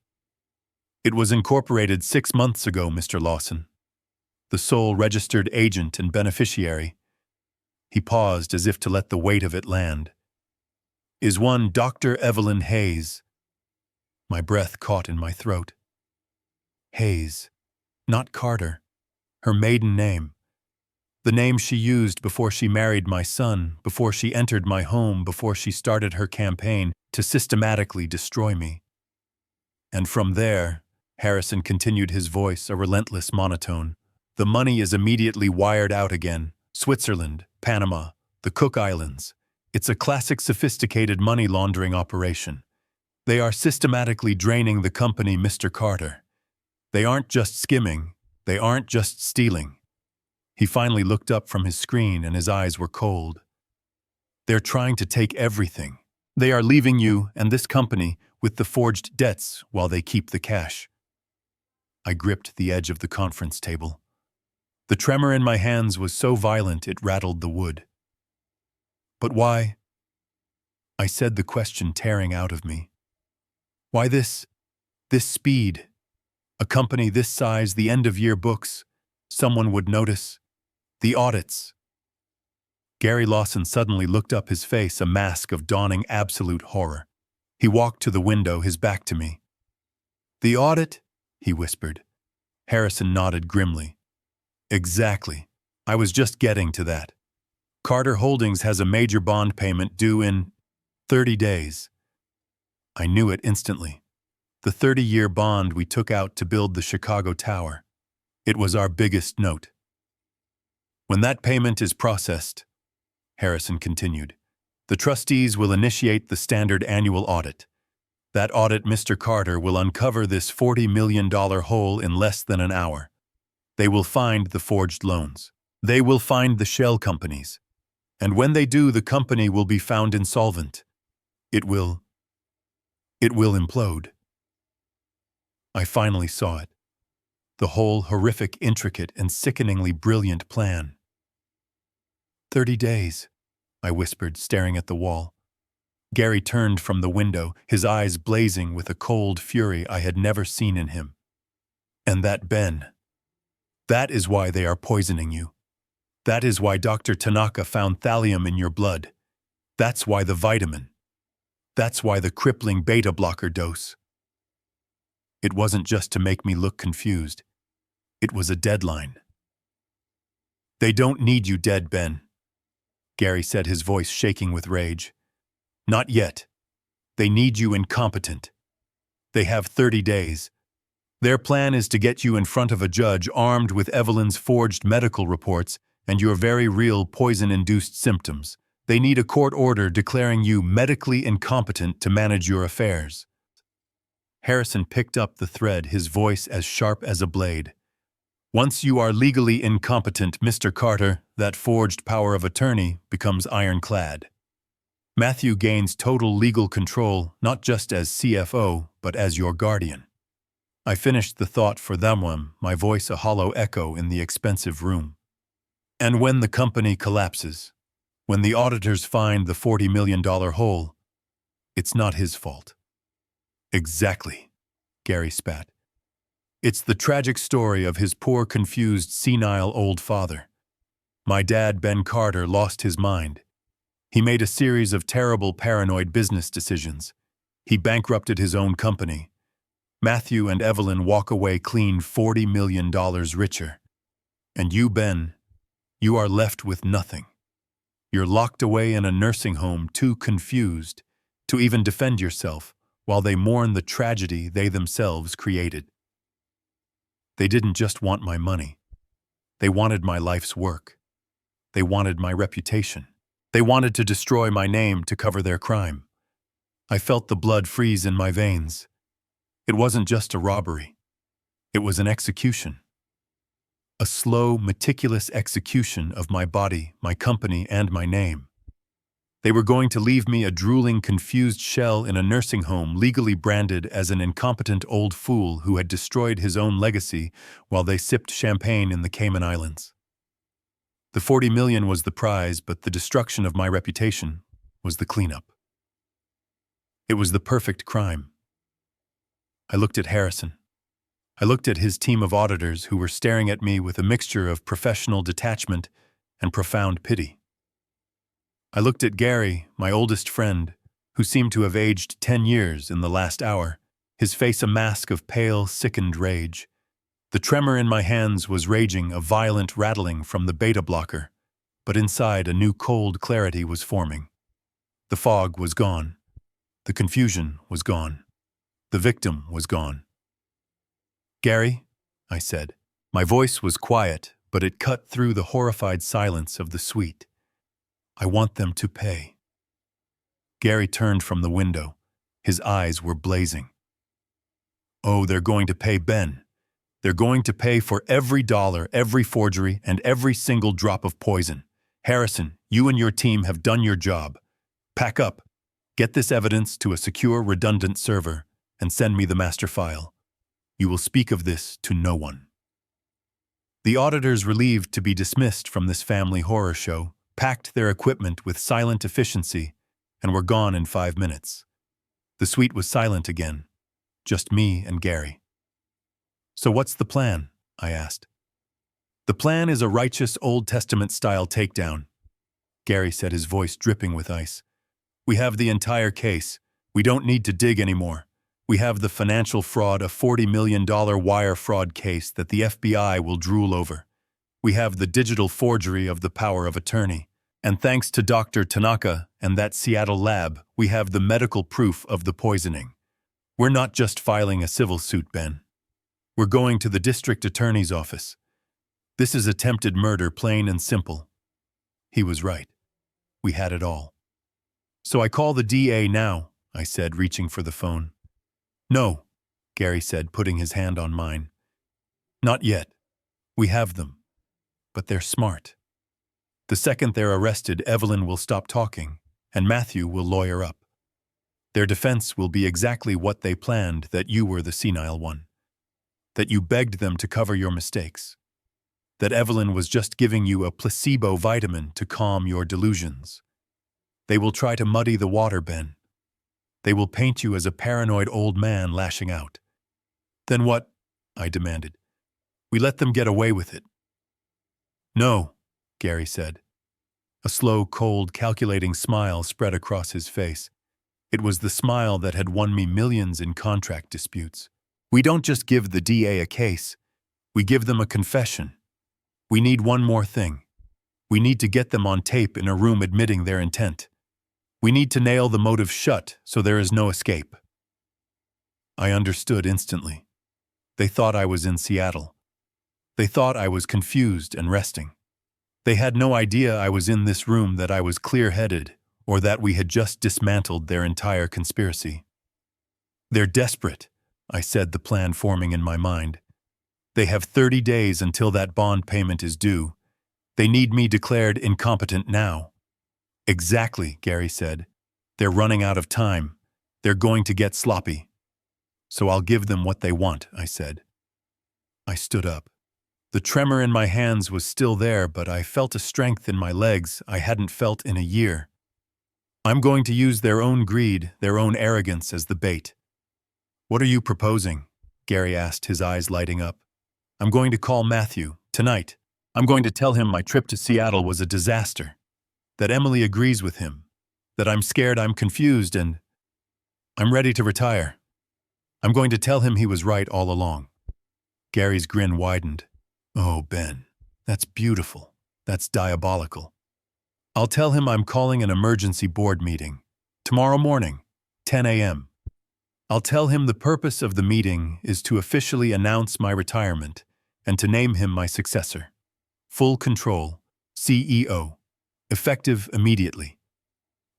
It was incorporated 6 months ago, Mr. Lawson. The sole registered agent and beneficiary. He paused as if to let the weight of it land. Is one Dr. Evelyn Hayes. My breath caught in my throat. Hayes, not Carter. Her maiden name. The name she used before she married my son, before she entered my home, before she started her campaign to systematically destroy me. And from there, Harrison continued, his voice a relentless monotone, the money is immediately wired out again. Switzerland, Panama, the Cook Islands. It's a classic sophisticated money laundering operation. They are systematically draining the company, Mr. Carter. They aren't just skimming. They aren't just stealing. He finally looked up from his screen and his eyes were cold. They're trying to take everything. They are leaving you and this company with the forged debts while they keep the cash. I gripped the edge of the conference table. The tremor in my hands was so violent it rattled the wood. But why? I said, the question tearing out of me. Why this speed? A company this size, the end-of-year books. Someone would notice. The audits. Gary Lawson suddenly looked up, his face a mask of dawning absolute horror. He walked to the window, his back to me. The audit? He whispered. Harrison nodded grimly. Exactly. I was just getting to that. Carter Holdings has a major bond payment due in 30 days. I knew it instantly. The 30-year bond we took out to build the Chicago Tower. It was our biggest note. When that payment is processed, Harrison continued, the trustees will initiate the standard annual audit. That audit, Mr. Carter, will uncover this $40 million hole in less than an hour. They will find the forged loans. They will find the shell companies. And when they do, the company will be found insolvent. It will implode. I finally saw it. The whole horrific, intricate, and sickeningly brilliant plan. 30 days, I whispered, staring at the wall. Gary turned from the window, his eyes blazing with a cold fury I had never seen in him. And that, Ben, that is why they are poisoning you. That is why Dr. Tanaka found thallium in your blood. That's why the vitamin. That's why the crippling beta blocker dose. It wasn't just to make me look confused. It was a deadline. They don't need you dead, Ben, Gary said, his voice shaking with rage. Not yet. They need you incompetent. They have 30 days. Their plan is to get you in front of a judge armed with Evelyn's forged medical reports and your very real poison-induced symptoms. They need a court order declaring you medically incompetent to manage your affairs. Harrison picked up the thread, his voice as sharp as a blade. Once you are legally incompetent, Mr. Carter, that forged power of attorney becomes ironclad. Matthew gains total legal control, not just as CFO, but as your guardian. I finished the thought for them, my voice a hollow echo in the expensive room. And when the company collapses, when the auditors find the $40 million hole, it's not his fault. Exactly, Gary spat. It's the tragic story of his poor, confused, senile old father. My dad, Ben Carter, lost his mind. He made a series of terrible, paranoid business decisions. He bankrupted his own company. Matthew and Evelyn walk away clean $40 million richer. And you, Ben, you are left with nothing. You're locked away in a nursing home, too confused to even defend yourself, while they mourn the tragedy they themselves created. They didn't just want my money. They wanted my life's work. They wanted my reputation. They wanted to destroy my name to cover their crime. I felt the blood freeze in my veins. It wasn't just a robbery. It was an execution. A slow, meticulous execution of my body, my company, and my name. They were going to leave me a drooling, confused shell in a nursing home, legally branded as an incompetent old fool who had destroyed his own legacy while they sipped champagne in the Cayman Islands. The $40 million was the prize, but the destruction of my reputation was the cleanup. It was the perfect crime. I looked at Harrison. I looked at his team of auditors who were staring at me with a mixture of professional detachment and profound pity. I looked at Gary, my oldest friend, who seemed to have aged 10 years in the last hour, his face a mask of pale, sickened rage. The tremor in my hands was raging, a violent rattling from the beta blocker, but inside a new cold clarity was forming. The fog was gone. The confusion was gone. The victim was gone. "Gary," I said. My voice was quiet, but it cut through the horrified silence of the suite. "I want them to pay." Gary turned from the window. His eyes were blazing. "Oh, they're going to pay, Ben. They're going to pay for every dollar, every forgery, and every single drop of poison. Harrison, you and your team have done your job. Pack up, get this evidence to a secure, redundant server, and send me the master file. You will speak of this to no one." The auditors, relieved to be dismissed from this family horror show, packed their equipment with silent efficiency and were gone in 5 minutes. The suite was silent again, just me and Gary. "So what's the plan?" I asked. "The plan is a righteous Old Testament-style takedown," Gary said, his voice dripping with ice. "We have the entire case. We don't need to dig anymore. We have the financial fraud, a $40 million wire fraud case that the FBI will drool over. We have the digital forgery of the power of attorney. And thanks to Dr. Tanaka and that Seattle lab, we have the medical proof of the poisoning. We're not just filing a civil suit, Ben. We're going to the district attorney's office. This is attempted murder, plain and simple." He was right. We had it all. "So I call the DA now," I said, reaching for the phone. "No," Gary said, putting his hand on mine. "Not yet. We have them. But they're smart. The second they're arrested, Evelyn will stop talking, and Matthew will lawyer up. Their defense will be exactly what they planned, that you were the senile one. That you begged them to cover your mistakes. That Evelyn was just giving you a placebo vitamin to calm your delusions. They will try to muddy the water, Ben. They will paint you as a paranoid old man lashing out. Then what?" I demanded. "We let them get away with it." "No," Gary said. A slow, cold, calculating smile spread across his face. It was the smile that had won me millions in contract disputes. "We don't just give the DA a case. We give them a confession. We need one more thing. We need to get them on tape in a room admitting their intent. We need to nail the motive shut so there is no escape." I understood instantly. They thought I was in Seattle. They thought I was confused and resting. They had no idea I was in this room, that I was clear-headed, or that we had just dismantled their entire conspiracy. "They're desperate," I said, the plan forming in my mind. "They have 30 days until that bond payment is due. They need me declared incompetent now." "Exactly," Gary said. "They're running out of time. They're going to get sloppy." "So I'll give them what they want," I said. I stood up. The tremor in my hands was still there, but I felt a strength in my legs I hadn't felt in a year. "I'm going to use their own greed, their own arrogance as the bait." "What are you proposing?" Gary asked, his eyes lighting up. "I'm going to call Matthew, tonight. I'm going to tell him my trip to Seattle was a disaster. That Emily agrees with him. That I'm scared, I'm confused, and I'm ready to retire. I'm going to tell him he was right all along." Gary's grin widened. "Oh, Ben, that's beautiful. That's diabolical. I'll tell him I'm calling an emergency board meeting. Tomorrow morning, 10 a.m. I'll tell him the purpose of the meeting is to officially announce my retirement and to name him my successor. Full control, CEO. Effective immediately."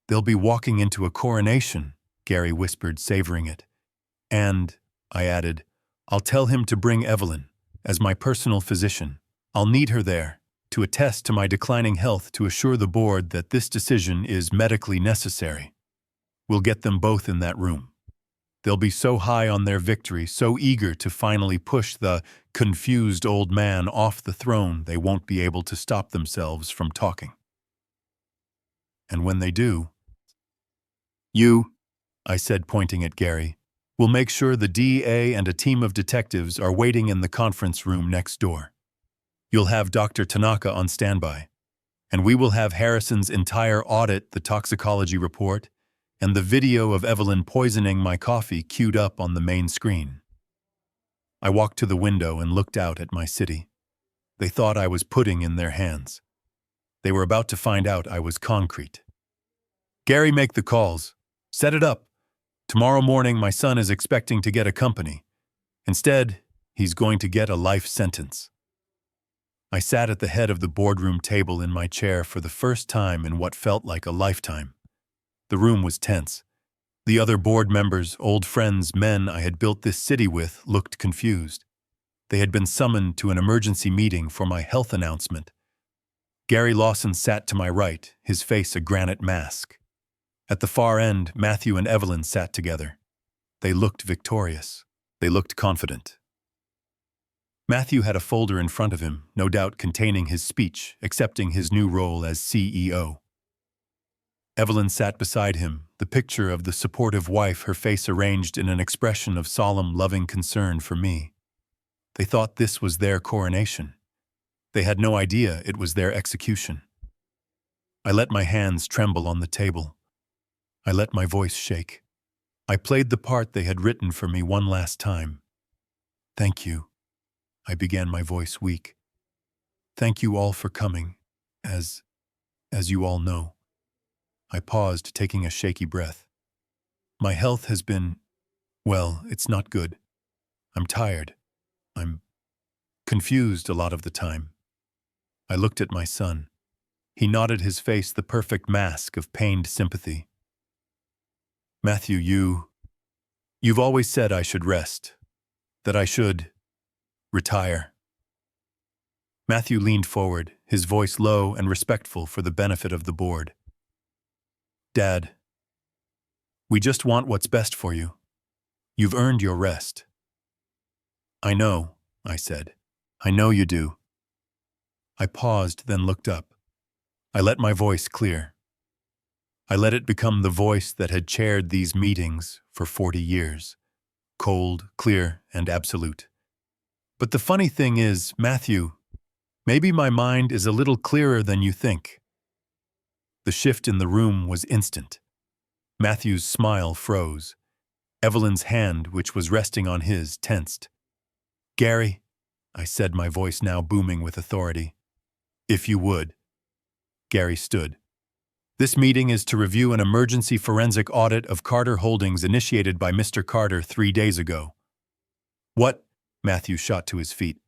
"They'll be walking into a coronation," Gary whispered, savoring it. "And," I added, "I'll tell him to bring Evelyn, as my personal physician. I'll need her there, to attest to my declining health, to assure the board that this decision is medically necessary. We'll get them both in that room. They'll be so high on their victory, so eager to finally push the confused old man off the throne, they won't be able to stop themselves from talking. And when they do, you," I said, pointing at Gary, "will make sure the DA and a team of detectives are waiting in the conference room next door. You'll have Dr. Tanaka on standby. And we will have Harrison's entire audit, the toxicology report, and the video of Evelyn poisoning my coffee queued up on the main screen. I walked to the window and looked out at my city. They thought I was pudding in their hands. They were about to find out I was concrete. Gary, make the calls. Set it up. Tomorrow morning, my son is expecting to get a company. Instead, he's going to get a life sentence. I sat at the head of the boardroom table in my chair for the first time in what felt like a lifetime. The room was tense. The other board members, old friends, men I had built this city with, looked confused. They had been summoned to an emergency meeting for my health announcement. Gary Lawson sat to my right, his face a granite mask. At the far end, Matthew and Evelyn sat together. They looked victorious. They looked confident. Matthew had a folder in front of him, no doubt containing his speech, accepting his new role as CEO. Evelyn sat beside him, the picture of the supportive wife, her face arranged in an expression of solemn, loving concern for me. They thought this was their coronation. They had no idea it was their execution. I let my hands tremble on the table. I let my voice shake. I played the part they had written for me one last time. Thank you. I began, my voice weak. Thank you all for coming, as you all know. I paused, taking a shaky breath. My health has been, well, it's not good. I'm tired. I'm confused a lot of the time. I looked at my son. He nodded, his face the perfect mask of pained sympathy. Matthew, you've always said I should rest, that I should retire. Matthew leaned forward, his voice low and respectful for the benefit of the board. Dad, we just want what's best for you. You've earned your rest. I know, I said. I know you do. I paused, then looked up. I let my voice clear. I let it become the voice that had chaired these meetings for 40 years. Cold, clear, and absolute. But the funny thing is, Matthew, maybe my mind is a little clearer than you think. The shift in the room was instant. Matthew's smile froze. Evelyn's hand, which was resting on his, tensed. Gary, I said, my voice now booming with authority. If you would. Gary stood. This meeting is to review an emergency forensic audit of Carter Holdings initiated by Mr. Carter 3 days ago. What? Matthew shot to his feet.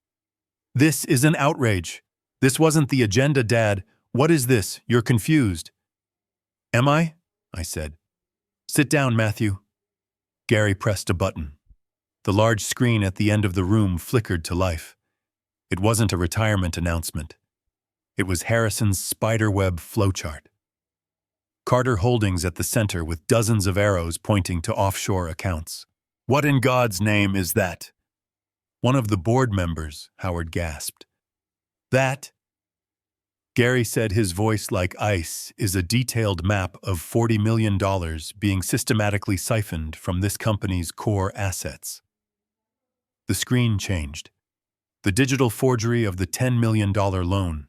This is an outrage. This wasn't the agenda, Dad. What is this? You're confused. Am I? I said. Sit down, Matthew. Gary pressed a button. The large screen at the end of the room flickered to life. It wasn't a retirement announcement. It was Harrison's spiderweb flowchart. Carter Holdings at the center with dozens of arrows pointing to offshore accounts. What in God's name is that? One of the board members, Howard gasped. That, Gary said, his voice like ice, is a detailed map of $40 million being systematically siphoned from this company's core assets. The screen changed. The digital forgery of the $10 million loan,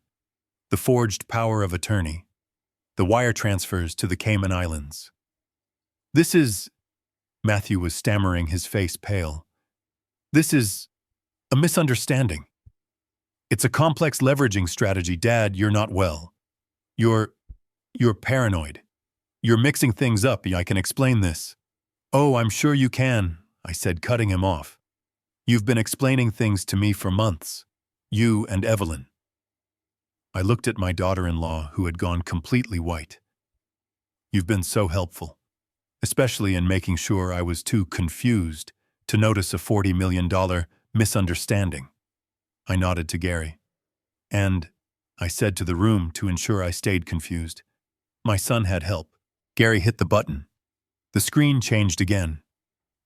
the forged power of attorney, the wire transfers to the Cayman Islands. This is, Matthew was stammering, his face pale. This is a misunderstanding. It's a complex leveraging strategy. Dad, you're not well. You're paranoid. You're mixing things up. I can explain this. Oh, I'm sure you can, I said, cutting him off. You've been explaining things to me for months. You and Evelyn. I looked at my daughter-in-law, who had gone completely white. You've been so helpful, especially in making sure I was too confused to notice a $40 million misunderstanding. I nodded to Gary. And, I said to the room to ensure I stayed confused, my son had help. Gary hit the button. The screen changed again.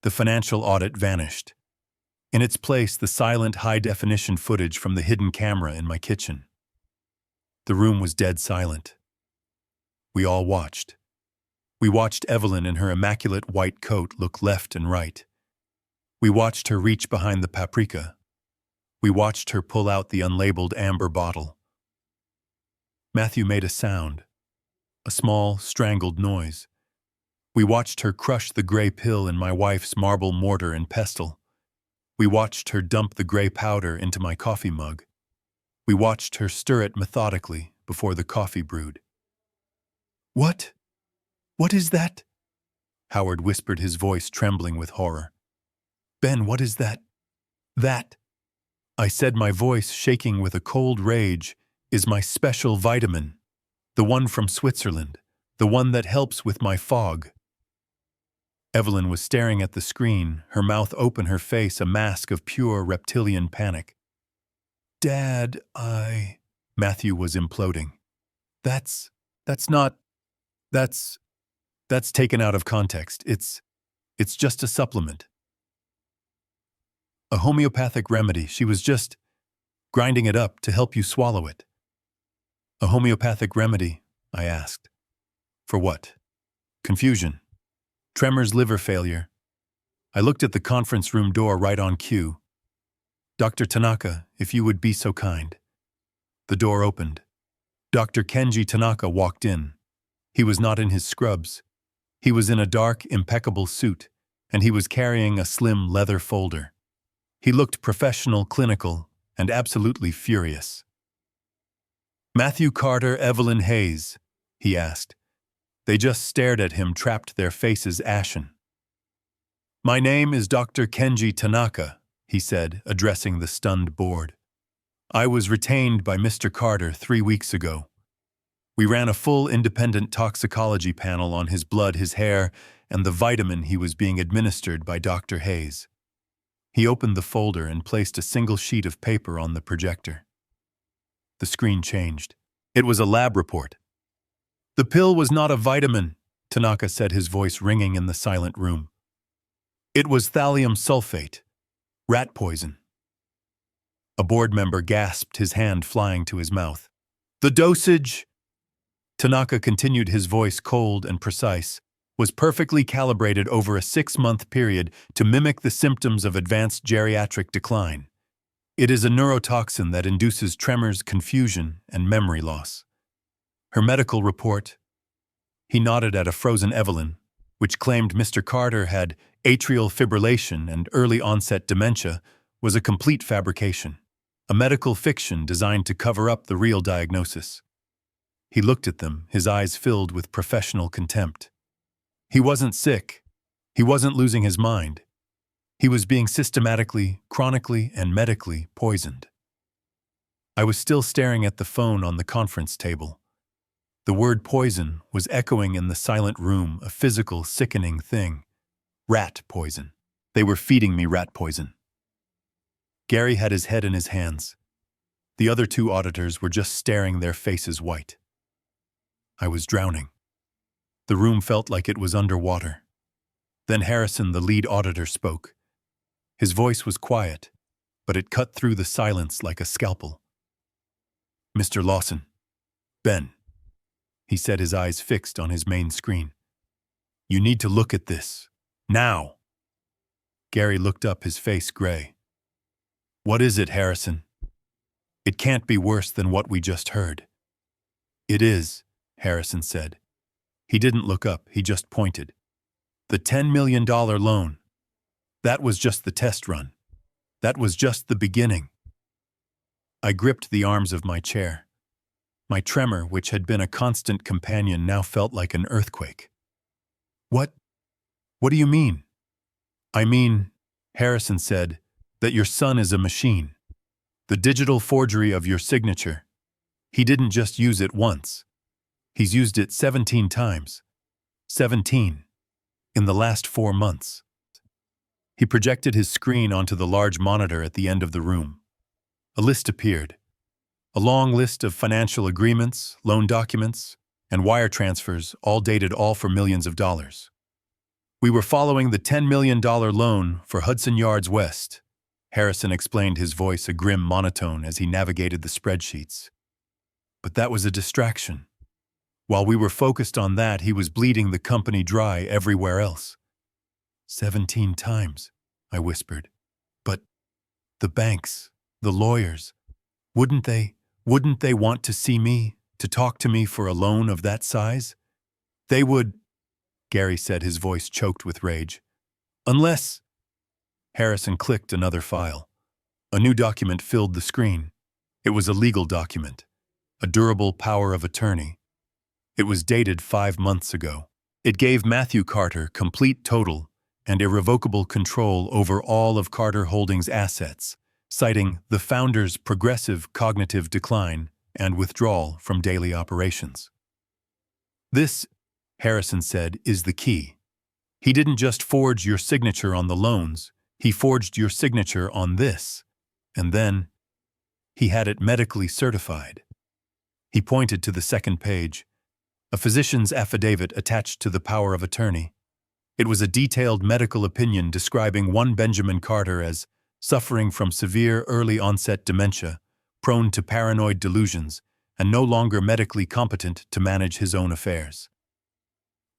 The financial audit vanished. In its place, the silent, high-definition footage from the hidden camera in my kitchen. The room was dead silent. We all watched. We watched Evelyn in her immaculate white coat look left and right. We watched her reach behind the paprika. We watched her pull out the unlabeled amber bottle. Matthew made a sound, a small, strangled noise. We watched her crush the gray pill in my wife's marble mortar and pestle. We watched her dump the gray powder into my coffee mug. We watched her stir it methodically before the coffee brewed. "What? What is that?" Howard whispered, his voice trembling with horror. "Ben, what is that? That," I said, my voice shaking with a cold rage, "is my special vitamin. The one from Switzerland. The one that helps with my fog." Evelyn was staring at the screen, her mouth open, her face a mask of pure reptilian panic. "Dad, Matthew was imploding. That's not... That's taken out of context. It's just a supplement. A homeopathic remedy. She was just grinding it up to help you swallow it." "A homeopathic remedy?" I asked. "For what?" "Confusion. Tremors, liver failure." I looked at the conference room door right on cue. "Dr. Tanaka, if you would be so kind." The door opened. Dr. Kenji Tanaka walked in. He was not in his scrubs. He was in a dark, impeccable suit, and he was carrying a slim leather folder. He looked professional, clinical, and absolutely furious. "Matthew Carter, Evelyn Hayes?" he asked. They just stared at him, trapped, their faces ashen. "My name is Dr. Kenji Tanaka," he said, addressing the stunned board. "I was retained by Mr. Carter 3 weeks ago. We ran a full independent toxicology panel on his blood, his hair, and the vitamin he was being administered by Dr. Hayes." He opened the folder and placed a single sheet of paper on the projector. The screen changed. It was a lab report. "The pill was not a vitamin," Tanaka said, his voice ringing in the silent room. "It was thallium sulfate, rat poison." A board member gasped, his hand flying to his mouth. "The dosage," Tanaka continued, his voice cold and precise, "was perfectly calibrated over a 6-month period to mimic the symptoms of advanced geriatric decline. It is a neurotoxin that induces tremors, confusion, and memory loss." Her medical report, he nodded at a frozen Evelyn, which claimed Mr. Carter had atrial fibrillation and early-onset dementia, was a complete fabrication, a medical fiction designed to cover up the real diagnosis. He looked at them, his eyes filled with professional contempt. He wasn't sick. He wasn't losing his mind. He was being systematically, chronically, and medically poisoned. I was still staring at the phone on the conference table. The word poison was echoing in the silent room, a physical, sickening thing. Rat poison. They were feeding me rat poison. Gary had his head in his hands. The other 2 auditors were just staring, their faces white. I was drowning. The room felt like it was underwater. Then Harrison, the lead auditor, spoke. His voice was quiet, but it cut through the silence like a scalpel. "Mr. Lawson, Ben," he said, his eyes fixed on his main screen. "You need to look at this. Now." Gary looked up, his face gray. "What is it, Harrison?" "It can't be worse than what we just heard." "It is," Harrison said. He didn't look up, he just pointed. "The $10 million loan. That was just the test run. That was just the beginning." I gripped the arms of my chair. My tremor, which had been a constant companion, now felt like an earthquake. What do you mean?" "I mean," Harrison said, "that your son is a machine. The digital forgery of your signature. He didn't just use it once. He's used it 17 times. 17. In the last 4 months." He projected his screen onto the large monitor at the end of the room. A list appeared. A long list of financial agreements, loan documents, and wire transfers, all dated, all for millions of dollars. "We were following the $10 million loan for Hudson Yards West," Harrison explained, his voice a grim monotone as he navigated the spreadsheets. "But that was a distraction. While we were focused on that, he was bleeding the company dry everywhere else." 17 times, I whispered. "But the banks, the lawyers, wouldn't they want to see me to talk to me for a loan of that size? They would, Gary said, his voice choked with rage. Unless... Harrison clicked another file. A new document filled the screen. It was a legal document, a durable power of attorney. It was dated 5 months ago. It gave Matthew Carter complete total and irrevocable control over all of Carter Holdings' assets, citing the founder's progressive cognitive decline and withdrawal from daily operations. This, Harrison said, is the key. He didn't just forge your signature on the loans, he forged your signature on this, and then he had it medically certified. He pointed to the second page, a physician's affidavit attached to the power of attorney. It was a detailed medical opinion describing one Benjamin Carter as suffering from severe early-onset dementia, prone to paranoid delusions, and no longer medically competent to manage his own affairs.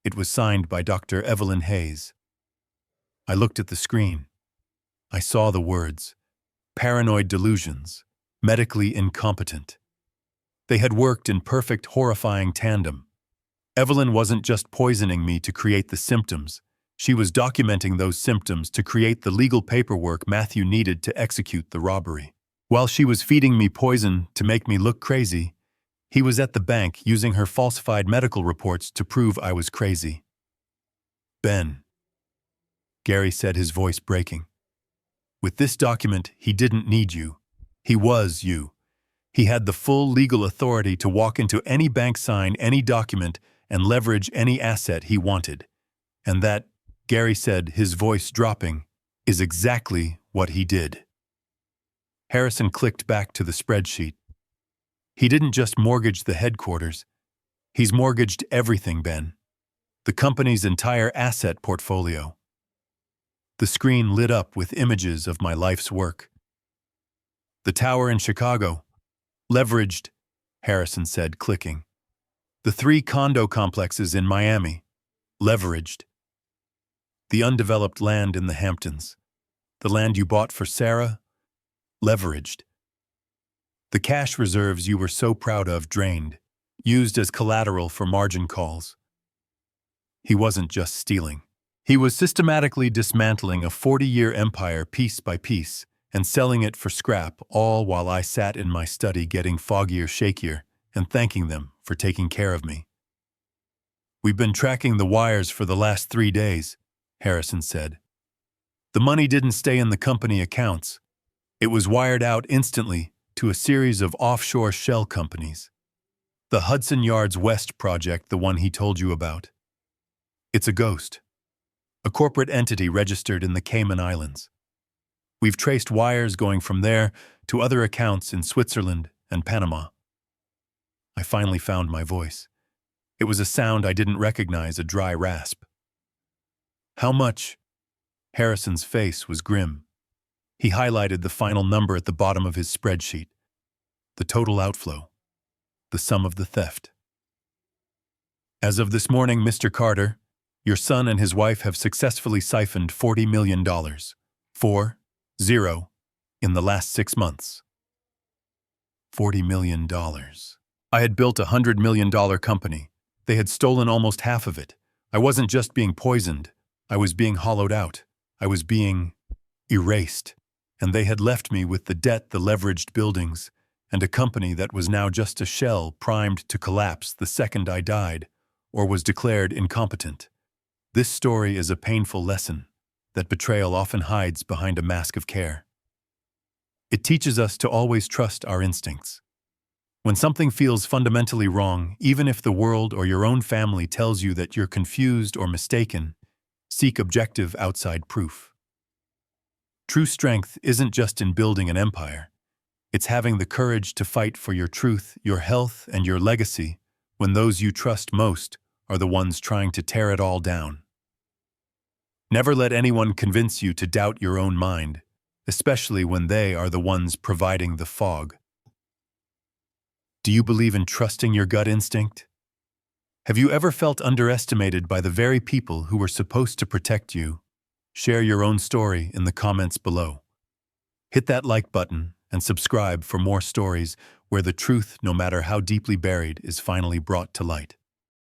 It was signed by Dr. Evelyn Hayes. I looked at the screen. I saw the words, paranoid delusions, medically incompetent. They had worked in perfect, horrifying tandem. Evelyn wasn't just poisoning me to create the symptoms. She was documenting those symptoms to create the legal paperwork Matthew needed to execute the robbery. While she was feeding me poison to make me look crazy, he was at the bank using her falsified medical reports to prove I was crazy. Ben, Gary said, his voice breaking. With this document, he didn't need you. He was you. He had the full legal authority to walk into any bank, sign any document, and leverage any asset he wanted. And that, Gary said, his voice dropping, is exactly what he did. Harrison clicked back to the spreadsheet. He didn't just mortgage the headquarters. He's mortgaged everything, Ben. The company's entire asset portfolio. The screen lit up with images of my life's work. The tower in Chicago, leveraged, Harrison said, clicking. The 3 condo complexes in Miami, leveraged. The undeveloped land in the Hamptons, the land you bought for Sarah, leveraged. The cash reserves you were so proud of drained, used as collateral for margin calls. He wasn't just stealing. He was systematically dismantling a 40-year empire piece by piece and selling it for scrap, all while I sat in my study getting foggier, shakier, and thanking them for taking care of me. We've been tracking the wires for the last 3 days, Harrison said. The money didn't stay in the company accounts. It was wired out instantly to a series of offshore shell companies. The Hudson Yards West project, the one he told you about. It's a ghost. A corporate entity registered in the Cayman Islands. We've traced wires going from there to other accounts in Switzerland and Panama. I finally found my voice. It was a sound I didn't recognize, a dry rasp. How much? Harrison's face was grim. He highlighted the final number at the bottom of his spreadsheet. The total outflow. The sum of the theft. As of this morning, Mr. Carter, your son and his wife have successfully siphoned $40 million. 40, in the last 6 months. $40 million. I had built a $100 million company. They had stolen almost half of it. I wasn't just being poisoned. I was being hollowed out. I was being erased. And they had left me with the debt, the leveraged buildings, and a company that was now just a shell primed to collapse the second I died or was declared incompetent. This story is a painful lesson that betrayal often hides behind a mask of care. It teaches us to always trust our instincts. When something feels fundamentally wrong, even if the world or your own family tells you that you're confused or mistaken, seek objective outside proof. True strength isn't just in building an empire. It's having the courage to fight for your truth, your health, and your legacy when those you trust most are the ones trying to tear it all down. Never let anyone convince you to doubt your own mind, especially when they are the ones providing the fog. Do you believe in trusting your gut instinct? Have you ever felt underestimated by the very people who were supposed to protect you? Share your own story in the comments below. Hit that like button and subscribe for more stories where the truth, no matter how deeply buried, is finally brought to light.